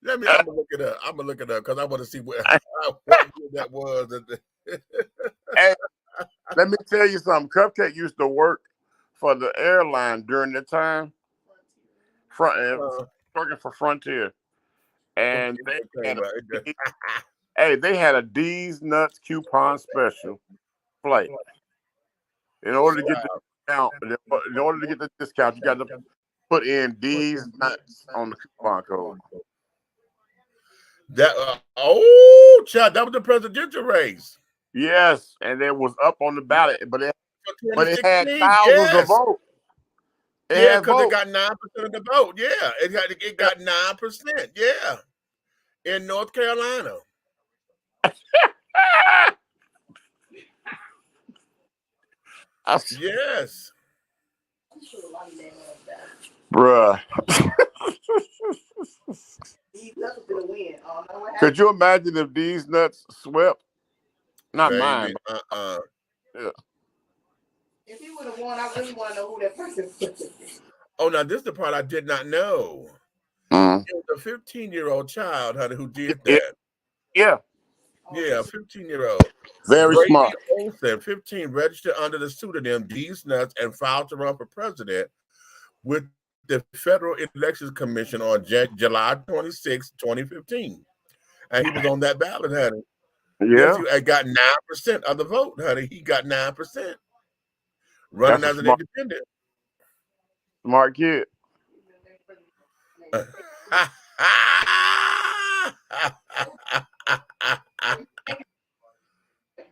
I'm gonna look it up. Because I want to see what year that was. Hey, let me tell you something. Cupcake used to work for the airline during the time. Working for Frontier, and they had a D's Nuts coupon special flight. In order to get the discount, you got to put in D's Nuts on the coupon code. Child, that was the presidential race. Yes, and it was up on the ballot, but it had thousands of votes. Yeah, because it got 9% of the vote. Yeah, it got 9%. Yeah, in North Carolina. Yes. Bruh. Could you imagine if these nuts swept? Not Baby, mine. Yeah. If he would have won, I really want to know who that person is. Oh, now this is the part I did not know. It was a 15-year-old child, honey, who did that. Yeah. Yeah, a 15-year-old. Very smart. Olsen, 15, registered under the pseudonym D's Nuts and filed to run for president with the Federal Elections Commission on July 26, 2015. And he was on that ballot, honey. Yeah. Yes, he got 9% of the vote, honey. He got 9%. Running as an independent. Smart kid.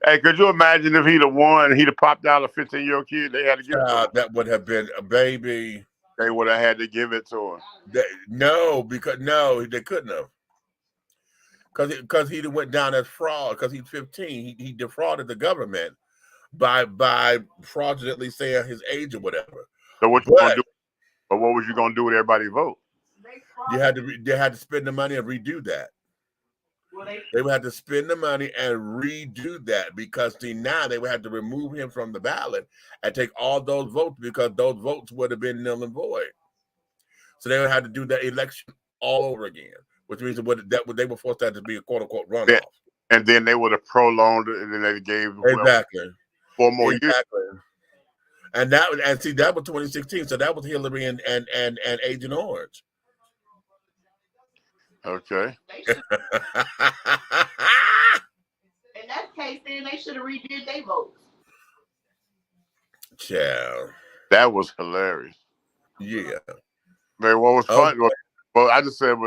Hey, could you imagine if he'd have won and he'd have popped out a 15-year-old kid? They had to give it to him. That would have been a baby. They would have had to give it to him. They couldn't have. Because he went down as fraud. Because he's 15, he defrauded the government by fraudulently saying his age or whatever. So what you gonna do? But what was you gonna do with everybody vote? they had to spend the money and redo that. They would have to spend the money and redo that because see now they would have to remove him from the ballot and take all those votes because those votes would have been null and void. So they would have to do that election all over again, which means they were forced that to be a quote unquote runoff. And then they would have prolonged it, and then they gave exactly 4 more years. And that was 2016. So that was Hillary and Agent Orange. Okay. In that case, then they should have redid their votes. Yeah. That was hilarious. Yeah. Man, what was funny? Well, I just said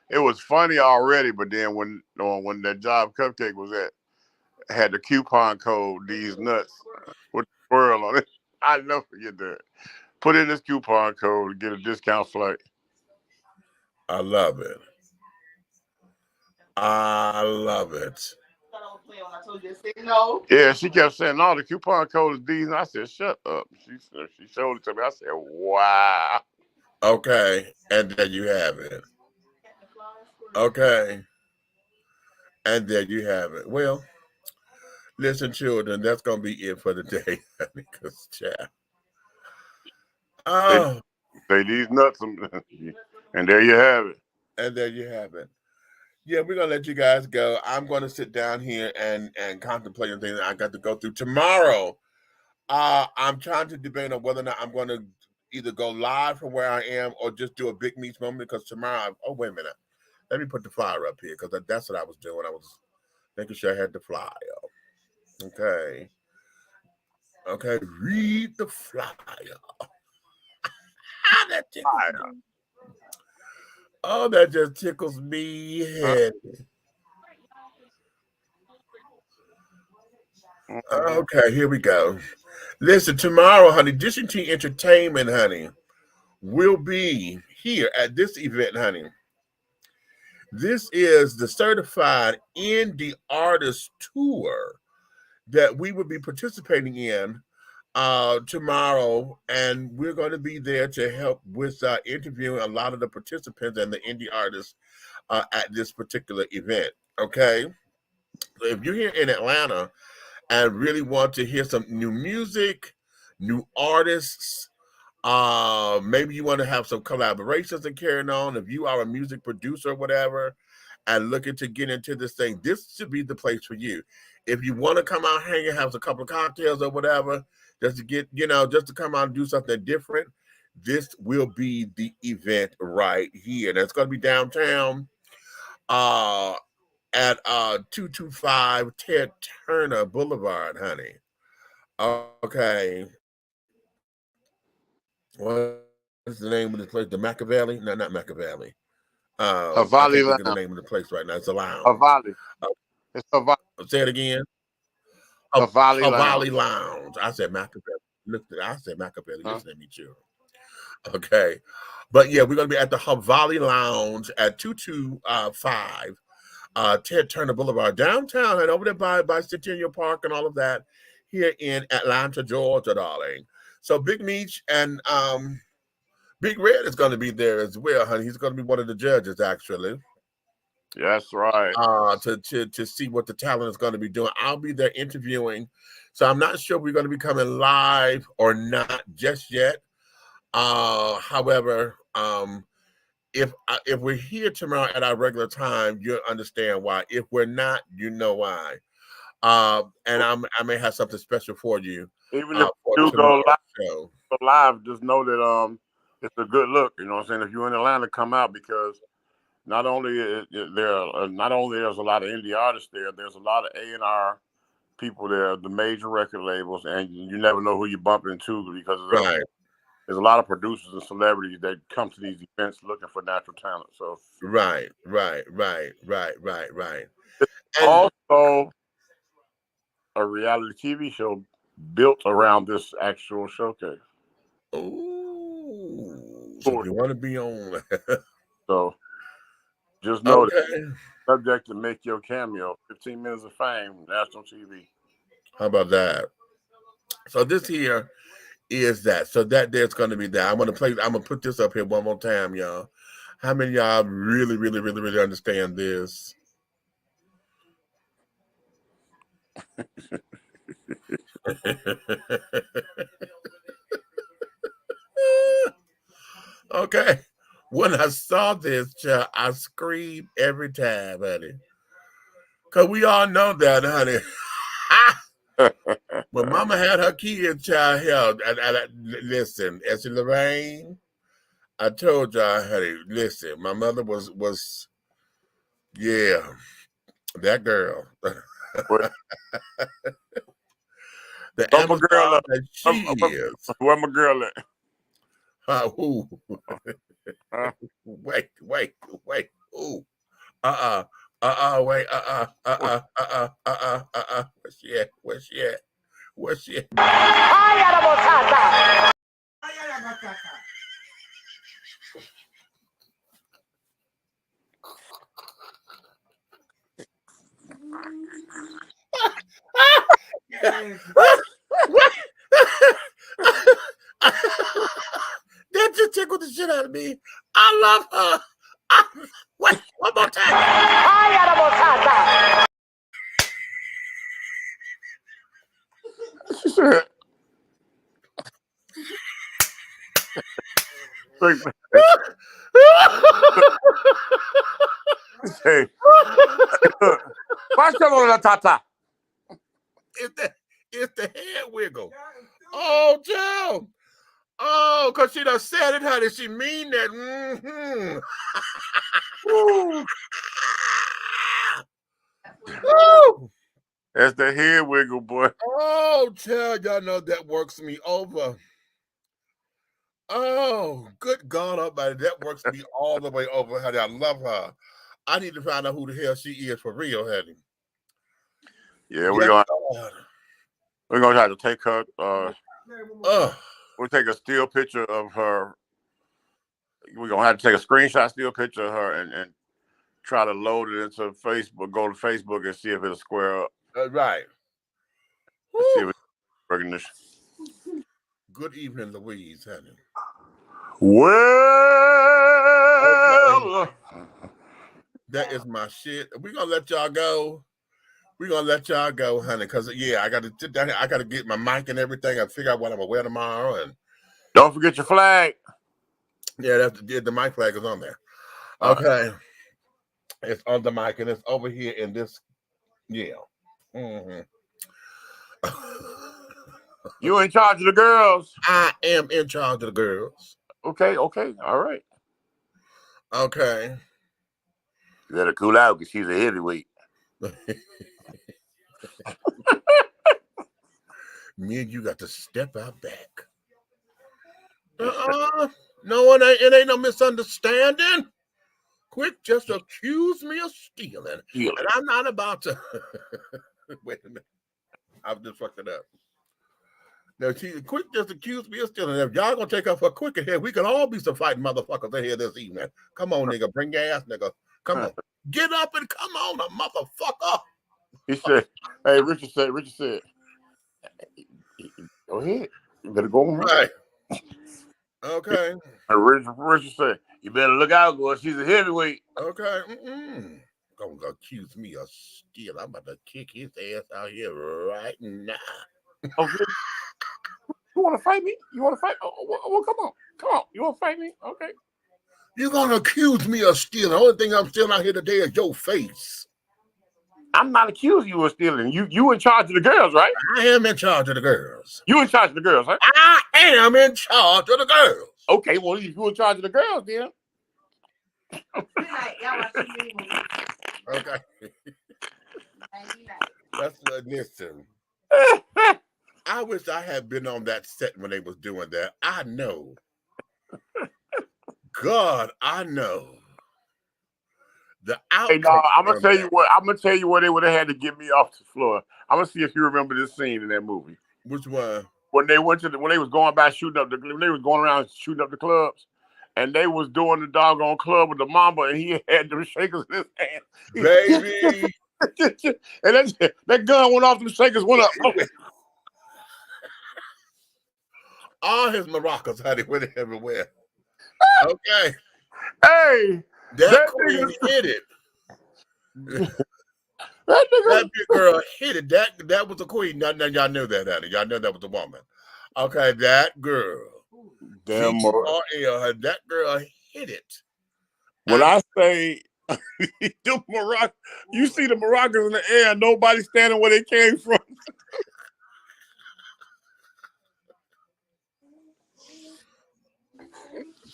it was funny already, but then when that job Cupcake was had the coupon code these nuts with the squirrel on it. I never forget that. Put in this coupon code to get a discount flight. I love it. I love it. Yeah, she kept saying, "No, the coupon code is these." And I said, "Shut up." She showed it to me. I said, "Wow." Okay, and there you have it. Okay, and there you have it. Well, listen, children, that's gonna be it for the day because, child. Oh, say these nuts, and there you have it. And there you have it. Yeah, we're gonna let you guys go. I'm gonna sit down here and contemplate on things that I got to go through tomorrow. I'm trying to debate on whether or not I'm going to either go live from where I am or just do a Big Meats moment because tomorrow. Oh, wait a minute. Let me put the flyer up here because that's what I was doing. I was making sure I had the flyer. Okay. Okay. Read the flyer. That tickles me. Oh, that just tickles me head. Okay, here we go. Listen, tomorrow, honey, Dishing Tea Entertainment, honey, will be here at this event, honey. This is the Certified Indie Artist Tour that we will be participating in tomorrow, and we're going to be there to help with interviewing a lot of the participants and the indie artists at this particular event, okay? So if you're here in Atlanta and really want to hear some new music, new artists, maybe you want to have some collaborations and carrying on. If you are a music producer or whatever and looking to get into this thing, this should be the place for you. If you want to come out, hang and have a couple of cocktails or whatever, just to get, just to come out and do something different, this will be the event right here. And it's going to be downtown at 225 Ted Turner Boulevard, honey. Okay. What's the name of the place? The Machiavelli? No, not Machiavelli. I can't think of the name of the place right now. It's a lounge. Havali. It's Havali. Say it again. Havali Lounge. I said Machiavelli. I said Machiavelli. Listen to me, too. Okay. But yeah, we're going to be at the Havali Lounge at 225 Ted Turner Boulevard, downtown, and over there by Centennial Park and all of that here in Atlanta, Georgia, darling. So Big Meech and Big Red is going to be there as well, honey. He's going to be one of the judges, actually. That's right. To see what the talent is going to be doing. I'll be there interviewing. So I'm not sure if we're going to be coming live or not just yet. However, if we're here tomorrow at our regular time, you'll understand why. If we're not, you know why. And I may have something special for you. Even if you go live, just know that it's a good look. You know what I'm saying? If you're in Atlanta, come out because not only there's a lot of indie artists there, there's a lot of A&R people there, the major record labels, and you never know who you bump into because there's a lot of producers and celebrities that come to these events looking for natural talent. So right. It's also a reality TV show built around this actual showcase. Oh, so if you want to be on, so just know that subject to make your cameo. 15 minutes of fame, national TV. How about that? So this here is that. So that there's going to be that. I'm going to put this up here one more time, y'all. How many of y'all really understand this? Okay. When I saw this, child, I screamed every time, honey. Because we all know that, honey. When mama had her kids, child, hell, listen, Essie Lorraine, I told y'all, honey, listen, my mother was yeah, that girl. The Amazon girl, that she is. Where my girl at? Who? Wait. Ooh. Wait. Where's she at? That just tickled the shit out of me. I love her. Wait, one more time. She said, hey, it's the head wiggle. Oh, Joe. Oh, because she done said it, honey. She mean that. Mm-hmm. That's the head wiggle, boy. Oh, child, y'all know that works me over. Oh, good God Almighty, that works me all the way over, honey. I love her. I need to find out who the hell she is for real, honey. Yeah, we're gonna have to take her. We'll take a still picture of her. We're gonna have to take a screenshot, still picture of her, and try to load it into Facebook. Go to Facebook and see if it'll square up. Right. See if it's recognition. Good evening, Louise, honey. Well, okay. That is my shit. We're gonna let y'all go. We're gonna let y'all go, honey, because yeah, I gotta sit down here. I gotta get my mic and everything. I figure out what I'm gonna wear tomorrow. And don't forget your flag. Yeah, that's the mic flag is on there. Okay. It's on the mic and it's over here in this. Yeah. Mm-hmm. You in charge of the girls? I am in charge of the girls. Okay. All right. Okay. You better cool out because she's a heavyweight. Me and you got to step out back. No, it ain't no misunderstanding. Quick just accuse me of stealing. And I'm not about to. Wait a minute. I've just fucked it up. Now, Quick just accused me of stealing. If y'all gonna take off her quicker here, we can all be some fighting motherfuckers in here this evening. Come on, nigga. Bring your ass, nigga. Come on. Get up and come on, a motherfucker. He said, hey, Richard said, go ahead. You better go on. Right. Okay. Richard said, you better look out, boy. She's a heavyweight. Okay. Gonna accuse me of stealing. I'm about to kick his ass out here right now. Okay. You want to fight me? You want to fight? Well, come on. You want to fight me? Okay. You're gonna accuse me of stealing. The only thing I'm stealing out here today is your face. I'm not accusing you of stealing. You in charge of the girls, right? I am in charge of the girls. You in charge of the girls, right? I am in charge of the girls. Okay, well, if you're in charge of the girls, then. Okay. That's listen. I wish I had been on that set when they was doing that. I know. God, I know. The outcome. Hey, no, I'm gonna tell you what they would have had to get me off the floor. I'm gonna see if you remember this scene in that movie. Which one? When they was going by shooting up when they was going around shooting up the clubs, and they was doing the doggone club with the mamba, and he had the shakers in his hand. Baby. And that gun went off, the shakers went up. All his maracas, honey, went everywhere. Okay. Hey, that queen hit it. That big girl hit it. That was a queen. Now y'all knew that, honey. Y'all knew that was a woman. Okay, that girl. Damn. That girl hit it. When I say you see the maracas in the air, nobody standing where they came from.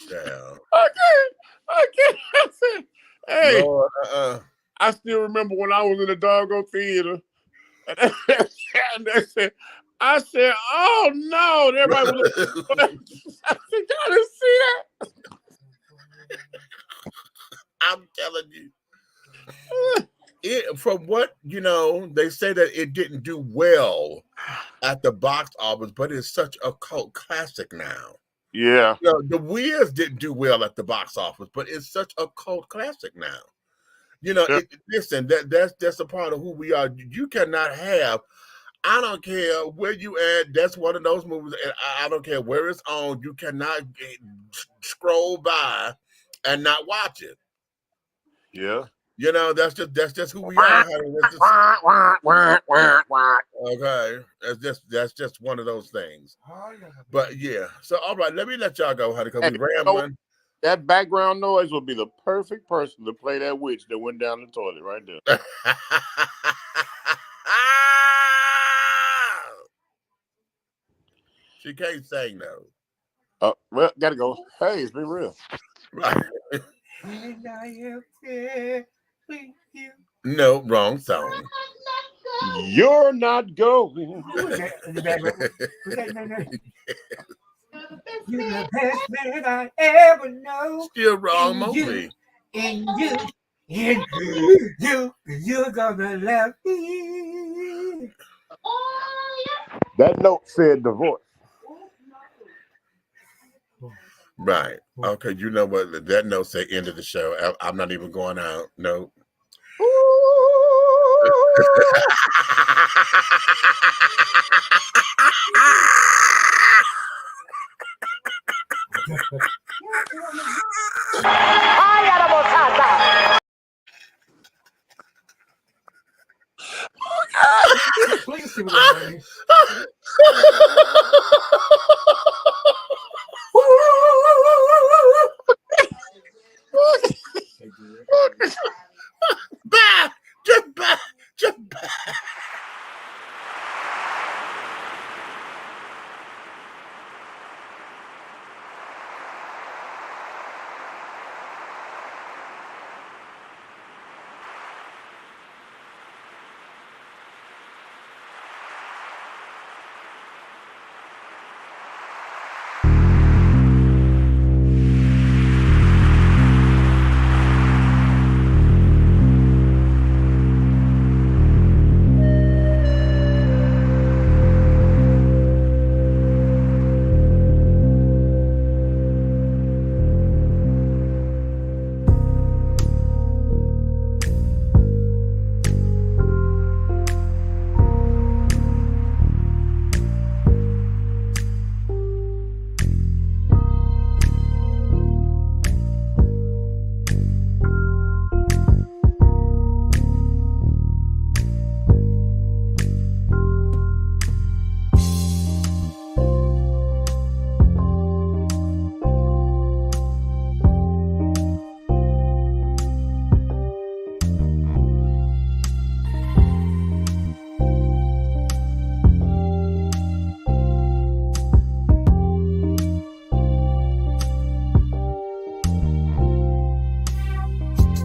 Damn. I can't. Hey, Lord, I still remember when I was in the doggone theater, and they said, I said, oh no, and everybody was looking. I said, y'all didn't see that? I'm telling you. From what, they say that it didn't do well at the box office, but it's such a cult classic now. Yeah. The Wiz didn't do well at the box office, but it's such a cult classic now. Listen, that's a part of who we are. You cannot have, I don't care where you at, that's one of those movies, and I don't care where it's on, you cannot scroll by and not watch it. Yeah. That's just who we are. Okay, that's just one of those things. But yeah, so all right, let me let y'all go, honey, because we rambling. That background noise would be the perfect person to play that witch that went down the toilet right there. She can't sing though. Well, gotta go. Hey, it's been real. Right. No, wrong song. You're not going. Who's that? You're the best man I ever know. Still wrong movie. You're gonna love me. That note said divorce. Right. Okay, you know what? That note say end of the show. I'm not even going out. No. Please see what